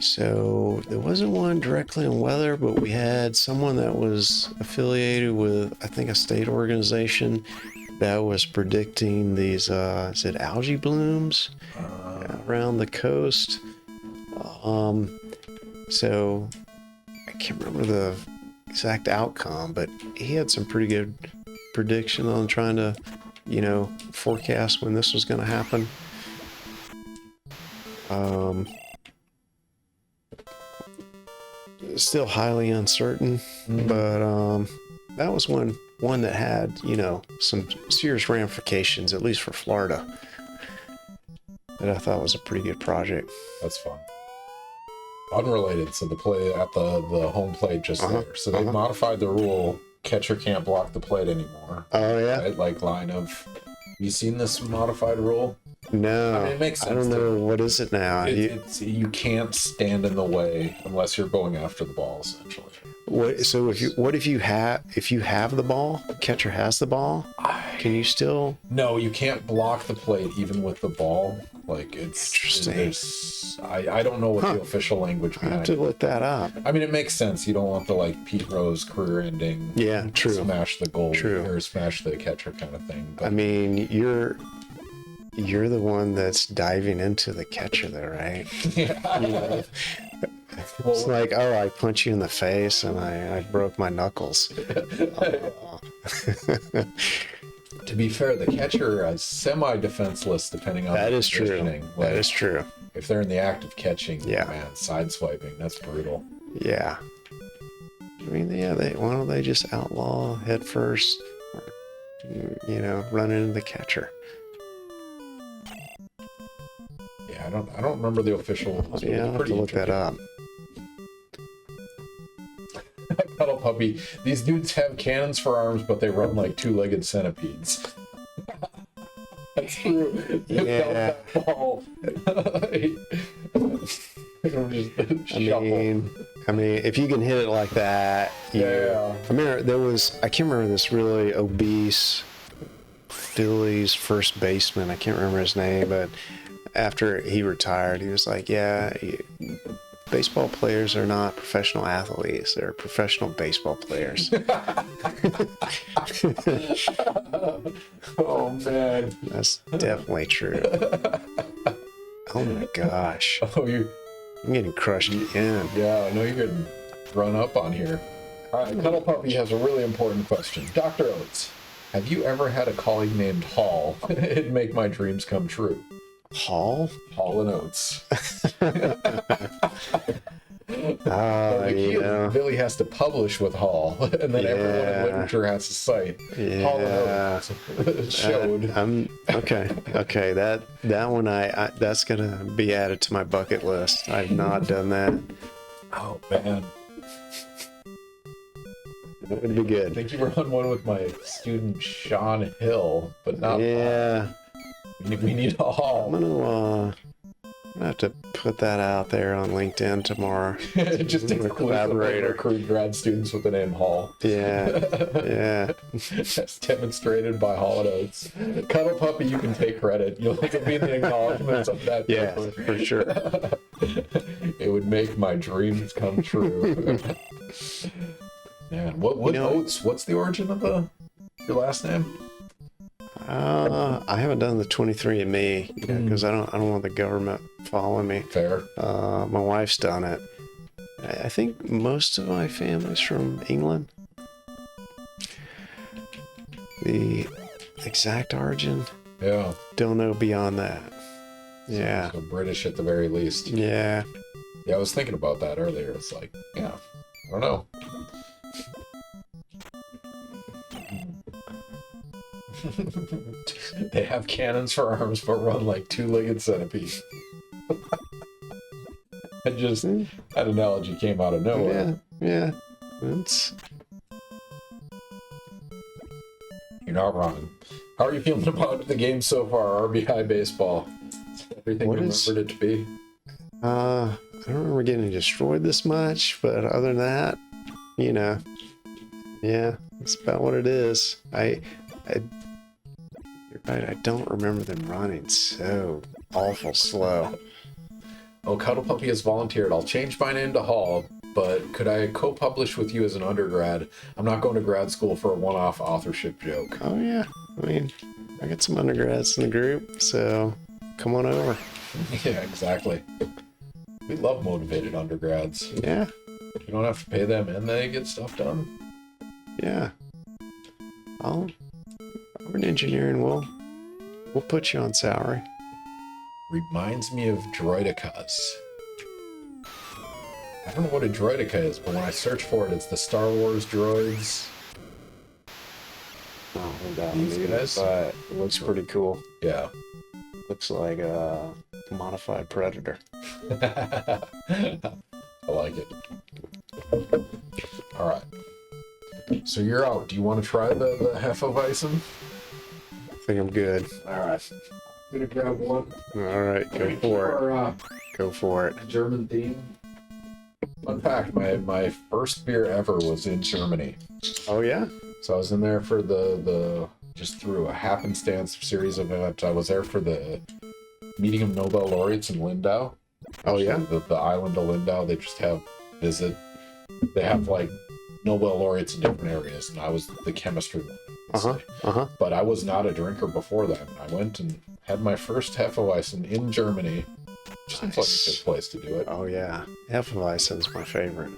B: So there wasn't one directly on weather, but we had someone that was affiliated with, I think, a state organization that was predicting these, is it algae blooms around the coast? So I can't remember the exact outcome, but he had some pretty good prediction on trying to, forecast when this was going to happen. Still highly uncertain, but that was one that had, some serious ramifications, at least for Florida, that I thought was a pretty good project.
A: That's fun. Unrelated, so the play at the home plate just there. So they modified the rule. Catcher can't block the plate anymore.
B: Oh yeah,
A: right? Like line of. Have you seen this modified rule?
B: No,
A: I mean, it makes sense.
B: I don't know what is it now.
A: You can't stand in the way unless you're going after the ball, essentially.
B: So if you have the ball, catcher has the ball, can you still?
A: No, you can't block the plate even with the ball. Like it's
B: interesting.
A: I don't know what the official language behind
B: I have to look that up.
A: I mean, it makes sense. You don't want the like Pete Rose career-ending.
B: Yeah, true.
A: Smash the goal or smash the catcher kind of thing. But,
B: I mean, you're the one that's diving into the catcher there, right?
A: Yeah.
B: It's like, oh, I punch you in the face and I broke my knuckles.
A: To be fair, the catcher is semi-defenseless depending on
B: that
A: the
B: is true.
A: positioning.
B: That is true.
A: If they're in the act of catching,
B: yeah,
A: man, sideswiping, that's brutal.
B: Yeah. I mean, yeah, why don't they just outlaw head first, or, running into the catcher?
A: Yeah, I don't remember the official.
B: Yeah, I'll have to look that up.
A: Cuddle puppy. These dudes have cannons for arms, but they run like two-legged centipedes. That's true.
B: Yeah.
A: Ball.
B: I mean, if you can hit it like that,
A: yeah.
B: I remember I can't remember this really obese Phillies first baseman. I can't remember his name, but after he retired, he was like, "Yeah, baseball players are not professional athletes; they're professional baseball players."
A: Oh man,
B: that's definitely true. Oh my gosh!
A: Oh,
B: I'm getting crushed again.
A: Yeah, I know you're getting run up on here. All right, Cuddle Puppy has a really important question. Dr. Oates, have you ever had a colleague named Hall? It'd make my dreams come true.
B: Hall?
A: Hall and Oates. Billy has to publish with Hall, and then everyone in literature has to cite.
B: Yeah.
A: Hall and Oates showed.
B: Okay. That one that's gonna be added to my bucket list. I've not done that.
A: Oh man,
B: that would be good.
A: I think you were on one with my student Sean Hill, but not.
B: Yeah.
A: Hall. We need a Hall.
B: I'm gonna have to put that out there on LinkedIn tomorrow.
A: Just a collaborator. Recruit grad students with the name Hall.
B: Yeah. Yeah.
A: As demonstrated by Hall and Oates. Cuddle Puppy, you can take credit. You'll be in the acknowledgments of that.
B: Yeah,
A: paper.
B: for sure.
A: It would make my dreams come true. Man, what Oates? What's the origin of your last name?
B: I haven't done the 23andMe because I don't want the government following me.
A: Fair.
B: My wife's done it. I think most of my family's from England. The exact origin, don't know beyond that. Yeah.
A: So British at the very least.
B: Yeah.
A: Yeah, I was thinking about that earlier. It's like, I don't know. They have cannons for arms, but run like two-legged centipedes. That analogy came out of nowhere.
B: Yeah. It's
A: You're not wrong. How are you feeling about the game so far? R.B.I. baseball. Everything you remembered it to be?
B: I don't remember getting destroyed this much, but other than that, you know, yeah, that's about what it is. You're right. I don't remember them running so awful slow.
A: Oh, Cuddle Puppy has volunteered. I'll change my name to Hall, but could I co-publish with you as an undergrad? I'm not going to grad school for a one-off authorship joke.
B: Oh yeah, I mean, I got some undergrads in the group, so come on over.
A: Yeah, exactly. We love motivated undergrads.
B: Yeah,
A: You don't have to pay them and they get stuff done.
B: yeah. We're in engineering. We'll put you on salary.
A: Reminds me of droidicas. I don't know what a droidica is, but when I search for it, it's the Star Wars droids.
B: Oh, that
A: These guys?
B: but it looks pretty cool.
A: Yeah.
B: Looks like a modified predator.
A: I like it. All right. So you're out. Do you want to try the Hefeweizen?
B: I think I'm good.
A: All right. I'm going to grab one.
B: All right, go for it. Go for it.
A: German theme. Fun fact, my first beer ever was in Germany.
B: Oh yeah?
A: So I was in there for the just through a happenstance series of events. I was there for the meeting of Nobel laureates in Lindau.
B: Oh yeah?
A: The island of Lindau, they just have they have like Nobel laureates in different areas, and I was the chemistry one. But I was not a drinker before that. I went and had my first Hefeweizen in Germany. Seems like a good place to do it.
B: Oh yeah. Hefeweizen's my favorite.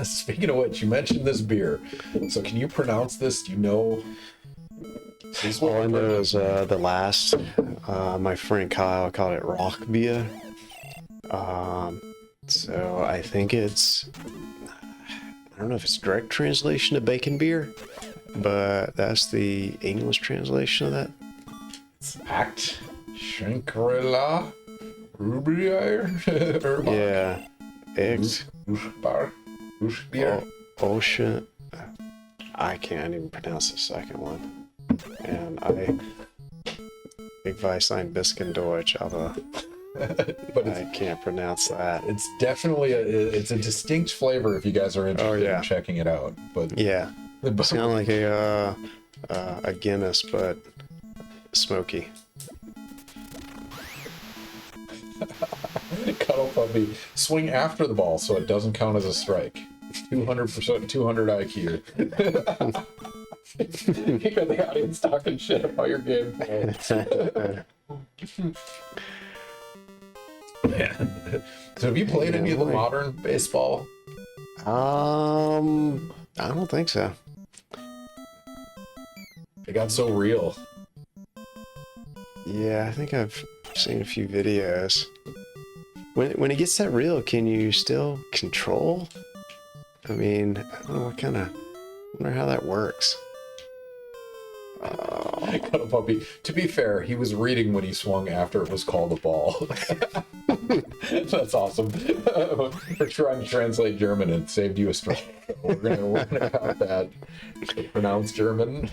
A: Speaking of which, you mentioned this beer. So can you pronounce this? Do you know?
B: All I know is the last, my friend Kyle called it rock beer. So I think I don't know if it's direct translation to bacon beer, but that's the English translation of that.
A: It's Act Shangri-La R.B.I.
B: Yeah. Eggs.
A: Beer.
B: Ocean. I can't even pronounce the second one. And Big Weisslein Bisken Deutsch,
A: But
B: I can't pronounce that.
A: it's definitely it's a distinct flavor if you guys are interested in checking it out. But
B: Yeah. It's kind of like a Guinness, but smoky.
A: Cuddle Puppy, swing after the ball so it doesn't count as a strike. 200%, 200 IQ. You got the audience talking shit about your game. Man. So have you played any of the modern baseball?
B: I don't think so.
A: It got so real.
B: Yeah, I think I've seen a few videos. When it gets that real, can you still control? I mean, I don't know what kind of. I wonder how that works.
A: Cuddle Puppy. To be fair, he was reading when he swung after it was called a ball. That's awesome. We're trying to translate German and it saved you a strike. We're gonna count that. Pronounce German.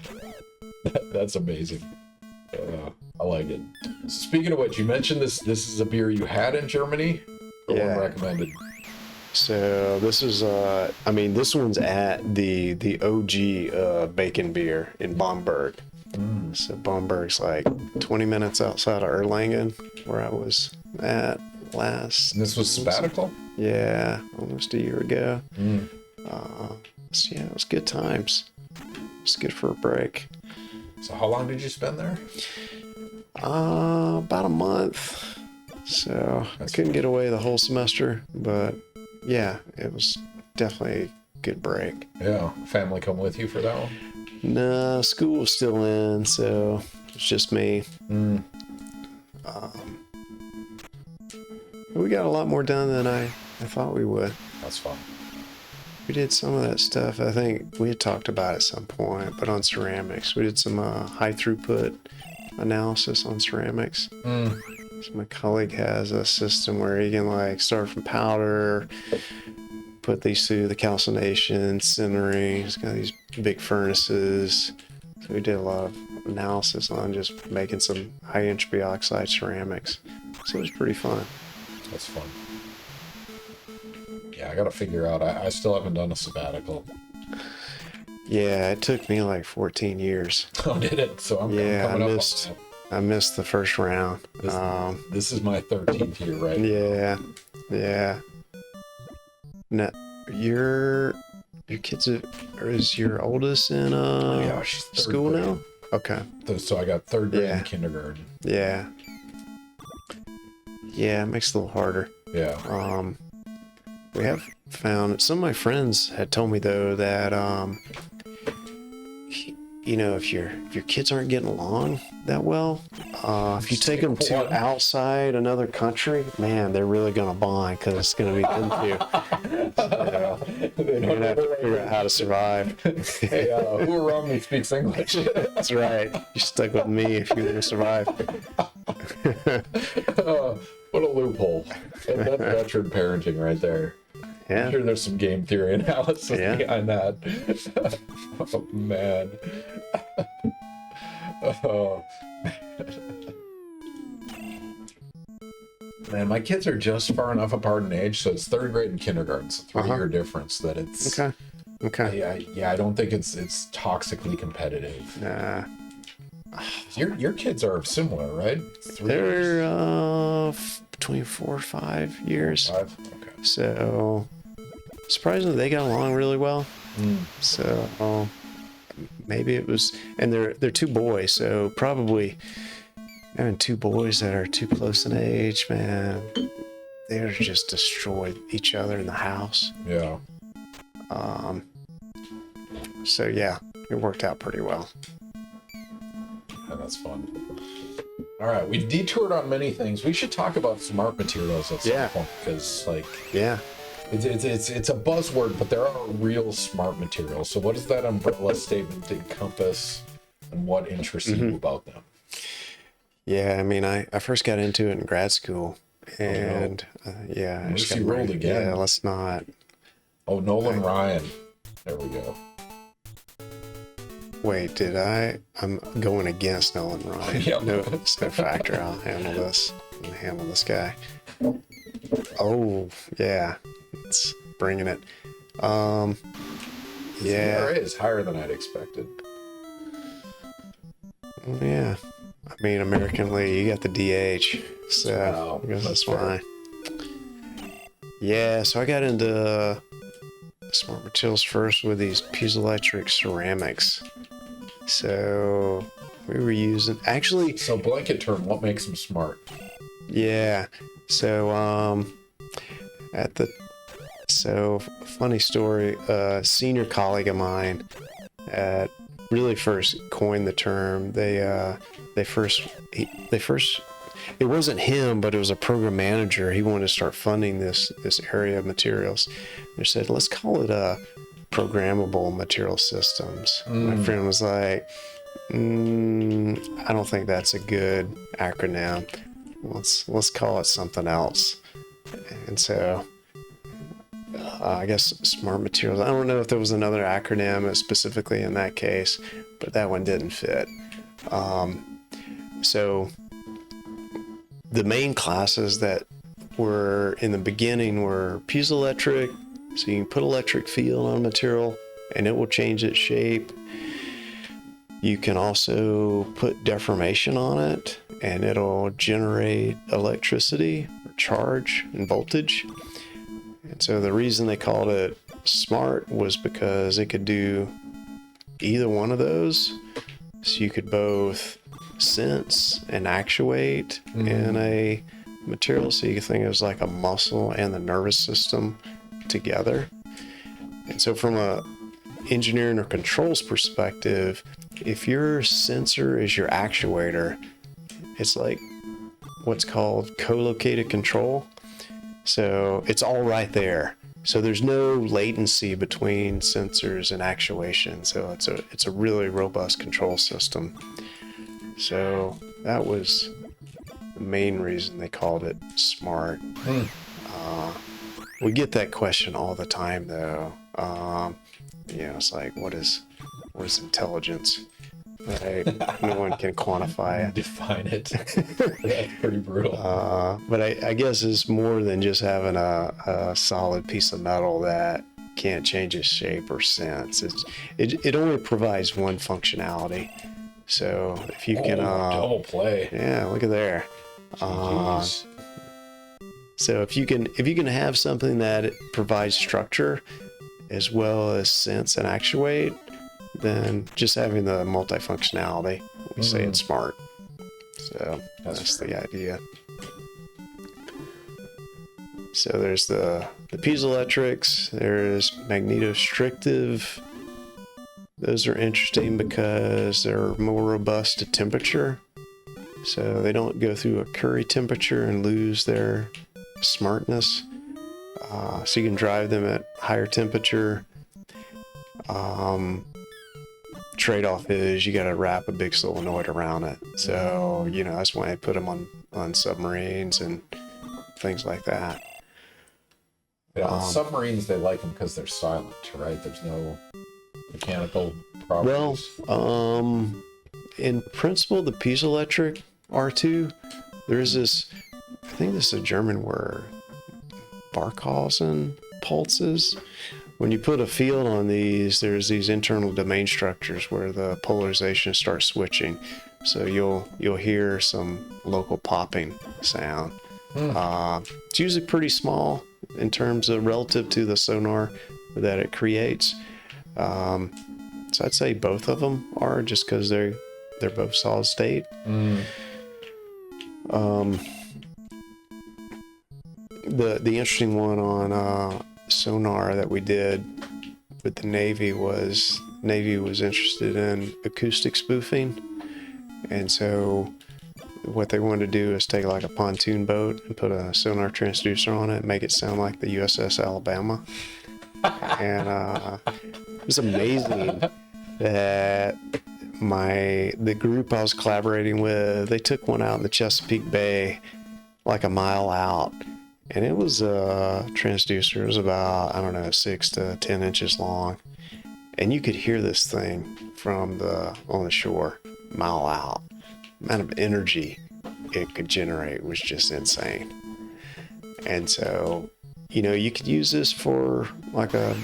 A: That's amazing. I like it. Speaking of which, you mentioned this is a beer you had in Germany. Or one recommended.
B: So this is this one's at the OG bacon beer in Bamberg. So Bamberg's like 20 minutes outside of Erlangen, where I was at last.
A: And this was sabbatical?
B: Yeah, almost a year ago. So yeah, it was good times. It's good for a break.
A: So how long did you spend there?
B: About a month. So I couldn't get away the whole semester, but yeah, it was definitely a good break.
A: Yeah. Family come with you for that one?
B: No, school was still in, so it's just me. We got a lot more done than I thought we would.
A: That's fun.
B: We did some of that stuff. I think we had talked about at some point, but on ceramics, we did some high throughput analysis on ceramics. my colleague has a system where he can like start from powder, put these through the calcination, sintering. He's got these big furnaces. So we did a lot of analysis on just making some high entropy oxide ceramics. So it was pretty fun.
A: That's fun. Yeah, I gotta figure out. I still haven't done a sabbatical.
B: Yeah, it took me like 14 years.
A: Oh, did it? So I'm
B: Yeah,
A: coming up.
B: I missed the first round.
A: This is my 13th year, right?
B: Yeah, yeah. Now, your kids or is your oldest in
A: Yeah, she's third
B: school
A: grade.
B: now? Okay.
A: So I got third grade
B: Yeah.
A: and kindergarten.
B: Yeah. Yeah, it makes it a little harder.
A: Yeah.
B: We have found some of my friends had told me though that you know, if your kids aren't getting along that well, if you take them to outside another country, man, they're really gonna bond because it's gonna be them two. So, you're gonna have to figure out how to survive.
A: Hey, who around me speaks English?
B: That's right. You're stuck with me if you want to survive.
A: What a loophole. That's veteran parenting right there.
B: Yeah.
A: I'm sure there's some game theory analysis behind that. Oh, man. Oh. Man, my kids are just far enough apart in age, so it's third grade and kindergarten, so 3-year difference that it's...
B: Okay.
A: I don't think it's toxically competitive.
B: Nah.
A: Your kids are similar, right? 3 years?
B: They're between 4 or 5 years.
A: 5? Okay.
B: So surprisingly, they got along really well. So maybe it was, and they're 2 boys, so probably having 2 boys that are too close in age, man, they're just destroyed each other in the house.
A: Yeah.
B: So yeah, it worked out pretty well.
A: Yeah, that's fun. All right, we detoured on many things. We should talk about smart materials at some point because, like, it's a buzzword, but there are real smart materials. So, what does that umbrella statement encompass, and what interests you about them?
B: Yeah, I mean, I first got into it in grad school, and I just got
A: rolled again.
B: Yeah, let's not.
A: Oh, Nolan Ryan. There we go.
B: Wait, did I? I'm going against Nolan Ryan.
A: Yep.
B: No, it's no factor. I'll handle this. I'm gonna handle this guy. Oh, yeah. It's bringing it. Yeah.
A: ERA is higher than I'd expected.
B: Yeah. I mean, American League, you got the DH. So, I guess that's fine. Yeah, so I got into smart materials first with these piezoelectric ceramics. So we were using
A: So blanket term, what makes them smart?
B: Yeah. So funny story, a senior colleague of mine really first coined the term. They first it wasn't him, but it was a program manager. He wanted to start funding this area of materials. They said, let's call it programmable material systems. My friend was like, I don't think that's a good acronym. Let's call it something else. And so I guess smart materials. I don't know if there was another acronym specifically in that case, but that one didn't fit. So the main classes that were in the beginning were piezoelectric. So you can put electric field on a material and it will change its shape. You can also put deformation on it and it'll generate electricity or charge and voltage. And so the reason they called it smart was because it could do either one of those. So you could both sense and actuate in a material. So you can think it was like a muscle and the nervous system together. And so from a engineering or controls perspective, if your sensor is your actuator, it's like what's called co-located control. So it's all right there. So there's no latency between sensors and actuation. So it's a really robust control system. So that was the main reason they called it smart. We get that question all the time, though. It's like, what is intelligence? Right? No one can quantify it.
A: Define it. That's pretty brutal.
B: But I guess it's more than just having a solid piece of metal that can't change its shape or sense. It only provides one functionality. So if you can
A: double play.
B: Yeah, look at there. So if you can have something that provides structure as well as sense and actuate, then just having the multifunctionality, we say it's smart. So that's the idea. So there's the piezoelectrics, there's magnetostrictive. Those are interesting because they're more robust to temperature. So they don't go through a Curie temperature and lose their smartness. So you can drive them at higher temperature. Trade-off is you got to wrap a big solenoid around it. So, that's why I put them on submarines and things like that.
A: Yeah, on submarines, they like them because they're silent, right? There's no mechanical properties.
B: Well, in principle, the piezoelectric R2, there's this, I think this is a German word, Barkhausen pulses. When you put a field on these, there's these internal domain structures where the polarization starts switching. So you'll hear some local popping sound. It's usually pretty small in terms of relative to the sonar that it creates. So I'd say both of them are, just because they're both solid state. The interesting one on sonar that we did with the Navy was interested in acoustic spoofing, and so what they wanted to do is take like a pontoon boat and put a sonar transducer on it and make it sound like the USS Alabama. And it was amazing that the group I was collaborating with, they took one out in the Chesapeake Bay like a mile out, and it was a transducer. It was about, 6 to 10 inches long, and you could hear this thing on the shore, mile out. The amount of energy it could generate was just insane. And so, you could use this for like a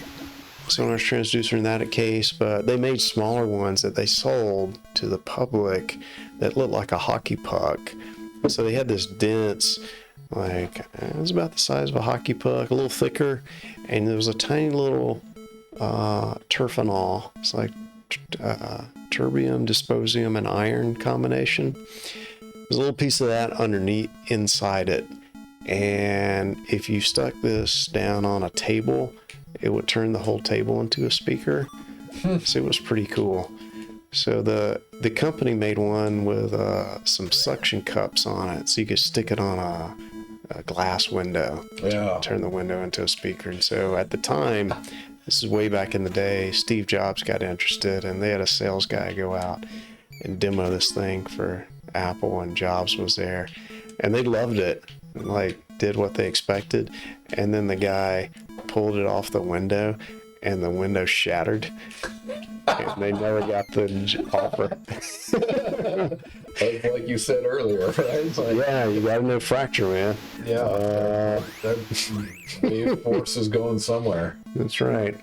B: sonar transducer in that case, but they made smaller ones that they sold to the public that looked like a hockey puck. So they had this dense, it was about the size of a hockey puck, a little thicker, and there was a tiny little terphenol. It's like terbium, dysprosium, and iron combination. There's a little piece of that inside it. And if you stuck this down on a table, it would turn the whole table into a speaker. So it was pretty cool. So the company made one with some suction cups on it, so you could stick it on a glass window.
A: Yeah.
B: Turn the window into a speaker. And so at the time, this is way back in the day, Steve Jobs got interested, and they had a sales guy go out and demo this thing for Apple, and Jobs was there, and they loved it, and did what they expected. And then the guy pulled it off the window, and the window shattered, and they never got the offer.
A: Like you said earlier, right? It's
B: Yeah, you gotta know fracture, man.
A: Yeah, that wave force is going somewhere.
B: That's right.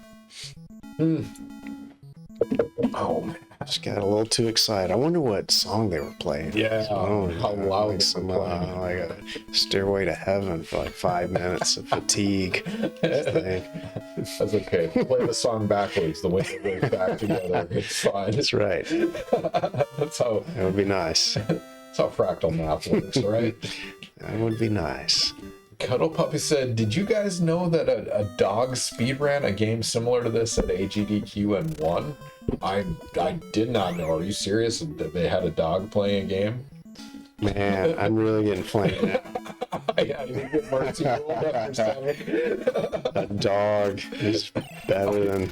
A: Oh man,
B: Just got a little too excited. I wonder what song they were playing.
A: Yeah, how loud
B: like some like a Stairway to Heaven for 5 minutes of fatigue.
A: That's okay. Play the song backwards. The window goes back together. It's fine.
B: That's right.
A: That's how.
B: That would be nice.
A: That's how fractal math works, right?
B: That would be nice.
A: Cuddle Puppy said, "Did you guys know that a dog speed ran a game similar to this at AGDQ and won?" I did not know. Are you serious that they had a dog playing a game?
B: Man, I'm really getting flamed now.
A: Yeah, you didn't get mercy rule after 7.
B: That dog is better than.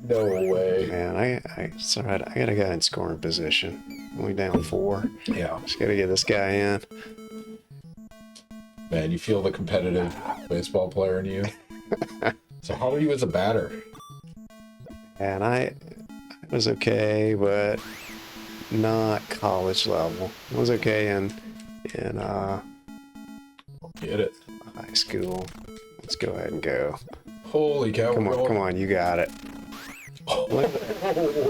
A: No way.
B: Man, it's all right. I got a guy in scoring position. Only down 4.
A: Yeah.
B: Just gotta get this guy in.
A: Man, you feel the competitive baseball player in you. So how are you as a batter?
B: And I was okay, but not college level. I was okay in
A: Get it.
B: high school. Let's go ahead and go.
A: Holy cow.
B: Come on, you got it. Look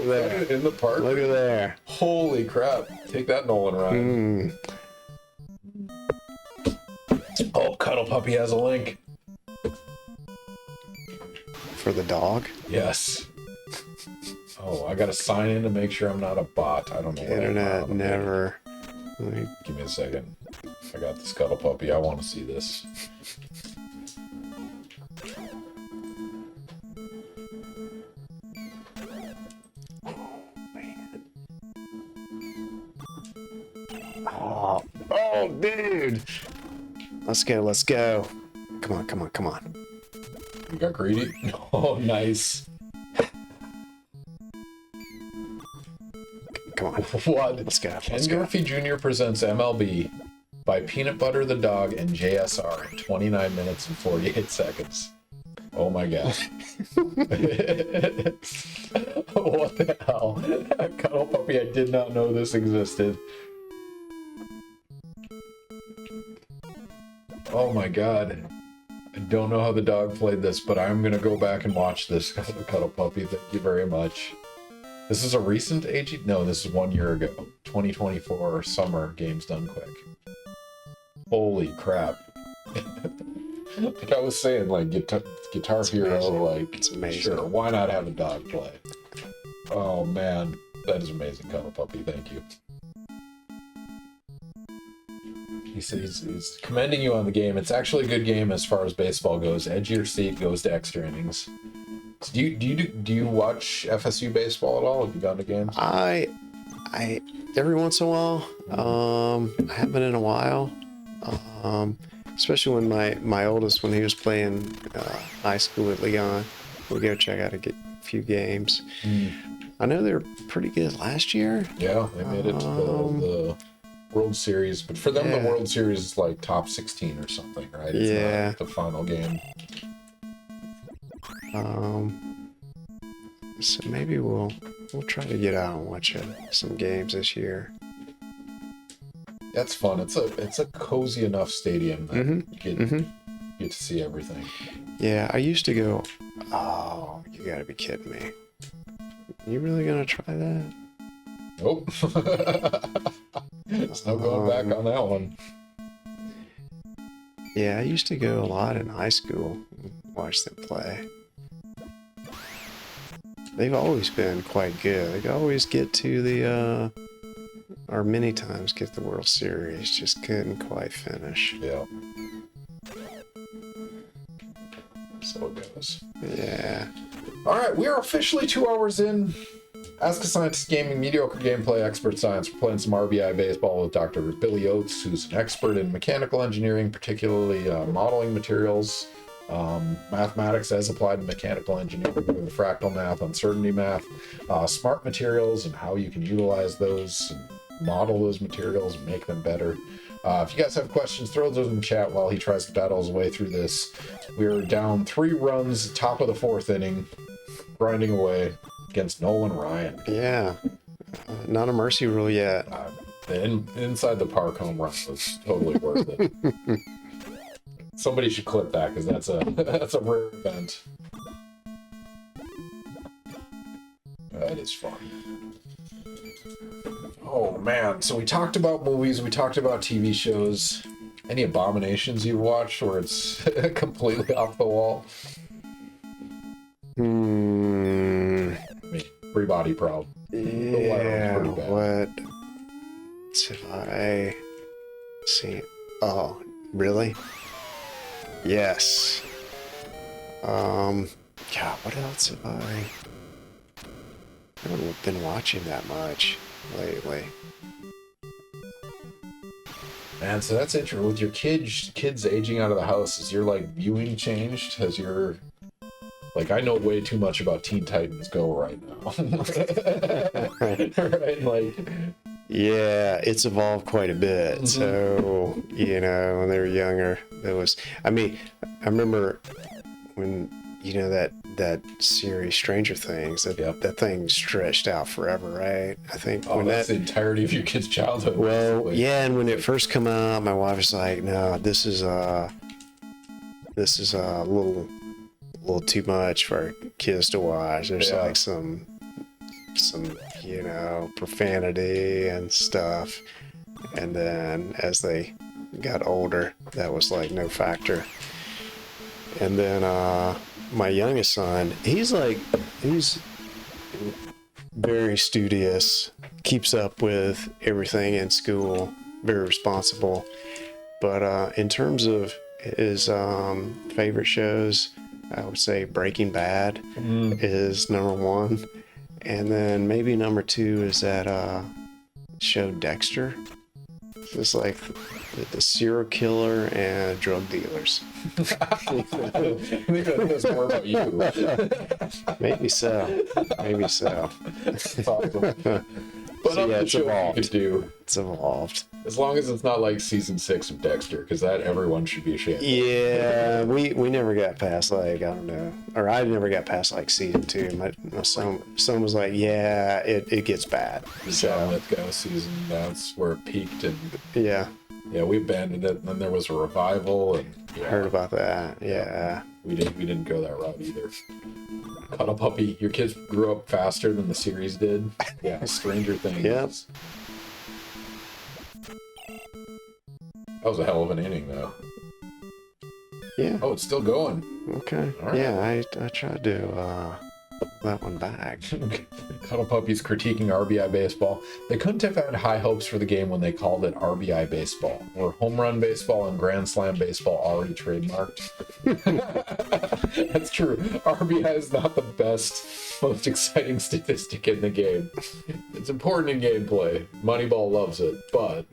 B: there.
A: In the park.
B: Look at there.
A: Holy crap. Take that, Nolan Ryan. Oh, Cuddle Puppy has a link.
B: For the dog?
A: Yes. Oh, I gotta sign in to make sure I'm not a bot. I don't know.
B: Internet never.
A: Give me a second. I got this Cuddle Puppy. I want to see this.
B: Oh, dude. Let's go. Come on.
A: You got greedy? Oh, nice.
B: Come on.
A: What?
B: Let's go.
A: Ken Griffey Jr. presents MLB by Peanut Butter the Dog and JSR in 29 minutes and 48 seconds. Oh my god. What the hell? Cuddle Puppy, I did not know this existed. Oh my god. I don't know how the dog played this, but I'm gonna go back and watch this. Cuddle Puppy, thank you very much. This is a recent AG? No, this is 1 year ago. 2024 summer games done quick. Holy crap. Like I was saying, like Guitar Hero,
B: amazing.
A: like
B: It's amazing.
A: Sure, why not have a dog play? Oh man, that is amazing, Cuddle Puppy. Thank you. He said he's commending you on the game. It's actually a good game as far as baseball goes. Edge of your seat goes to extra innings. Do you watch FSU baseball at all? Have you gone to games?
B: I every once in a while. I haven't in a while. Especially when my oldest, when he was playing high school at Leon, we'd go check out a few games. I know they were pretty good last year.
A: Yeah, they made it to the World Series, but for them the World Series is like top 16 or something, right? It's not the final game.
B: So maybe we'll try to get out and watch some games this year.
A: That's fun. It's a cozy enough stadium that you get to see everything.
B: Yeah, I used to go. Oh, you gotta be kidding me! You really gonna try that?
A: Nope. There's no going back on that one.
B: Yeah, I used to go a lot in high school, watch them play. They've always been quite good. They always get to the, or many times get the World Series, just couldn't quite finish.
A: Yeah. So it goes.
B: Yeah.
A: All right, we are officially 2 hours in. Ask a Scientist Gaming, mediocre gameplay, expert science. We're playing some R.B.I. baseball with Dr. Billy Oates, who's an expert in mechanical engineering, particularly modeling materials, mathematics as applied to mechanical engineering, with fractal math, uncertainty math, smart materials and how you can utilize those, and model those materials and make them better. If you guys have questions, throw those in the chat while he tries to battle his way through this. We're down 3 runs, top of the 4th inning, grinding away against Nolan Ryan.
B: Yeah. Not a mercy rule yet.
A: The inside the park home run was totally worth it. Somebody should clip that because that's a rare event. That is fun. Oh man, so we talked about movies, we talked about TV shows. Any abominations you've watched where it's completely off the wall? I mean, Free Body Proud.
B: Yeah,
A: pretty bad.
B: what have I seen? Oh, really? Yes. God, what else have I haven't been watching that much lately?
A: Man, so that's interesting. With your kids aging out of the house, is your like viewing changed? Has your like I know way too much about Teen Titans Go right now. Right? Like
B: Yeah, it's evolved quite a bit.
A: Mhm.
B: So, when they were younger, there was, I mean, I remember when, that series Stranger Things,
A: Yep.
B: that thing stretched out forever, right? I think
A: Oh,
B: when
A: that's
B: that,
A: the entirety of your kid's childhood.
B: well,
A: basically.
B: yeah, and when it first come out, my wife was like, no, this is a little too much for kids to watch. There's
A: Yeah.
B: like some profanity and stuff. And then as they got older, that was like no factor. And then my youngest son, he's very studious, keeps up with everything in school, very responsible. But in terms of his favorite shows, I would say Breaking Bad is number one. And then maybe number two is that show Dexter. It's like the serial killer and drug dealers.
A: I think that says more about you.
B: Maybe so. Maybe so.
A: That's awesome. But
B: So,
A: up
B: yeah,
A: the
B: it's
A: show you
B: evolved.
A: could do.
B: It's evolved.
A: As long as it's not like season 6 of Dexter, because that everyone should be ashamed of.
B: Yeah, we never got past like, I don't know, or I never got past like season 2. My son was like, yeah, it gets bad.
A: The John
B: So
A: Lithgow season, that's where it peaked, and
B: yeah,
A: we abandoned it. And then there was a revival, and
B: heard about that. Yeah.
A: we didn't go that route either. Cuddle Puppy, your kids grew up faster than the series did. Yeah, Stranger Things.
B: Yep.
A: That was a hell of an inning, though.
B: Yeah.
A: Oh, it's still going.
B: Okay.
A: All right.
B: Yeah, I tried to that one back.
A: Cuddle Puppies critiquing R.B.I. baseball. They couldn't have had high hopes for the game when they called it R.B.I. baseball. Were home run baseball and grand slam baseball already trademarked? That's true. R.B.I. is not the best, most exciting statistic in the game. It's important in gameplay. Moneyball loves it, but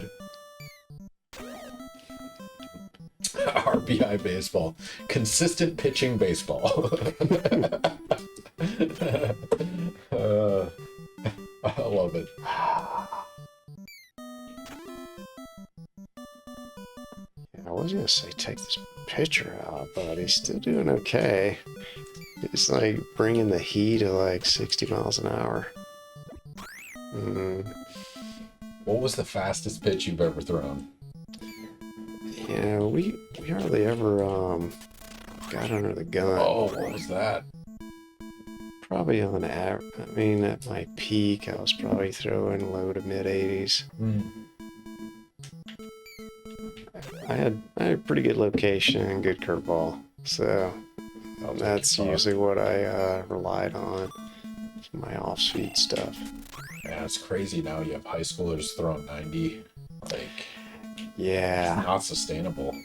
A: R.B.I. baseball. Consistent pitching baseball. I love it.
B: I was gonna say take this picture out, but he's still doing okay. It's like bringing the heat at like 60 miles an hour.
A: What was the fastest pitch you've ever thrown?
B: Yeah, we hardly ever got under the gun.
A: Oh, what was that?
B: Probably on average. I mean, at my peak, I was probably throwing low to mid 80s. I had a pretty good location and good curveball, so that's usually what I relied on for my off-speed stuff.
A: Man, it's crazy now. You have high schoolers throwing 90. Like,
B: Yeah.
A: not sustainable.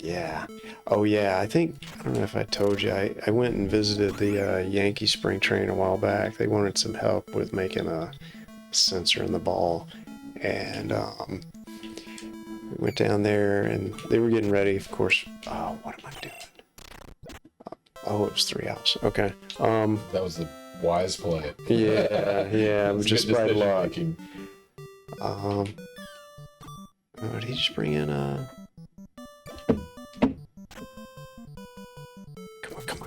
B: Yeah. Oh, yeah. I don't know if I told you, I went and visited the Yankee spring training a while back. They wanted some help with making a sensor in the ball. And we went down there and they were getting ready, of course. Oh, what am I doing? Oh, it was 3 outs. Okay.
A: That was the wise play.
B: Yeah, yeah. It was just
A: good
B: by
A: decision
B: luck.
A: making.
B: Oh, did he just bring in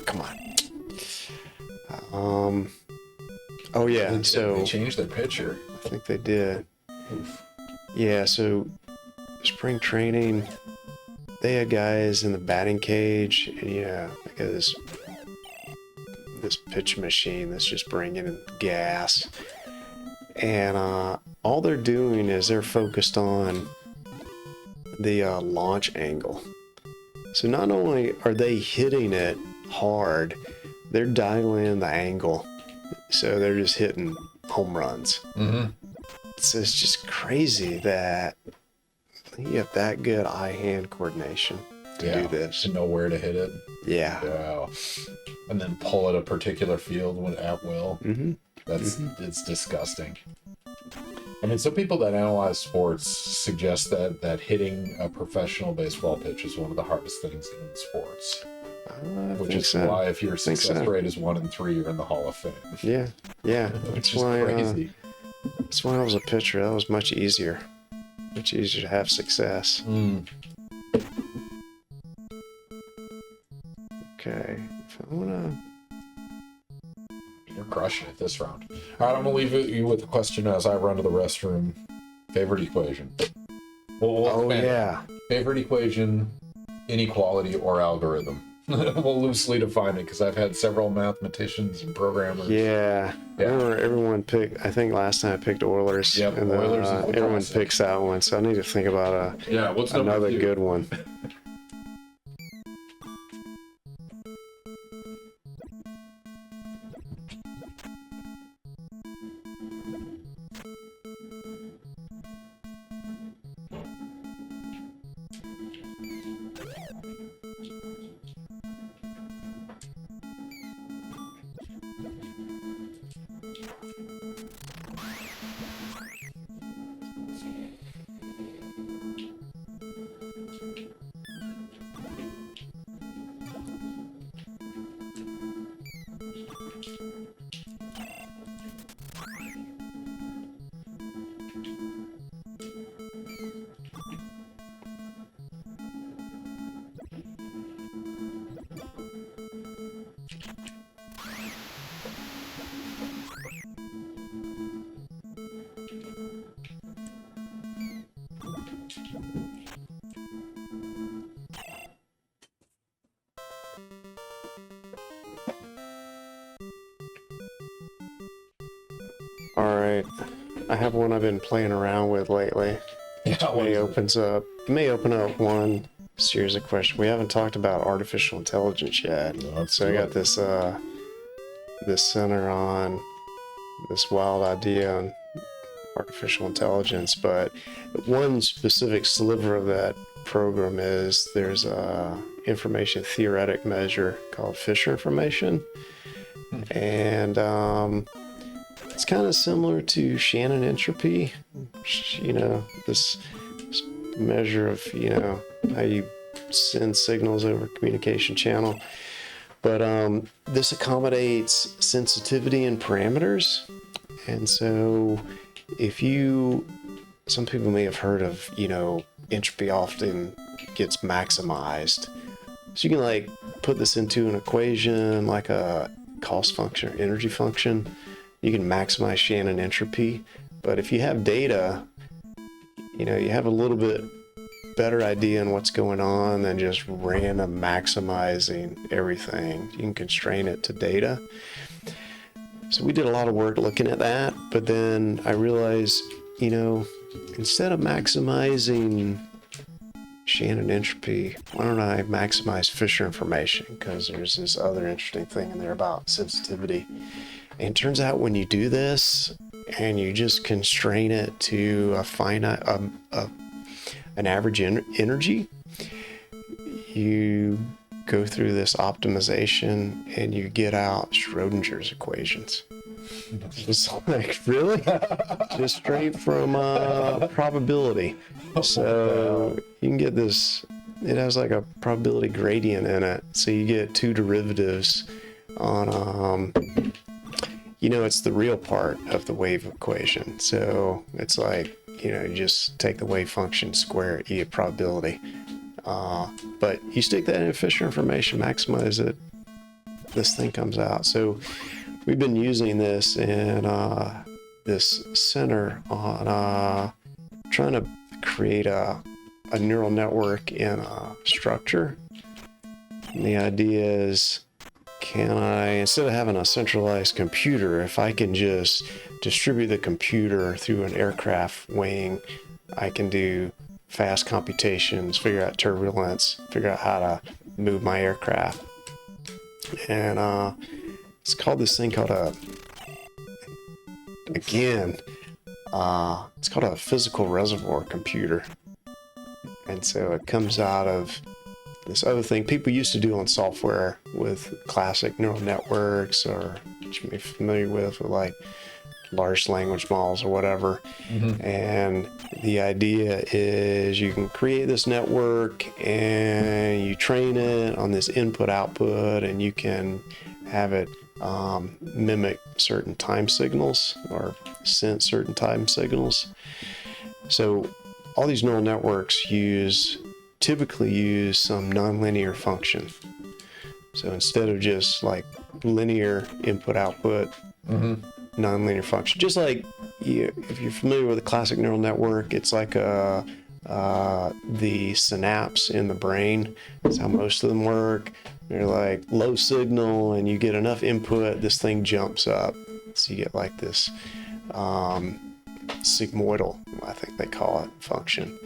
B: Come on. Oh yeah,
A: They
B: so
A: changed their pitcher.
B: I think they did.
A: Oof.
B: Yeah, so spring training, they had guys in the batting cage, and yeah, they got this pitch machine that's just bringing in gas, and all they're doing is they're focused on the launch angle. So not only are they hitting it hard, they're dialing in the angle. So they're just hitting home runs.
A: Mm-hmm.
B: So it's just crazy that you have that good eye-hand coordination to do this.
A: To know where to hit it.
B: Yeah.
A: Wow. And then pull at a particular field when at will.
B: Mm-hmm.
A: It's disgusting. I mean, some people that analyze sports suggest that hitting a professional baseball pitch is one of the hardest things in sports. Which is why if your success rate is 1 in 3, you're in the Hall of Fame.
B: Yeah.
A: Which is crazy.
B: That's why I was a pitcher. That was much easier. Much easier to have success. Okay. If I wanna...
A: You're crushing it this round. All right, I'm gonna leave you with a question as I run to the restroom. Favorite equation? Favorite equation, inequality, or algorithm? We'll loosely define it because I've had several mathematicians and programmers.
B: Yeah. I remember everyone picked, I think last time I picked Euler's.
A: Yep,
B: and
A: Euler's
B: everyone picks that one, so I need to think about
A: what's
B: another good one. All right, I have one I've been playing around with lately. May open up one series of questions. We haven't talked about artificial intelligence yet. So I got this this center on this wild idea on artificial intelligence, but one specific sliver of that program is there's a information theoretic measure called Fisher information, and it's kind of similar to Shannon entropy, this measure of, how you send signals over communication channel. But this accommodates sensitivity and parameters. And so some people may have heard of, entropy often gets maximized. So you can put this into an equation like a cost function or energy function. You can maximize Shannon entropy, but if you have data, you have a little bit better idea on what's going on than just random maximizing everything. You can constrain it to data. So we did a lot of work looking at that, but then I realized, instead of maximizing Shannon entropy, why don't I maximize Fisher information? Because there's this other interesting thing in there about sensitivity. And it turns out when you do this and you just constrain it to a finite, an average energy, you go through this optimization and you get out Schrodinger's equations. It's like, really? Just straight from probability. So you can get this, it has like a probability gradient in it. So you get two derivatives on, it's the real part of the wave equation. So it's like, you just take the wave function, square it, you get probability. But you stick that in Fisher information, maximize it, this thing comes out. So we've been using this in this center on trying to create a neural network in a structure. And the idea is, can I, instead of having a centralized computer, if I can just distribute the computer through an aircraft wing, I can do fast computations, figure out turbulence, figure out how to move my aircraft. And it's called this thing called it's called a physical reservoir computer. And so it comes out of this other thing people used to do on software with classic neural networks, or which you may be familiar with like large language models or whatever. And the idea is you can create this network and you train it on this input output, and you can have it mimic certain time signals or sense certain time signals. So all these neural networks typically use some nonlinear function. So instead of just like linear input output, nonlinear function, just like if you're familiar with a classic neural network, it's like the synapse in the brain. That's how most of them work. They're like low signal, and you get enough input, this thing jumps up. So you get like this sigmoidal, I think they call it, function.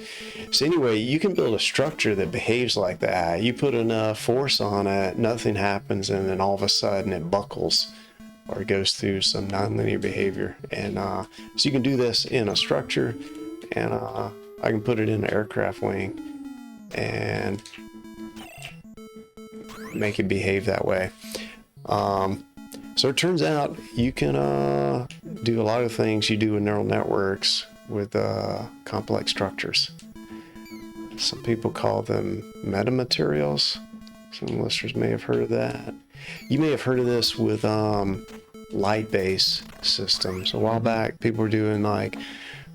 B: So anyway, you can build a structure that behaves like that. You put enough force on it, nothing happens, and then all of a sudden it buckles or it goes through some nonlinear behavior. And so you can do this in a structure, and I can put it in an aircraft wing and make it behave that way. So it turns out you can do a lot of things you do in neural networks with complex structures. Some people call them metamaterials. Some listeners may have heard of that. You may have heard of this with light-based systems. A while back, people were doing like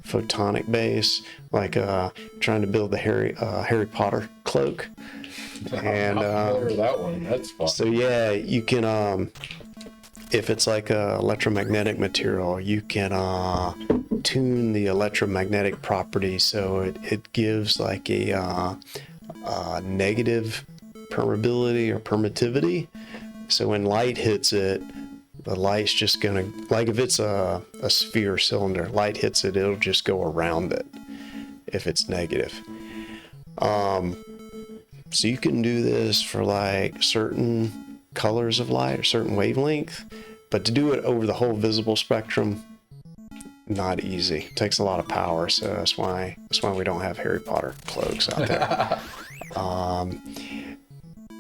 B: photonic base, like trying to build the Harry Potter cloak. And
A: that one, that's fun.
B: So yeah, you can if it's like a electromagnetic material, you can tune the electromagnetic properties so it gives like a negative permeability or permittivity. So when light hits it, the light's just gonna, like if it's a sphere cylinder, light hits it, it'll just go around it if it's negative. So you can do this for like certain colors of light or certain wavelength, but to do it over the whole visible spectrum, not easy. It takes a lot of power, so that's why we don't have Harry Potter cloaks out there.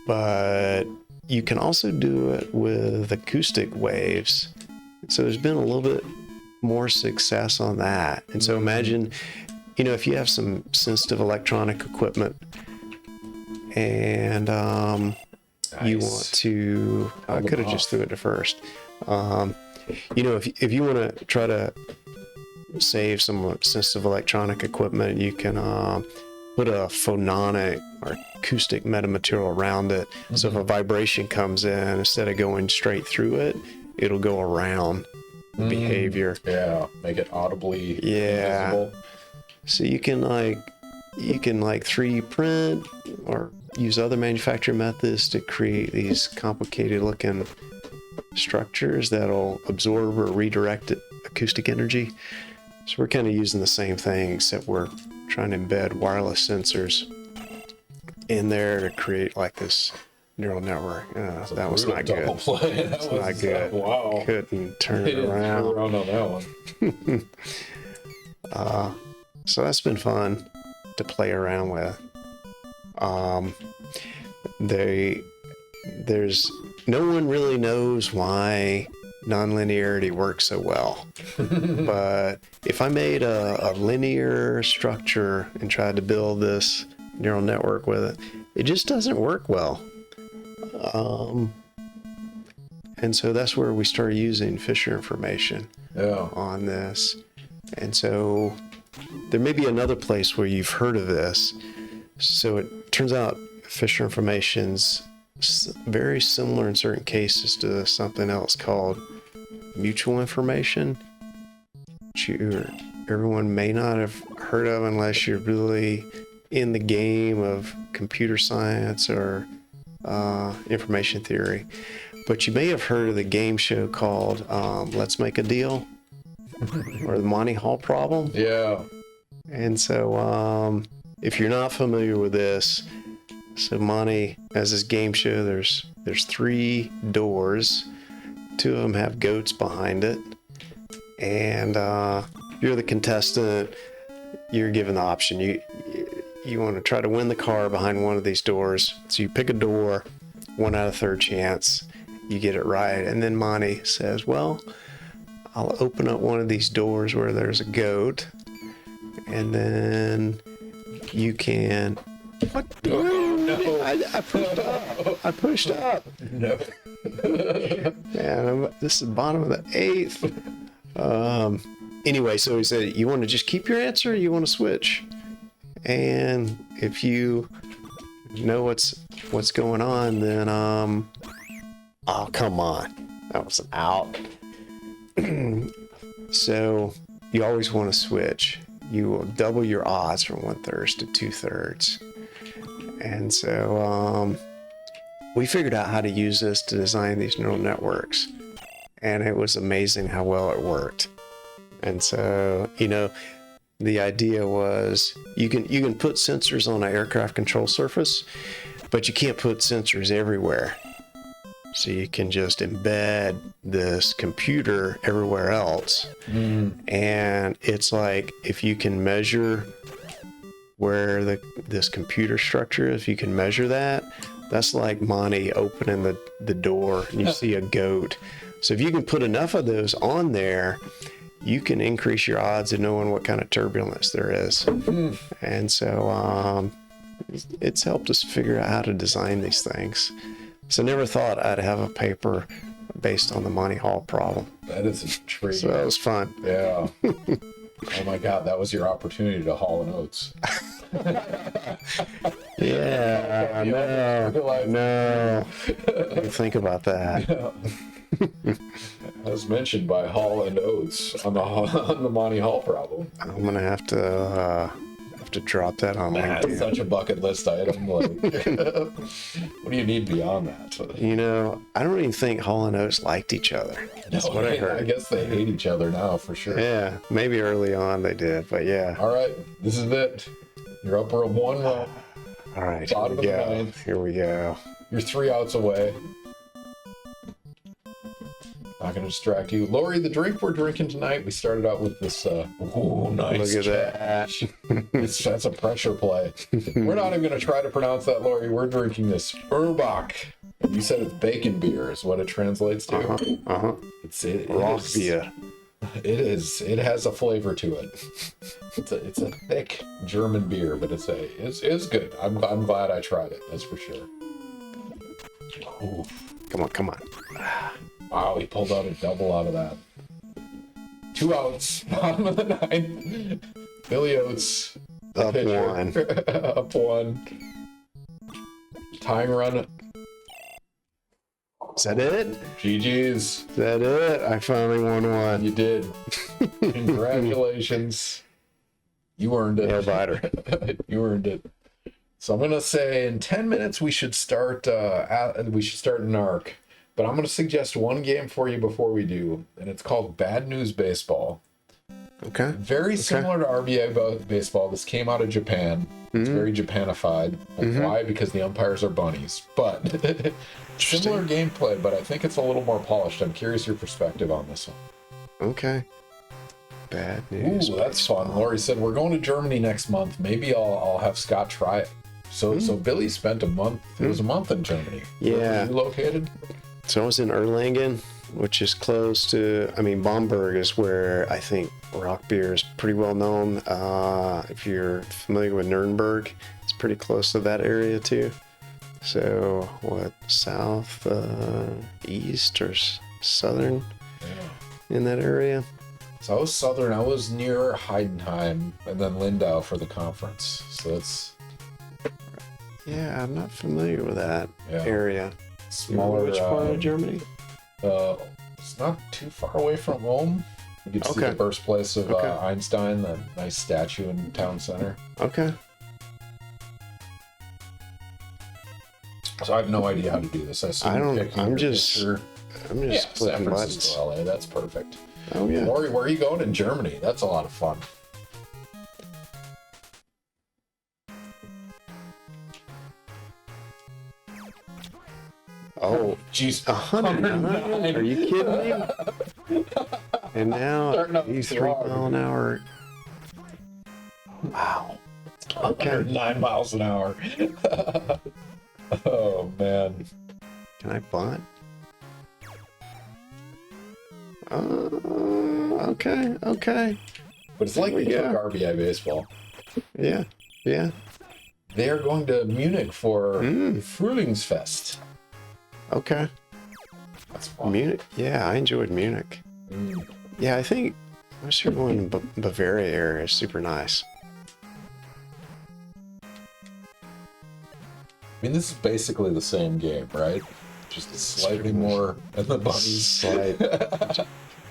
B: But you can also do it with acoustic waves. So there's been a little bit more success on that. And so imagine, if you have some sensitive electronic equipment and you want to, I could have just threw it to first. If you want to try to save some sensitive electronic equipment, you can put a phononic or acoustic metamaterial around it. So if a vibration comes in, instead of going straight through it, it'll go around the behavior.
A: Yeah, make it audibly visible.
B: So you can 3D print or use other manufacturing methods to create these complicated looking structures that'll absorb or redirect acoustic energy. So we're kind of using the same thing, except we're trying to embed wireless sensors in there to create like this neural network. That was not good. That's not good.
A: Wow.
B: Couldn't turn it around.
A: On that one.
B: So that's been fun to play around with. There's no one really knows why nonlinearity works so well. But if I made a linear structure and tried to build this neural network with it, it just doesn't work well. And so that's where we started using Fisher information on this. And so there may be another place where you've heard of this. So it turns out Fisher information's very similar in certain cases to something else called mutual information, which everyone may not have heard of unless you're really in the game of computer science or information theory. But you may have heard of the game show called Let's Make a Deal or the Monty Hall problem.
A: Yeah.
B: And so if you're not familiar with this, so Monty has this game show. There's 3 doors. 2 of them have goats behind it. And you're the contestant. You're given the option. You want to try to win the car behind one of these doors. So you pick a door, 1 out of 3rd chance. You get it right. And then Monty says, well, I'll open up one of these doors where there's a goat, and then you can. What?
A: Oh, no.
B: I pushed up. I pushed up.
A: No.
B: Man, this is the bottom of the 8th. Anyway, so he said, you want to just keep your answer, or you want to switch? And if you know what's going on, then oh, come on, that was an out. So you always want to switch. You will double your odds from 1/3 to 2/3. And so we figured out how to use this to design these neural networks, and it was amazing how well it worked. And so, you know, the idea was you can put sensors on an aircraft control surface, but you can't put sensors everywhere. So you can just embed this computer everywhere else. And it's like, if you can measure where this computer structure, if you can measure that, that's like Monty opening the door and you see a goat. So if you can put enough of those on there, you can increase your odds of knowing what kind of turbulence there is. And so it's helped us figure out how to design these things. So I never thought I'd have a paper based on the Monty Hall problem.
A: That is intriguing.
B: So that was fun.
A: Yeah. Oh my God, that was your opportunity to Hall and Oates.
B: Yeah, no. Think about that.
A: As mentioned by Hall and Oates on the Monty Hall problem.
B: I'm gonna have to drop that on
A: That's
B: LinkedIn.
A: such a bucket list item. Like, what do you need beyond that?
B: You know, I don't even think Hall and Oates liked each other. That's what I heard.
A: I guess they hate each other now for sure.
B: Yeah, maybe early on they did, but yeah.
A: All right, this is it. You're up for 1 round.
B: All right,
A: Bottom of the ninth.
B: Here we go.
A: You're 3 outs away. Not going to distract you. Lori, the drink we're drinking tonight, we started out with this, ooh, nice.
B: Look at that.
A: That's a pressure play. We're not even going to try to pronounce that, Lori. We're drinking this R.B.I. You said it's bacon beer is what it translates to. It
B: Rock
A: is,
B: beer.
A: It is. It has a flavor to it. It's a thick German beer, but it's good. I'm glad I tried it. That's for sure. Ooh.
B: Come on.
A: Wow, he pulled out a double out of that. 2 outs, bottom of the 9th. Billy Oates.
B: Up
A: pitcher.
B: 1.
A: Up 1. Tying run.
B: Is that it?
A: GG's.
B: Is that it? I finally won one.
A: You did. Congratulations. You earned it.
B: Nail biter.
A: You earned it. So I'm gonna say in 10 minutes we should start. NARC. But I'm going to suggest one game for you before we do, and it's called Bad News Baseball.
B: Okay.
A: Very similar to R.B.I. baseball. This came out of Japan. It's very Japanified. Why? Because the umpires are bunnies. But similar gameplay, but I think it's a little more polished. I'm curious your perspective on this one.
B: Okay. Bad news.
A: Ooh, that's fun. Lori said, we're going to Germany next month. Maybe I'll have Scott try it. So Billy spent a month. It was a month in Germany.
B: Yeah.
A: Where were you located?
B: So I was in Erlangen, which is close to, Bamberg is where I think rock beer is pretty well known. If you're familiar with Nuremberg, it's pretty close to that area too. So south, east or southern in that area?
A: So I was southern. I was near Heidenheim and then Lindau for the conference. So it's...
B: Yeah, I'm not familiar with that area.
A: Smaller.
B: Which part of Germany?
A: It's not too far away from Rome. You get to see the birthplace of Einstein, that nice statue in town center.
B: Okay.
A: So I have no idea how to do this.
B: I'm just
A: San
B: clicking buttons.
A: Francisco, LA. That's perfect.
B: Oh yeah.
A: Lori, where are you going in Germany? That's a lot of fun.
B: Oh,
A: jeez.
B: 109? Are you kidding me? And now he's 3 mile an hour. Wow. Okay.
A: 109 miles an hour. Oh, man.
B: Can I bunt? Okay, okay.
A: But it's like they
B: Yeah.
A: took R.B.I. baseball.
B: Yeah, yeah.
A: They are going to Munich for
B: Mm.
A: Frühlingsfest.
B: Okay.
A: That's fun.
B: Munich. Yeah, I enjoyed Munich.
A: Mm.
B: Yeah, I think I'm sure going in Bavaria area is super nice.
A: I mean, this is basically the same game, right? Just slightly more in the bunnies.
B: Slight.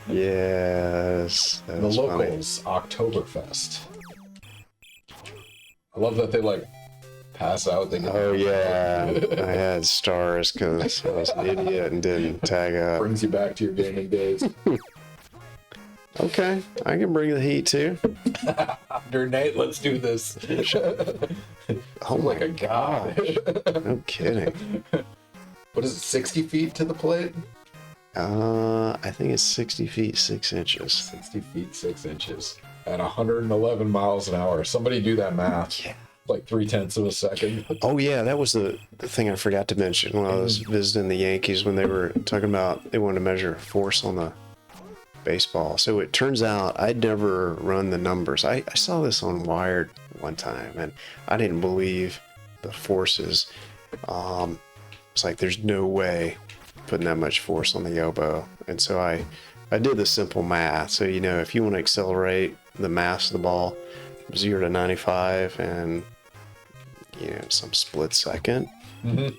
B: Yes.
A: The
B: That's funny.
A: locals, Oktoberfest. I love that they like pass out. They
B: Oh yeah, I had stars because I was an idiot and didn't tag up.
A: brings you back to your gaming days.
B: Okay, I can bring the heat too.
A: After Nate, let's do this.
B: Oh my
A: Like a god.
B: No kidding.
A: What is it, 60 feet to the plate?
B: I think it's 60 feet 6 inches.
A: 60 feet 6 inches at 111 miles an hour. Somebody do that math.
B: Yeah.
A: Like 0.3 of a second.
B: Oh yeah, that was the thing I forgot to mention when I was visiting the Yankees when they were talking about they wanted to measure force on the baseball. So it turns out I'd never run the numbers. I saw this on Wired one time and I didn't believe the forces. It's like there's no way putting that much force on the elbow. And so I did the simple math. So if you want to accelerate the mass of the ball 0 to 95 and some split second.
A: Mm-hmm.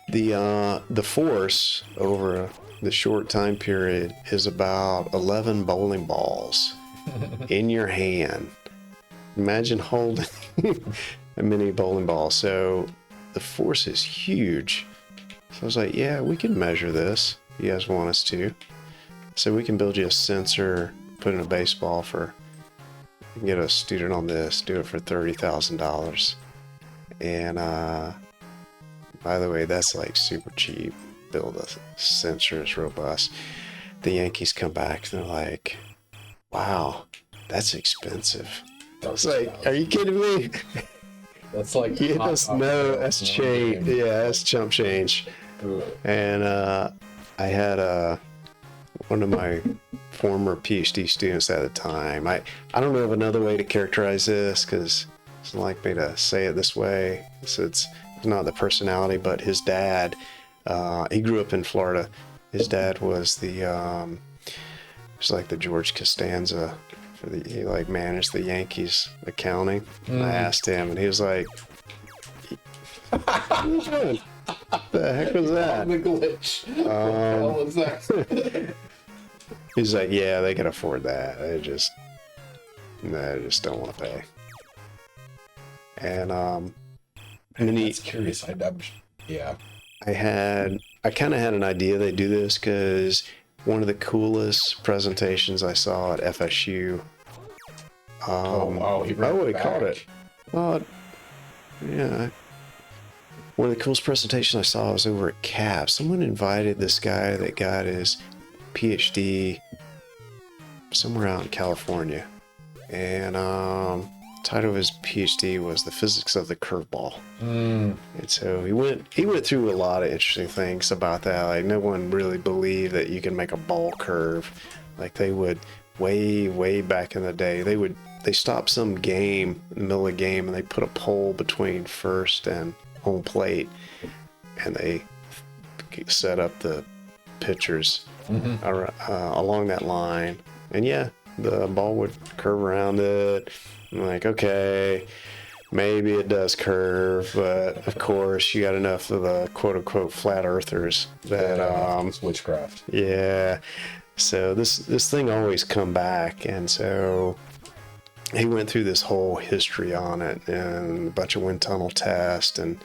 B: The force over the short time period is about 11 bowling balls in your hand. Imagine holding a mini bowling ball. So the force is huge. So I was like, yeah, we can measure this. You guys want us to? So we can build you a sensor, put in a baseball for, get a student on this, do it for $30,000. And by the way, that's like super cheap. Build a sensor is robust. The Yankees come back and they're like, wow, that's expensive. It's like, are you kidding me?
A: That's like
B: Yes, no, that's change. Yeah, that's chump change. And I had one of my former PhD students at the time. I don't know of another way to characterize this because it's not like me to say it this way. It's not the personality, but his dad. He grew up in Florida. His dad was like the George Costanza he like managed the Yankees accounting. I asked him, and he was like, "What are you doing? What the heck was that?"
A: The glitch. What the hell was that?
B: He's like, "Yeah, they can afford that. They just don't want to pay." And then
A: That's curious. Yeah.
B: I kind of had an idea they do this because one of the coolest presentations I saw at FSU.
A: He
B: caught it. Well, yeah. One of the coolest presentations I saw was over at CAP. Someone invited this guy that got his PhD somewhere out in California, and title of his PhD was The Physics of the Curveball. And so he went through a lot of interesting things about that. Like no one really believed that you can make a ball curve. Like they would way back in the day, they stopped some game in the middle of the game and they put a pole between first and home plate and they set up the pitchers along that line. And yeah, the ball would curve around it. I'm like, okay, maybe it does curve, but of course you got enough of the quote unquote flat earthers that
A: it's witchcraft.
B: Yeah. So this thing always come back, and so he went through this whole history on it and a bunch of wind tunnel tests and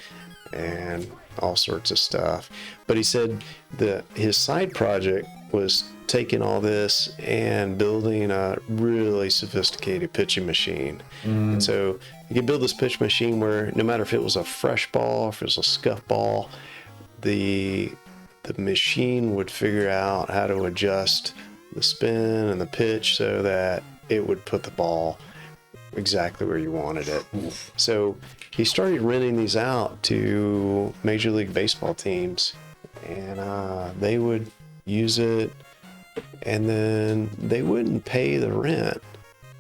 B: all sorts of stuff. But he said that his side project was taking all this and building a really sophisticated pitching machine. And so you could build this pitch machine where no matter if it was a fresh ball, if it was a scuff ball, the machine would figure out how to adjust the spin and the pitch so that it would put the ball exactly where you wanted it. So he started renting these out to Major League Baseball teams, and they would use it And then they wouldn't pay the rent.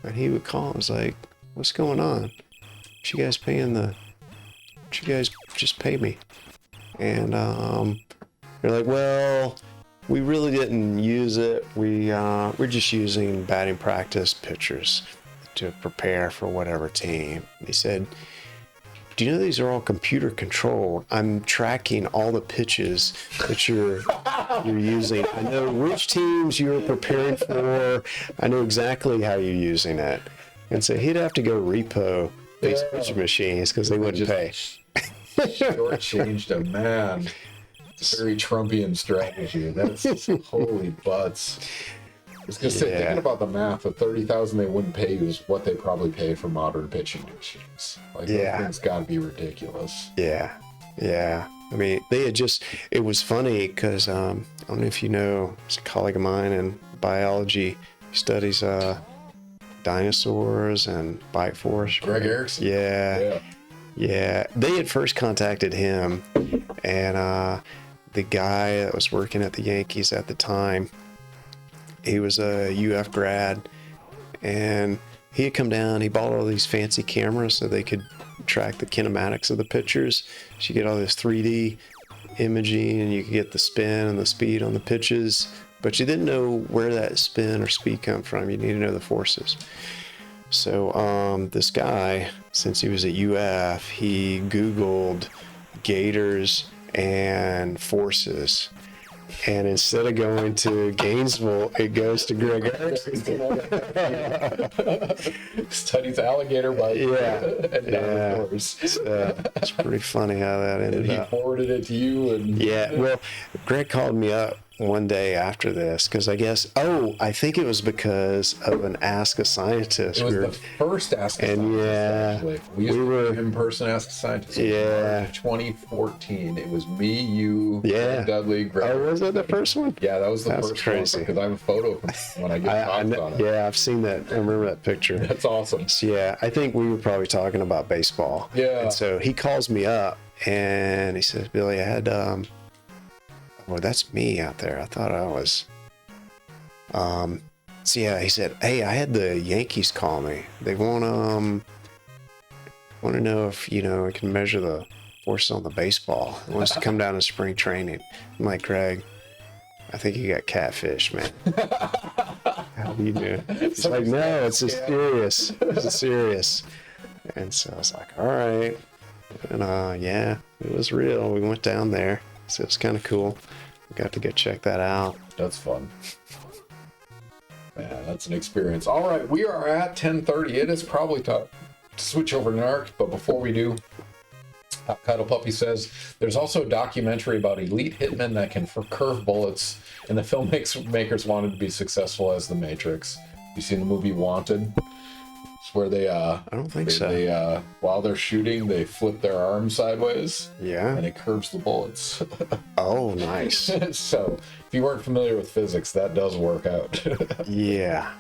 B: And he would call. I was like, what's going on? What you guys paying the... What you guys just pay me? And they're like, well, we really didn't use it. We're just using batting practice pitchers to prepare for whatever team. He said, do you know these are all computer controlled? I'm tracking all the pitches that you're using. I know which teams you're preparing for. I know exactly how you're using it. And so he'd have to go repo these pitcher machines because they wouldn't pay.
A: Shortchanged a man. It's a very Trumpian strategy. That's holy butts. I was gonna say, thinking about the math of $30,000 they wouldn't pay you is what they probably pay for modern pitching machines. Like, those things gotta be ridiculous.
B: Yeah. I mean, they had just, it was funny because I don't know if you know, it's a colleague of mine in biology. He studies dinosaurs and bite force.
A: Greg Erickson?
B: Yeah. They had first contacted him, and the guy that was working at the Yankees at the time, he was a UF grad, and he had come down. He bought all these fancy cameras so they could track the kinematics of the pitchers. So you get all this 3D imaging, and you could get the spin and the speed on the pitches, but you didn't know where that spin or speed come from. You need to know the forces. So this guy, since he was at UF, he Googled gators and forces. And instead of going to Gainesville, it goes to Greg Erickson.
A: Studies alligator bite. And dinosaurs.
B: It's pretty funny how that ended
A: and he
B: up.
A: forwarded it to you. And
B: Well, Greg called me up one day after this because I think it was because of an Ask a Scientist.
A: It was the first Ask a Scientist, actually. We were in-person Ask a Scientist. March 2014. It was me, you, Greg Dudley, Greg.
B: Oh, was that the first one?
A: Yeah, that was the first
B: crazy
A: one because I have a photo when I get on it.
B: Yeah, I've seen that. I remember that picture.
A: That's awesome.
B: So, yeah, I think we were probably talking about baseball.
A: Yeah.
B: And so he calls me up and he says, Billy, I had well, that's me out there. I thought I was. So yeah, he said, hey, I had the Yankees call me. They want to know if, I can measure the force on the baseball. He wants to come down to spring training. I'm like, Greg, I think you got catfish, man. How do you do? He's like, no, it's serious. It's serious. And so I was like, all right. And it was real. We went down there. So it was kind of cool. We got to go check that out.
A: That's fun. Man, that's an experience. All right, we are at 10:30. It is probably time to switch over to NARC, but before we do, Cuddle Puppy says there's also a documentary about elite hitmen that can curve bullets, and the filmmakers wanted to be successful as the Matrix. You seen the movie Wanted? It's where they I
B: don't think so.
A: They while they're shooting, they flip their arm sideways.
B: Yeah.
A: And it curves the bullets.
B: Oh, nice.
A: So if you weren't familiar with physics, that does work out.
B: Yeah.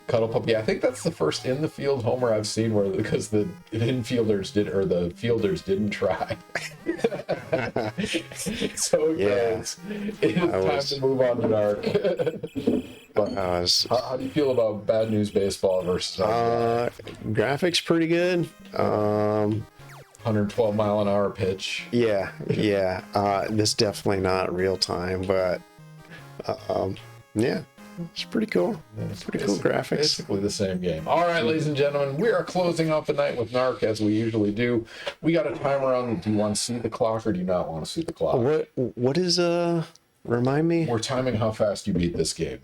A: Cuddle Puppy. I think that's the first in the field homer I've seen because the fielders didn't try. So guys, it is time to move on to NARC. How do you feel about Bad News Baseball versus
B: graphics pretty good.
A: 112 mile an hour pitch.
B: Yeah. This definitely not real time, but it's pretty cool. It's pretty cool graphics.
A: Basically the same game. All right, ladies and gentlemen, we are closing off the night with NARC as we usually do. We got a timer on. Do you want to see the clock or do you not want to see the clock?
B: What is remind me?
A: We're timing how fast you beat this game.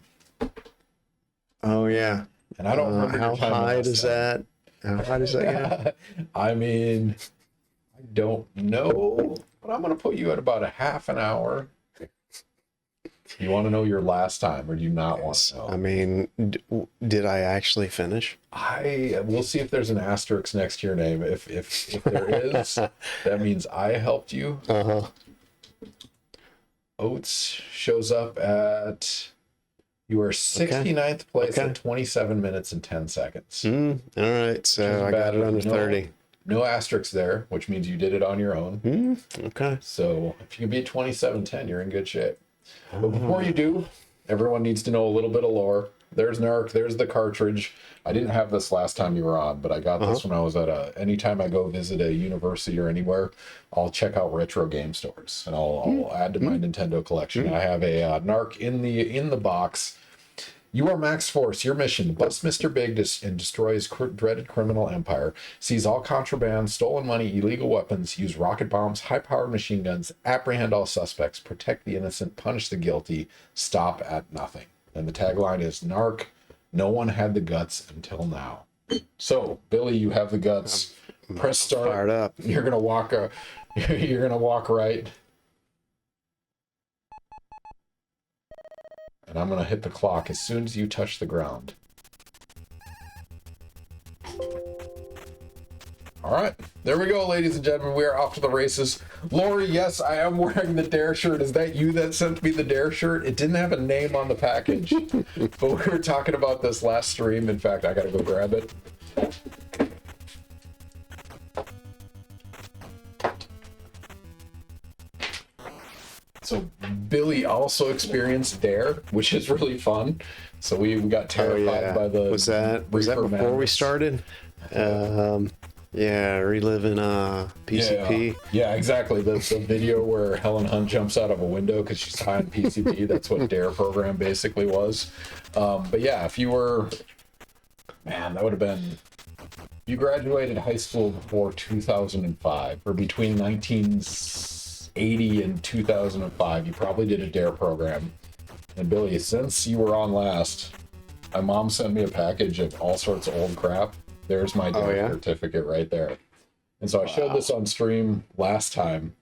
B: Oh yeah.
A: And I don't remember
B: how high does that? How high does that get?
A: I mean, I don't know, but I'm going to put you at about a half an hour. You want to know your last time, or do you not want to know?
B: I mean, did I actually finish?
A: We'll see if there's an asterisk next to your name. If there is, that means I helped you. Oates shows up at. You are 69th place at 27 minutes and 10 seconds.
B: All right, so I got it under 30.
A: No asterisks there, which means you did it on your own.
B: Okay.
A: So if you can beat 27:10, you're in good shape. But before you do, everyone needs to know a little bit of lore. There's NARC, there's the cartridge. I didn't have this last time you were on, but I got this when I was at anytime I go visit a university or anywhere, I'll check out retro game stores and I'll add to my Nintendo collection. I have a NARC in the box. You are Max Force. Your mission: bust Mr. Big and destroy his dreaded criminal empire. Seize all contraband, stolen money, illegal weapons. Use rocket bombs, high-powered machine guns. Apprehend all suspects. Protect the innocent. Punish the guilty. Stop at nothing. And the tagline is NARC. No one had the guts until now. So, Billy, you have the guts. Press start.
B: Fired up.
A: You're gonna walk. You're gonna walk right. And I'm going to hit the clock as soon as you touch the ground. All right. There we go, ladies and gentlemen. We are off to the races. Lori, yes, I am wearing the Dare shirt. Is that you that sent me the Dare shirt? It didn't have a name on the package. But we were talking about this last stream. In fact, I got to go grab it. So Billy also experienced Dare, which is really fun. So we got terrified by the
B: was that before we started? Yeah, reliving PCP.
A: Yeah, exactly. The video where Helen Hunt jumps out of a window because she's high on PCP. That's what Dare program basically was. But yeah, if you were, man, that would have been. You graduated high school before 2005, or between 1980 and 2005, you probably did a Dare program. And Billy, since you were on last, my mom sent me a package of all sorts of old crap. There's my Dare certificate right there. And so I showed this on stream last time.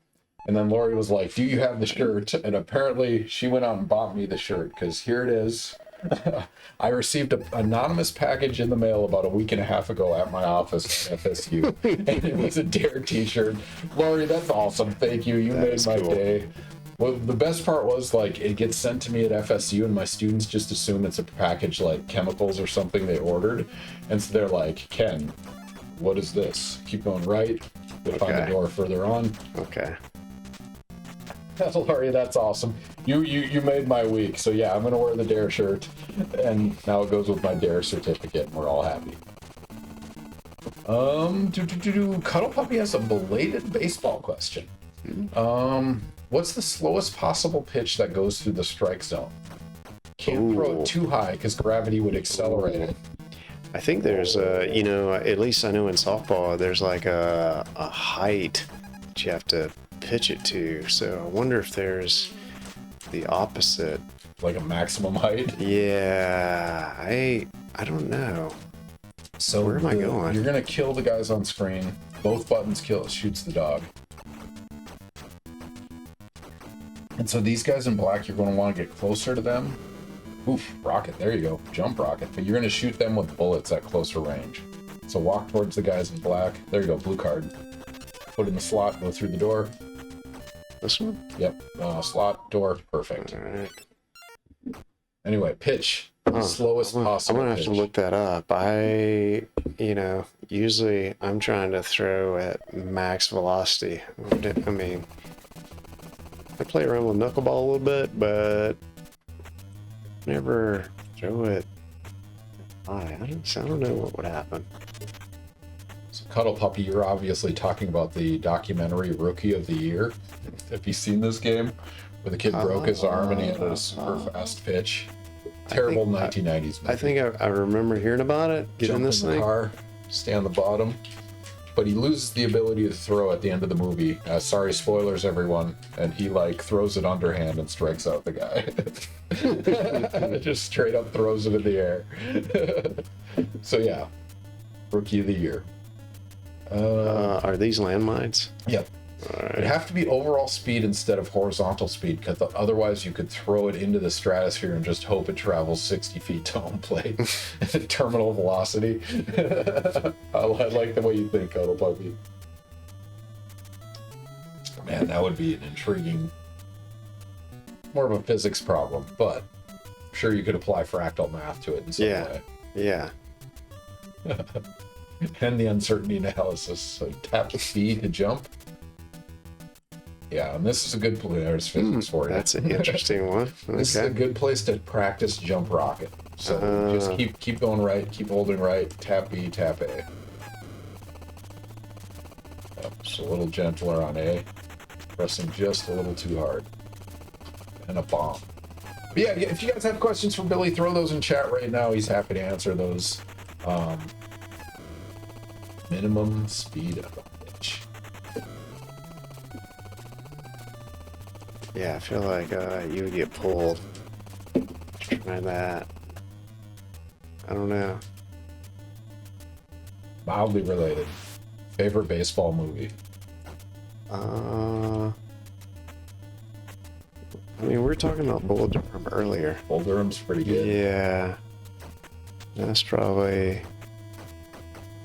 A: And then Lori was like, do you have the shirt? And apparently she went out and bought me the shirt, because here it is. I received an anonymous package in the mail about a week and a half ago at my office at FSU, and it was a Dare t-shirt. Lori, that's awesome. Thank you. You made my day. Well, the best part was, like, it gets sent to me at FSU, and my students just assume it's a package like chemicals or something they ordered. And so they're like, Ken, what is this? Keep going right. You'll find the door further on.
B: Okay.
A: Lori, that's awesome. You made my week. So yeah, I'm gonna wear the Dare shirt, and now it goes with my Dare certificate, and we're all happy. Cuddle Puppy has a belated baseball question. What's the slowest possible pitch that goes through the strike zone? Can't throw it too high because gravity would accelerate it.
B: I think there's at least I know in softball, there's like a height that you have to pitch it to. So I wonder if there's the opposite,
A: like a maximum height.
B: Yeah, I don't know.
A: So
B: where am I going?
A: You're gonna kill the guys on screen. Both buttons shoots the dog. And so these guys in black, you're going to want to get closer to them. Oof, rocket, there you go, jump rocket. But you're going to shoot them with bullets at closer range. So walk towards the guys in black. There you go, blue card. Put in the slot, go through the door.
B: This one?
A: Yep, slot, door, perfect.
B: All right.
A: Anyway, pitch, slowest possible
B: I'm going to have to look that up. Usually I'm trying to throw at max velocity. I mean, I play around with knuckleball a little bit, but never throw it high. I don't know what would happen.
A: So Cuddle Puppy, you're obviously talking about the documentary Rookie of the Year. Have you seen this game? Where the kid broke his arm and he had a super fast pitch. Terrible 1990s movie.
B: I think I remember hearing about it. Get in this
A: thing. Car, stay on the bottom. But he loses the ability to throw at the end of the movie. Sorry, spoilers, everyone. And he, throws it underhand and strikes out the guy. Just straight up throws it in the air. So, yeah. Rookie of the Year.
B: Are these landmines?
A: Yep.
B: Right.
A: It'd have to be overall speed instead of horizontal speed, because otherwise you could throw it into the stratosphere and just hope it travels 60 feet to home plate at terminal velocity. I like the way you think, Cuddle Puppy. Man, that would be an intriguing, more of a physics problem, but I'm sure you could apply fractal math to it in some way.
B: Yeah.
A: And the uncertainty analysis. So tap B to jump. Yeah, and this is a good place. There's physics for you.
B: That's an interesting one.
A: This is a good place to practice jump rocket. So just keep going right, keep holding right, tap B, tap A. Yep, just a little gentler on A. Pressing just a little too hard. And a bomb. But yeah, if you guys have questions for Billy, throw those in chat right now. He's happy to answer those. Minimum speed of a pitch.
B: Yeah, I feel like you would get pulled. Try that. I don't know.
A: Mildly related. Favorite baseball movie?
B: I mean, we were talking about Bull Durham earlier.
A: Bull Durham's pretty good.
B: Yeah. That's probably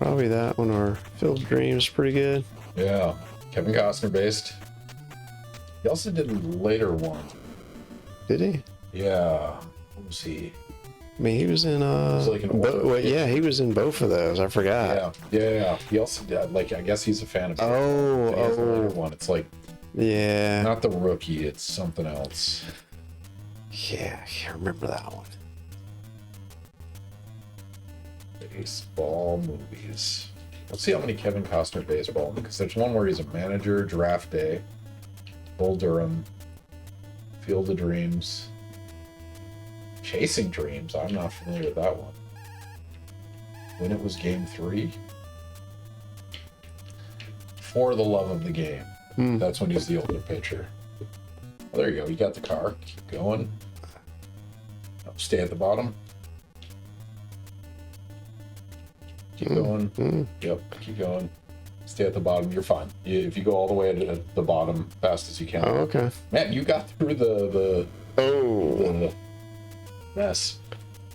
B: that one, or Field of Dreams, pretty good.
A: Yeah. Kevin Costner based. He also did a later one.
B: Did he?
A: Yeah. What was he?
B: I mean, he was in
A: like an older kid.
B: yeah, he was in both of those. I forgot.
A: Yeah. He also did, like, I guess he's a fan of. He has a later one. It's like,
B: yeah.
A: not The Rookie. It's something else.
B: Yeah, I can't remember that one.
A: Baseball movies. Let's see how many Kevin Costner baseball, because there's one where he's a manager, Draft Day, Bull Durham, Field of Dreams, Chasing Dreams. I'm not familiar with that one. When It Was Game 3, For the Love of the Game. That's when he's the older pitcher. Oh, there you go. You got the car. Keep going. Oh, stay at the bottom. Keep going. Yep, keep going. Stay at the bottom. You're fine. If you go all the way to the bottom fast as you can.
B: Oh, okay.
A: Man, you got through the mess.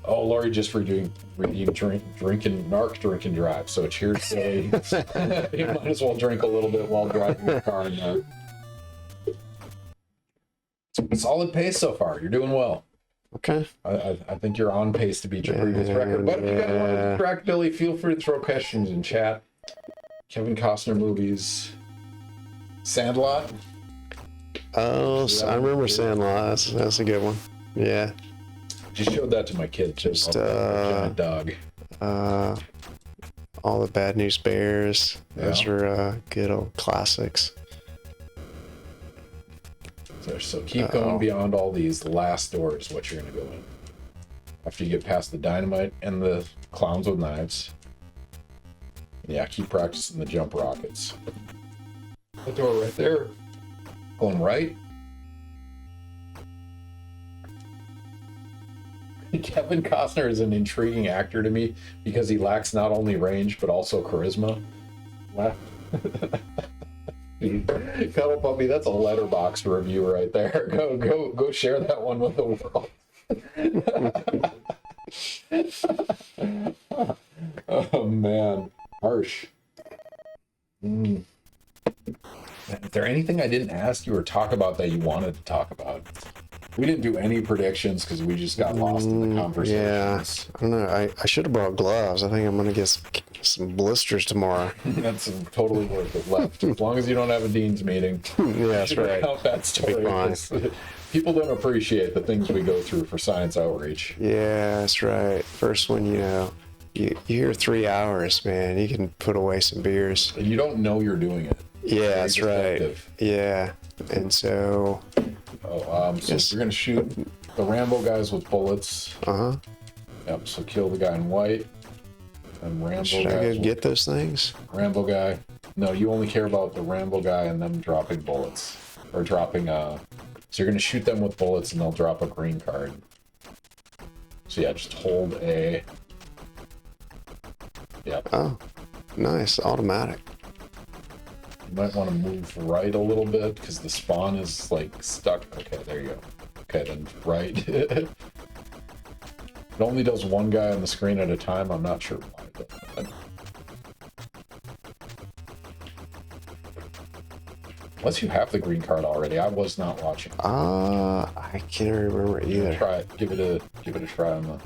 A: Oh, Laurie just drinking NARC drink and drive. So cheers, Billy. You might as well drink a little bit while driving your car. And, solid pace so far. You're doing well.
B: Okay.
A: I think you're on pace to beat your previous record. But if you guys want to distract Billy, feel free to throw questions in chat. Kevin Costner movies. Sandlot.
B: Oh, I remember Sandlot. That's a good one. Yeah.
A: Just showed that to my kid. Just giant dog.
B: All the Bad News Bears. Those are good old classics.
A: So keep going beyond all these. The last door is what you're going to go in. After you get past the dynamite and the clowns with knives. Yeah, keep practicing the jump rockets. The door right there. Going right. Kevin Costner is an intriguing actor to me because he lacks not only range but also charisma. Cuddle Puppy, that's a letterbox review right there. Go share that one with the world. Oh man, harsh. Is there anything I didn't ask you or talk about that you wanted to talk about? We didn't do any predictions because we just got lost in the conversations.
B: Yeah, I don't know. I should have brought gloves. I think I'm gonna get some blisters tomorrow.
A: That's totally worth it. Left as long as you don't have a dean's meeting.
B: Yeah, that's right.
A: Count that story. People don't appreciate the things we go through for science outreach.
B: Yeah, that's right. First one, you hear 3 hours, man. You can put away some beers.
A: And you don't know you're doing it.
B: Yeah, that's right. Yeah, and so.
A: So you're gonna shoot the Rambo guys with bullets. Yep. So kill the guy in white. And Rambo.
B: Should I go get those things?
A: Rambo guy. No, you only care about the Rambo guy and them dropping bullets or dropping. So you're gonna shoot them with bullets and they'll drop a green card. So yeah, just hold A. Yep.
B: Oh, nice. Automatic.
A: You might want to move right a little bit because the spawn is like stuck. Okay, there you go. Okay, then right. It only does one guy on the screen at a time. I'm not sure why. But unless you have the green card already, I was not watching.
B: I can't remember either.
A: Try it. Give it a try on the.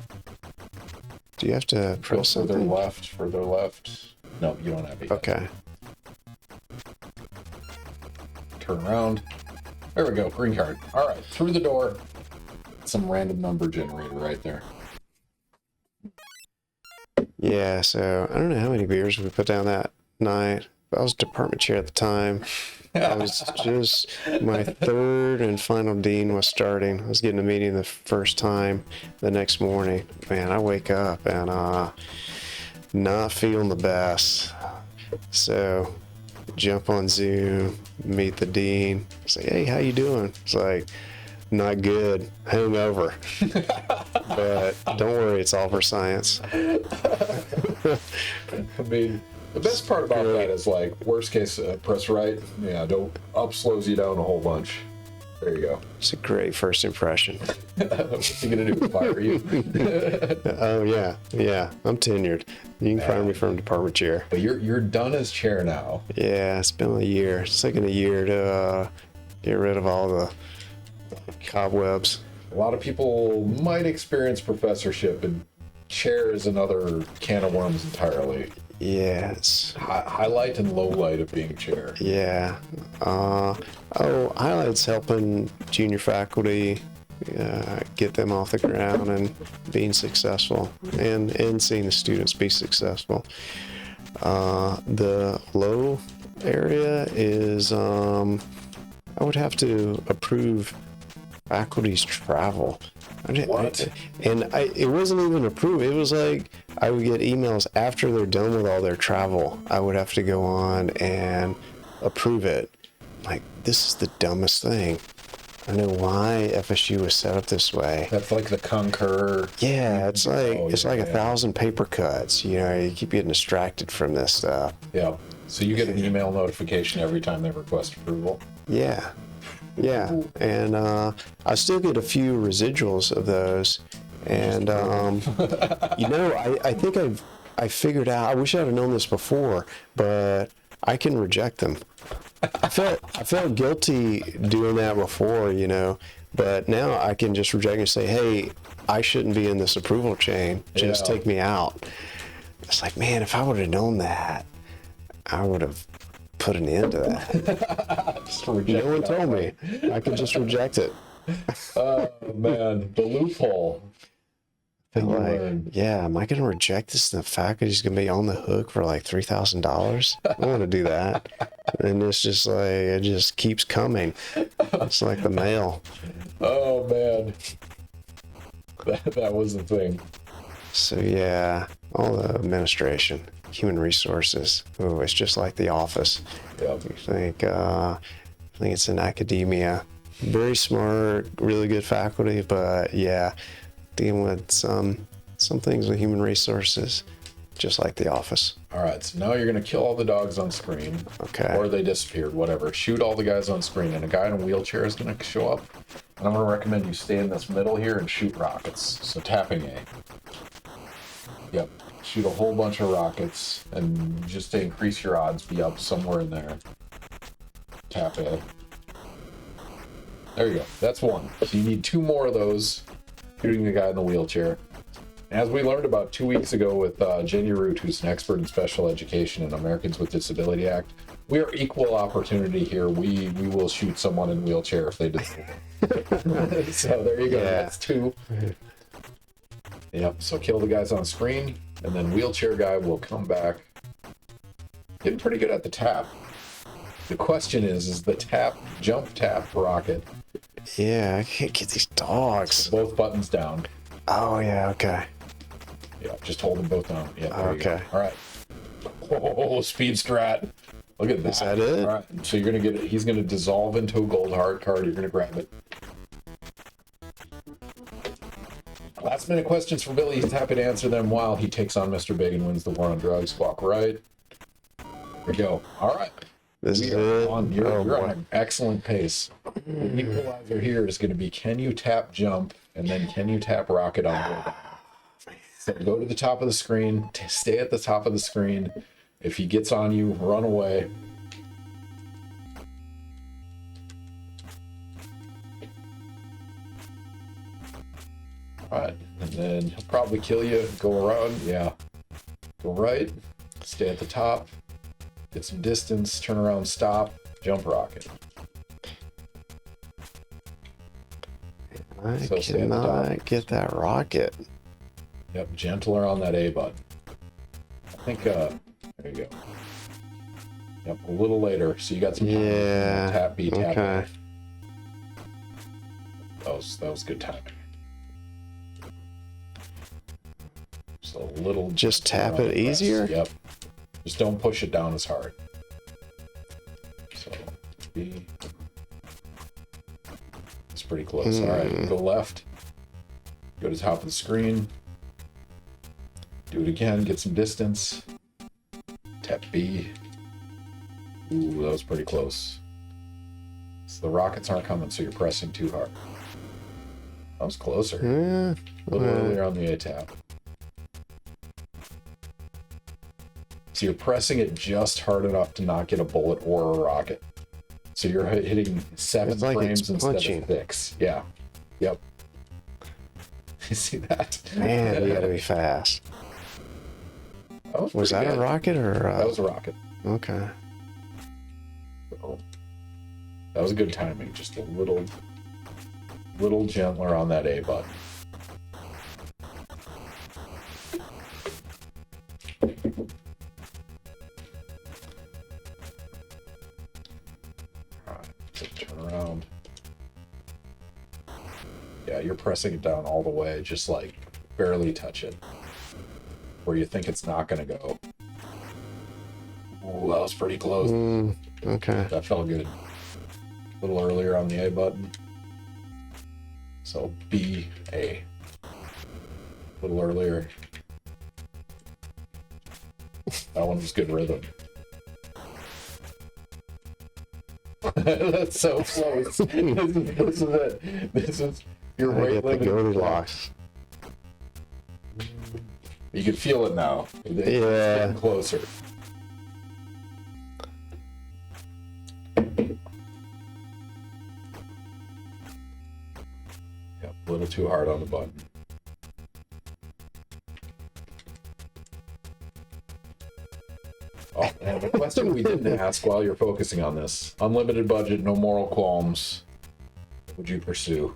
B: Do you have to press something?
A: Further left. No, you don't have it yet.
B: Okay.
A: turn around. There we go, green card. All right, through the door. Some random number generator right there.
B: Yeah, so I don't know how many beers we put down that night. I was department chair at the time. I was just, my third and final dean was starting. I was getting a meeting the first time the next morning. Man, I wake up and not feeling the best. So jump on Zoom, meet the dean, say, hey, how you doing? It's like, not good, hungover. But don't worry, it's all for science.
A: I mean, the best part about that is like, worst case, press right. Yeah, don't up slows you down a whole bunch. There you go.
B: It's a great first impression.
A: What's he gonna do? Fire you?
B: Oh yeah, I'm tenured. You can fire me from department chair.
A: But you're done as chair now.
B: Yeah, it's been a year. It's taken a year to get rid of all the cobwebs.
A: A lot of people might experience professorship, and chair is another can of worms entirely.
B: Yeah, it's
A: Highlight and low light of being chair.
B: yeah. Highlights helping junior faculty get them off the ground and being successful, and seeing the students be successful. The low area is I would have to approve faculty's travel.
A: What?
B: It wasn't even approved. It was like I would get emails after they're done with all their travel. I would have to go on and approve it. Like, this is the dumbest thing. I don't know why FSU was set up this way.
A: That's like the Concur.
B: Yeah, it's like
A: Oh, yeah,
B: 1,000 paper cuts. You know, you keep getting distracted from this stuff.
A: Yeah. So you get an email notification every time they request approval.
B: Yeah. Yeah, and I still get a few residuals of those, and you know, I think I figured out. I wish I'd have known this before, but I can reject them. I felt guilty doing that before, you know, but now I can just reject and say, hey, I shouldn't be in this approval chain. Just take me out. It's like, man, if I would have known that, I would have put an end to that. No one told me. I could just reject it.
A: Oh man, the loophole.
B: Like, yeah, am I going to reject this? And the faculty's going to be on the hook for like $3,000. I don't want to do that. And it's just like, it just keeps coming. It's like the mail.
A: Oh man, that was the thing.
B: So yeah, all the administration, human resources. Oh, it's just like the office.
A: Yep.
B: I think it's in academia. Very smart, really good faculty, but yeah, dealing with some things with human resources, just like the office.
A: All right, so now you're gonna kill all the dogs on screen.
B: Okay.
A: Or they disappeared, whatever. Shoot all the guys on screen, and a guy in a wheelchair is gonna show up. And I'm gonna recommend you stay in this middle here and shoot rockets. So tapping A. Yep. Shoot a whole bunch of rockets, and just to increase your odds, be up somewhere in there. Tap A. There you go. That's one. So you need two more of those, shooting the guy in the wheelchair. As we learned about 2 weeks ago with Jenny Root, who's an expert in special education and Americans with Disability Act, we are equal opportunity here. We will shoot someone in a wheelchair if they deserve it. So there you go.
B: Yeah.
A: That's two. Yep. So kill the guys on screen, and then wheelchair guy will come back. Getting pretty good at the tap. The question is the jump tap rocket?
B: Yeah, I can't get these dogs.
A: Both buttons down.
B: Oh yeah, okay.
A: Yeah, just hold them both down. Yeah. There you go.
B: Okay.
A: All right. Oh, speed strat. Look at that.
B: Is that it?
A: All right. So you're gonna get it. He's gonna dissolve into a gold heart card. You're gonna grab it. Last minute questions for Billy. He's happy to answer them while he takes on Mr. Big and wins the war on drugs. Walk right. Here we go. All right.
B: This is
A: We are
B: it.
A: on. You're on an excellent pace. The equalizer here is going to be, can you tap jump, and then can you tap rocket on board? So go to the top of the screen. Stay at the top of the screen. If he gets on you, run away. All right, and then he'll probably kill you. Go around. Yeah. Go right. Stay at the top. Get some distance. Turn around. Stop. Jump rocket.
B: I
A: So stay at the top.
B: cannot get that rocket.
A: Yep, gentler on that A button. I think, there you go. Yep, a little later, so you got some time.
B: Yeah.
A: Tap B, tap
B: Okay.
A: A. That was good timing. So a little.
B: Just
A: gentler
B: tap
A: on the
B: it
A: press.
B: easier?
A: Yep. Just don't push it down as hard. So B. It's pretty close. All right, go left. Go to top of the screen. Do it again, get some distance. Tap B. Ooh, that was pretty close. So the rockets aren't coming, so you're pressing too hard. That was closer.
B: Yeah.
A: A little earlier on the A tap. So you're pressing it just hard enough to not get a bullet or a rocket. So you're hitting 7
B: It's like
A: frames
B: it's
A: instead
B: punching.
A: of 6. Yeah. Yep. You see that?
B: Man, you gotta be fast.
A: That
B: Was that
A: pretty
B: a
A: good.
B: rocket or?
A: That was a rocket.
B: Okay.
A: So, that was good timing. Just a little gentler on that A button. Alright, so turn around. Yeah, you're pressing it down all the way, just like barely touch it. Where you think it's not gonna go. Ooh, that was pretty close.
B: Okay.
A: That felt good. A little earlier on the A button. So B, A. A little earlier. That one was good rhythm. That's so close. This is it. This is your
B: I
A: rate
B: get the
A: limit.
B: Goldilocks.
A: You can feel it now. It's
B: Yeah.
A: getting closer. Yep, a little too hard on the button. Oh, and the question we didn't ask while you're focusing on this. Unlimited budget, no moral qualms. What would you pursue?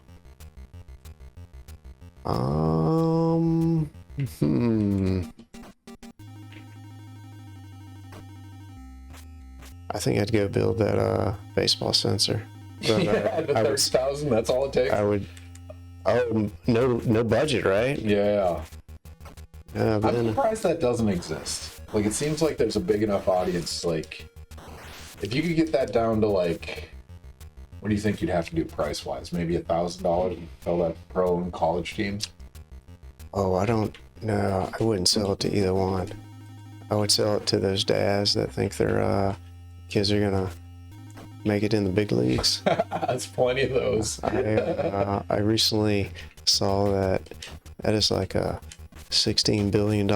B: I think I'd go build that baseball sensor. But,
A: Yeah, the
B: I would,
A: 30,000, that's all it takes?
B: I would. Oh, no budget, right?
A: Yeah. I'm
B: Then,
A: surprised that doesn't exist. Like, it seems like there's a big enough audience. Like, if you could get that down to, like, what do you think you'd have to do price-wise? Maybe $1,000 to sell that pro and college teams?
B: oh, I don't know. I wouldn't sell it to either one. I would sell it to those dads that think their kids are gonna make it in the big leagues.
A: That's plenty of those.
B: I recently saw that is like a $16 billion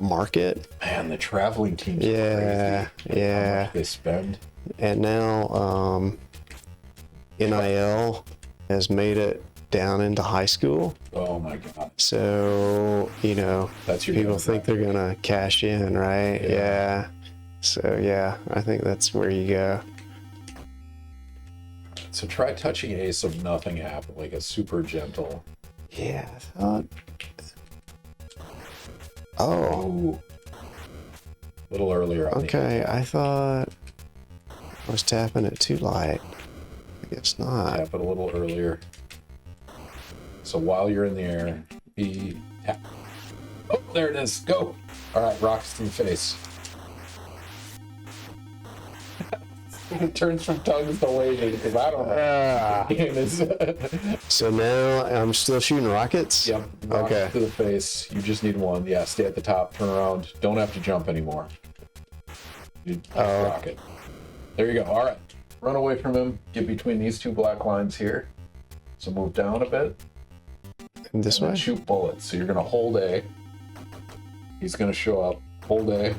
B: market.
A: Man, the traveling teams
B: Yeah,
A: are crazy. How
B: yeah.
A: much they spend.
B: And now NIL has made it down into high school.
A: Oh my God.
B: So,
A: That's your
B: people
A: demographic.
B: think they're going to cash in, right?
A: Yeah.
B: Yeah. So, yeah, I think that's where you go.
A: So try touching A so nothing happened, like a super gentle.
B: Yeah, I thought. Oh,
A: Ooh. A little earlier on
B: okay. I thought I was tapping it too light. I guess not.
A: tap it a little earlier. So while you're in the air, B, tap. Oh, there it is. Go. All right, rocks to the face. It turns from tongues to waving because I don't know.
B: Ah.
A: The game is.
B: So now I'm still shooting rockets?
A: Yep. Rocks
B: Okay.
A: to the face. You just need one. Yeah, stay at the top. Turn around. Don't have to jump anymore. You rocket. There you go. All right. Run away from him. Get between these two black lines here. So move down a bit.
B: This
A: And then
B: way?
A: shoot bullets. So you're going to hold A. He's going to show up. Hold A.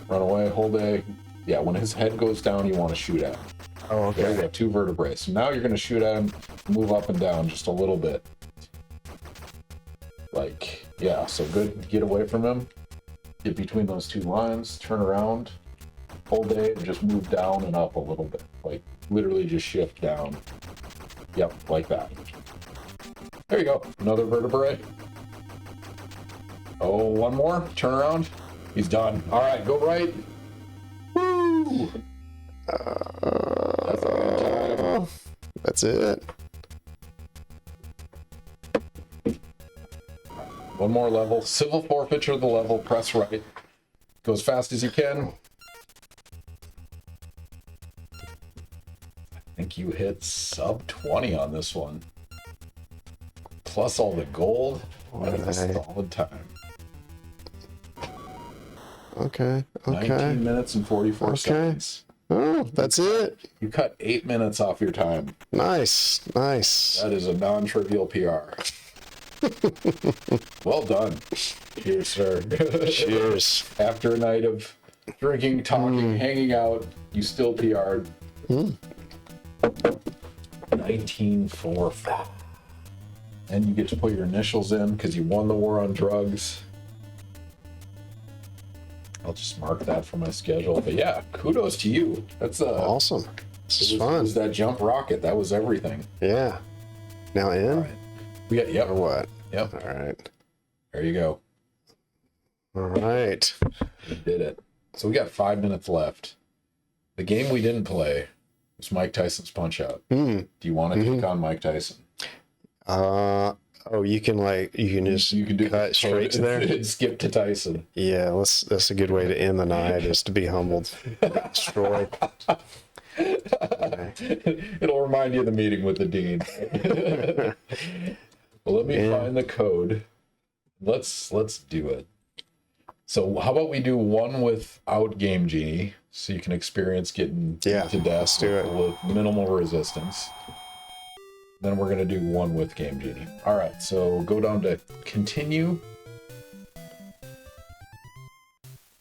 A: Run away. Hold A. Yeah, when his head goes down, you want to shoot at him.
B: Oh,
A: There you
B: okay.
A: go. 2 vertebrae. So now you're going to shoot at him. Move up and down just a little bit. Like, yeah. So good. Get away from him. Get between those 2 lines. Turn around. Hold A. And just move down and up a little bit. Like, literally just shift down. Yep, like that. There you go. Another vertebrae. Oh, one more. Turn around. He's done. All right, go right. Woo! That's a good time.
B: That's it.
A: One more level. Civil forfeiture of the level. Press right. Go as fast as you can. I think you hit sub 20 on this one. Plus all the gold. That is a solid time.
B: Okay.
A: 19 minutes and 44 seconds.
B: Oh, that's it.
A: You cut 8 minutes off your time.
B: Nice.
A: That is a non-trivial PR. Well done. Cheers, sir.
B: Cheers.
A: After a night of drinking, talking, hanging out, you still PR'd. 1945. And you get to put your initials in because you won the war on drugs. I'll just mark that for my schedule. But yeah, kudos to you. That's
B: awesome. This is fun.
A: It was that jump rocket. That was everything.
B: Yeah. Now in?
A: All right. We got, yep.
B: Or what?
A: Yep.
B: All right.
A: There you go.
B: All right.
A: We did it. So we got 5 minutes left. The game we didn't play was Mike Tyson's Punch-Out. Do you want to take on Mike Tyson?
B: Oh, you can just
A: You can do
B: cut straight to there.
A: and skip to Tyson.
B: Yeah, that's a good way to end the night, is to be humbled, destroyed. Okay.
A: It'll remind you of the meeting with the dean. Well, let me find the code. Let's do it. So how about we do one without Game Genie, so you can experience getting to death
B: let's do it.
A: with minimal resistance. Then we're gonna do one with Game Genie. All right, so go down to continue.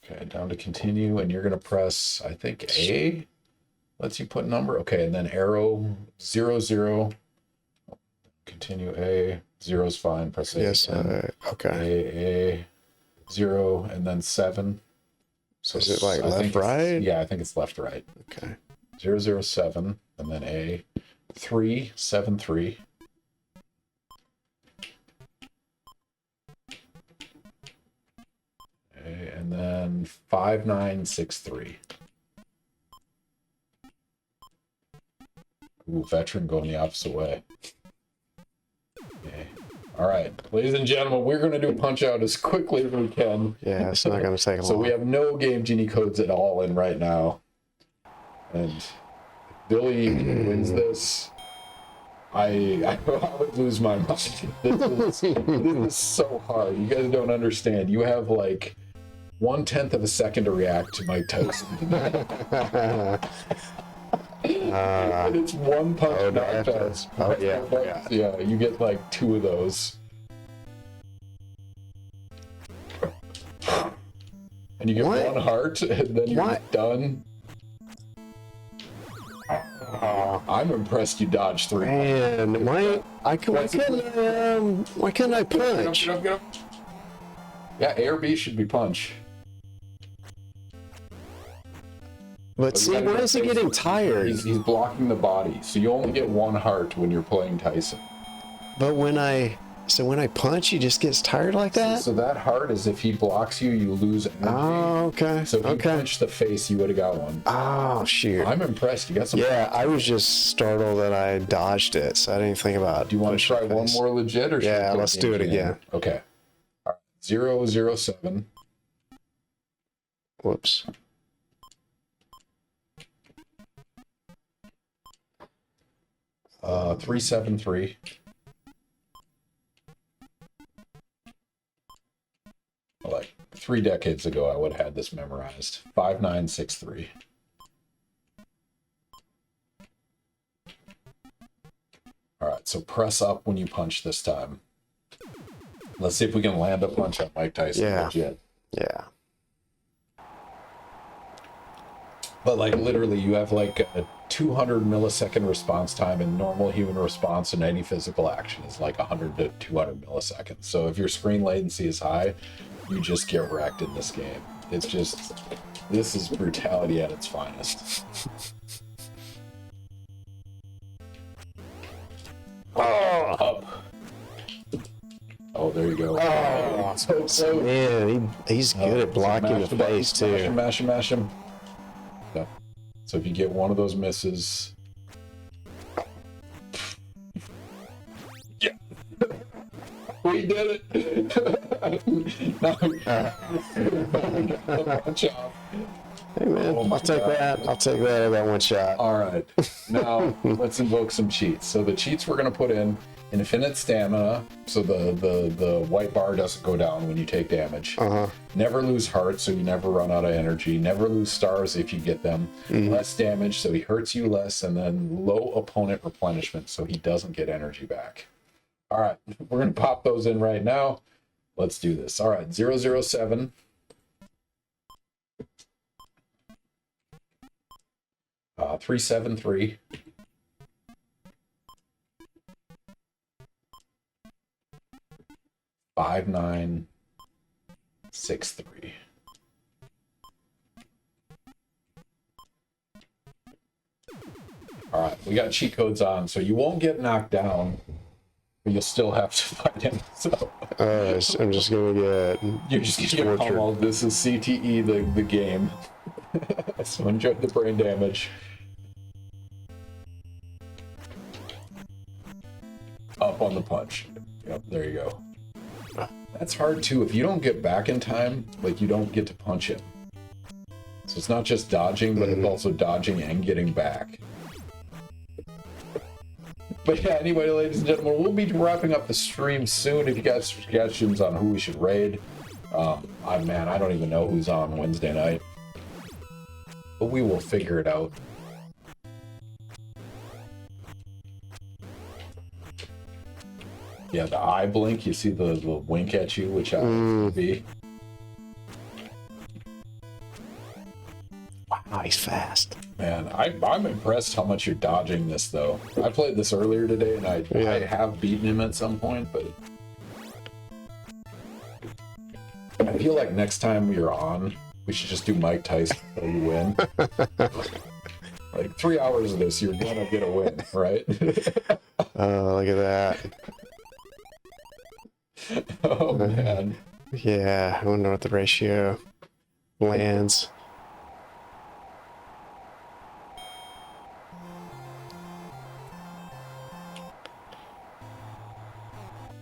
A: Okay, down to continue, and you're gonna press, I think, A. Lets you put number. Okay, and then arrow 0, continue A. 0's fine. Press A.
B: Yes. Okay.
A: A 0, and then 7.
B: So is it like
A: I think
B: left, right?
A: Yeah, I think it's left, right.
B: Okay.
A: 007, and then A. 373. Okay, and then 5963. Ooh, veteran going the opposite way. Okay. All right, ladies and gentlemen, we're going to do Punch-Out as quickly as we can.
B: Yeah, it's not going to take long.
A: So we have no Game Genie codes at all in right now. And if Billy wins this, I would lose my mind. This is so hard. You guys don't understand. You have like 1/10 of a second to react to Mike Tyson. And it's one punch, not pass.
B: Oh, yeah.
A: Yeah, you get like 2 of those. And you get
B: What?
A: 1 heart, and then you're
B: What?
A: done. I'm impressed you dodged 3.
B: Man, why couldn't I punch?
A: Get up. Yeah, A or B should be punch.
B: But see, why is he getting tired?
A: He's blocking the body, so you only get 1 heart when you're playing Tyson.
B: But when I punch, he just gets tired like that?
A: So that heart is if he blocks you, you lose energy.
B: Oh, okay.
A: So if you punched the face, you would have got 1.
B: Oh, shoot.
A: I'm impressed. You got some.
B: Yeah, I was just startled that I dodged it, so I didn't think about.
A: Do you want to try one more legit, or should
B: Yeah,
A: we put
B: let's
A: Game
B: do it
A: Genie in?
B: again.
A: Okay. All right. 007.
B: Whoops.
A: Uh, 373. Like 3 decades ago, I would have had this memorized. 5963. All right, so press up when you punch this time. Let's see if we can land a punch on Mike Tyson.
B: Yeah.
A: Legit.
B: Yeah.
A: But like literally, you have like a 200 millisecond response time, and normal human response in any physical action is like 100 to 200 milliseconds. So if your screen latency is high, you just get wrecked in this game. It's just, this is brutality at its finest. Oh, there you go.
B: Oh,
A: so close.
B: man, he's good at blocking the face too.
A: Mash him. Yeah. So if you get one of those misses. Yeah. We did it. Punch off.
B: Hey man, I'll take that. I'll take that. I got one shot.
A: All right. Now let's invoke some cheats. So the cheats we're going to put in infinite stamina, so the white bar doesn't go down when you take damage. Never lose heart, so you never run out of energy. Never lose stars if you get them. Less damage, so he hurts you less, and then low opponent replenishment, so he doesn't get energy back. All right, we're going to pop those in right now. Let's do this. All right, 007. Uh, 373. 5963. All right, we got cheat codes on, so you won't get knocked down, but you'll still have to fight him. So
B: I'm just gonna get.
A: you're just gonna get pummeled. This is CTE, the game. So enjoy the brain damage. Up on the punch. Yep, there you go. That's hard too. If you don't get back in time, like you don't get to punch him. So it's not just dodging, but it's also dodging and getting back. But yeah, anyway, ladies and gentlemen, we'll be wrapping up the stream soon. If you got suggestions on who we should raid, I don't even know who's on Wednesday night. But we will figure it out. Yeah, the eye blink, you see the wink at you, which I would be.
B: Wow, he's fast.
A: Man, I'm impressed how much you're dodging this, though. I played this earlier today, and I have beaten him at some point, but I feel like next time you're on, we should just do Mike Tyson until you win. Like 3 hours of this, you're gonna get a win, right?
B: Oh, look at that.
A: Oh, man.
B: Yeah, I wonder what the ratio lands.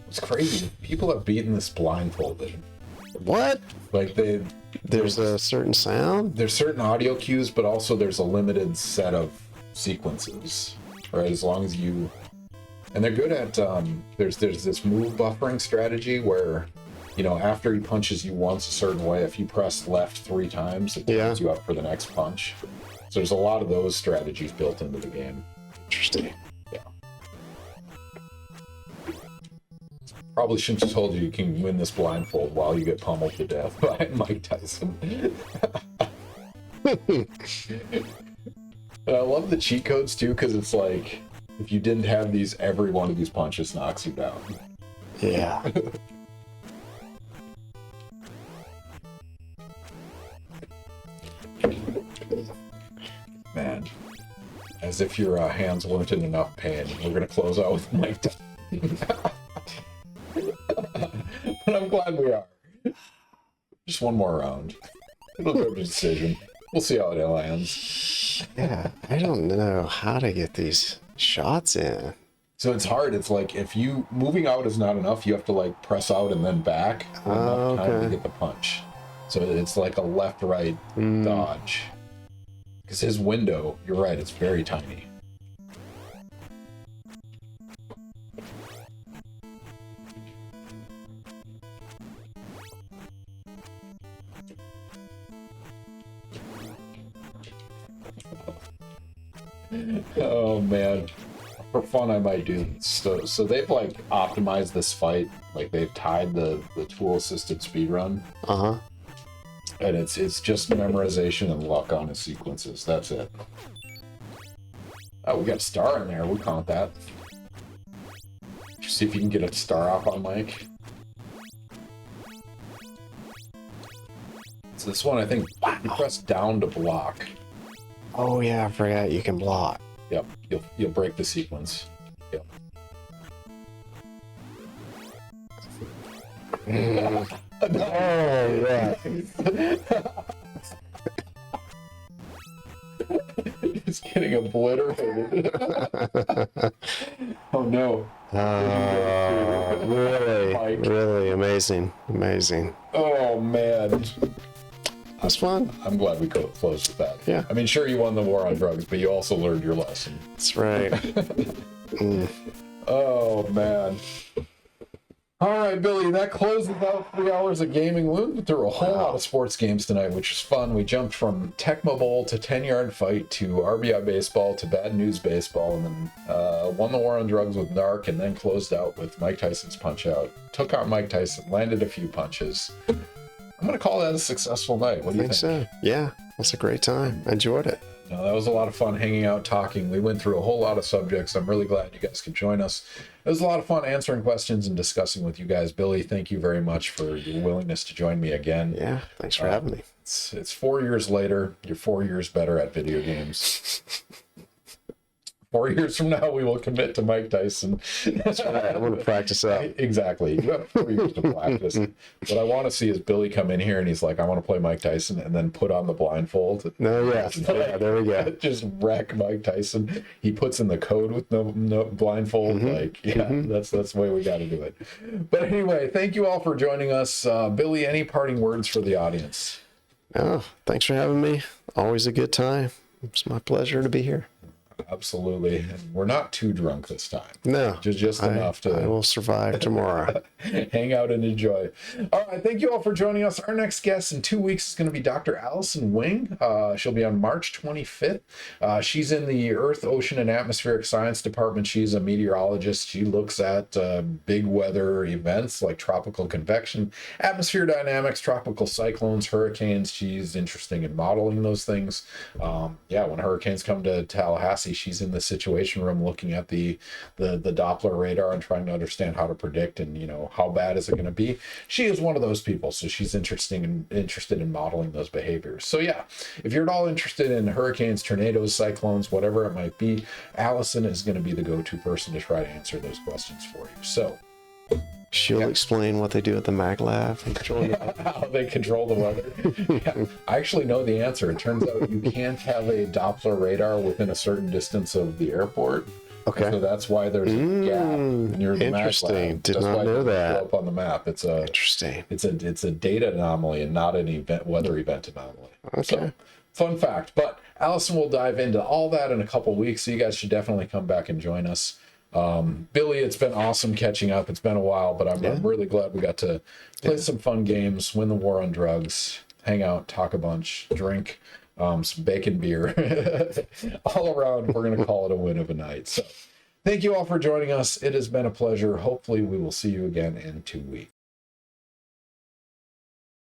A: It's crazy. People have beaten this blindfolded.
B: What?
A: Like
B: There's a certain sound?
A: there's certain audio cues, but also there's a limited set of sequences, right? As long as you, and they're good at there's this move buffering strategy where, you know, after he punches you once a certain way, if you press left 3 times, it turns you up for the next punch. So there's a lot of those strategies built into the game.
B: Interesting.
A: Yeah. Probably shouldn't have told you can win this blindfold while you get pummeled to death by Mike Tyson. And I love the cheat codes too, because it's like, if you didn't have these, every one of these punches knocks you down.
B: Yeah.
A: Man, as if your hands weren't in enough pain. We're gonna close out with Mike Tyson. But I'm glad we are. Just one more round. It'll go to decision. We'll see how it lands.
B: Yeah, I don't know how to get these shots in.
A: So it's hard. It's like if you moving out is not enough, you have to like press out and then back for enough time to get the punch. So it's like a left-right dodge. Because his window, you're right, it's very tiny. Oh man, for fun I might do this. So they've like optimized this fight, like they've tied the tool assisted speedrun, and it's just memorization and luck on his sequences. That's it. Oh, we got a star in there. We'll count that. See if you can get a star off on Mike. So this one, I think, you press down to block.
B: Oh yeah, I forgot you can block.
A: Yep, you'll break the sequence. Yep.
B: Oh, yeah.
A: Just getting obliterated. Oh no.
B: Really,
A: Mike.
B: really amazing. Amazing.
A: Oh man.
B: That's fun.
A: I'm glad we closed with that.
B: Yeah.
A: I mean, sure, you won the war on drugs, but you also learned your lesson.
B: That's right.
A: Oh man. All right, Billy, that closes out 3 hours of gaming. We went through a whole lot of sports games tonight, which was fun. We jumped from Tecmo Bowl to 10-yard fight to R.B.I. baseball to bad news baseball, and then won the war on drugs with NARC, and then closed out with Mike Tyson's Punch-Out. Took out Mike Tyson, landed a few punches. I'm going to call that a successful night. What do you think?
B: So. Yeah, that's a great time. I enjoyed it.
A: No, that was a lot of fun hanging out, talking. We went through a whole lot of subjects. I'm really glad you guys could join us. It was a lot of fun answering questions and discussing with you guys. Billy, thank you very much for your willingness to join me again.
B: Yeah, thanks for having me.
A: It's 4 years later. You're 4 years better at video games. 4 years from now, we will commit to Mike Tyson.
B: That's right. I want to practice out.
A: Exactly. You have 4 years to practice. What I want to see is Billy come in here and he's like, I want to play Mike Tyson, and then put on the blindfold.
B: No, yeah. Yeah, there we go.
A: Just wreck Mike Tyson. He puts in the code with no blindfold. That's the way we got to do it. But anyway, thank you all for joining us. Billy, any parting words for the audience?
B: Oh, thanks for having me. Always a good time. It's my pleasure to be here.
A: Absolutely. And we're not too drunk this time.
B: No.
A: Just enough to...
B: I will survive tomorrow.
A: hang out and enjoy. All right. Thank you all for joining us. Our next guest in 2 weeks is going to be Dr. Allison Wing. She'll be on March 25th. She's in the Earth, Ocean, and Atmospheric Science Department. She's a meteorologist. She looks at big weather events like tropical convection, atmosphere dynamics, tropical cyclones, hurricanes. She's interested in modeling those things. When hurricanes come to Tallahassee, she's in the situation room looking at the Doppler radar and trying to understand how to predict and, how bad is it going to be. She is one of those people, so she's interested in modeling those behaviors. So yeah, if you're at all interested in hurricanes, tornadoes, cyclones, whatever it might be, Allison is going to be the go-to person to try to answer those questions for you. So
B: she'll explain what they do at the Mag Lab and
A: how they control the weather. I actually know the answer. It turns out you can't have a Doppler radar within a certain distance of the airport.
B: Okay.
A: So that's why there's a gap near the Mag Lab.
B: Did not know that.
A: Up on the map. It's
B: interesting.
A: It's a data anomaly and not an weather event anomaly.
B: Okay.
A: So, fun fact. But Allison will dive into all that in a couple weeks. So you guys should definitely come back and join us. Billy, it's been awesome catching up. It's been a while, but I'm really glad we got to play some fun games, win the war on drugs, hang out, talk a bunch, drink some bacon beer. All around, we're going to call it a win of a night. So thank you all for joining us. It has been a pleasure. Hopefully we will see you again in 2 weeks.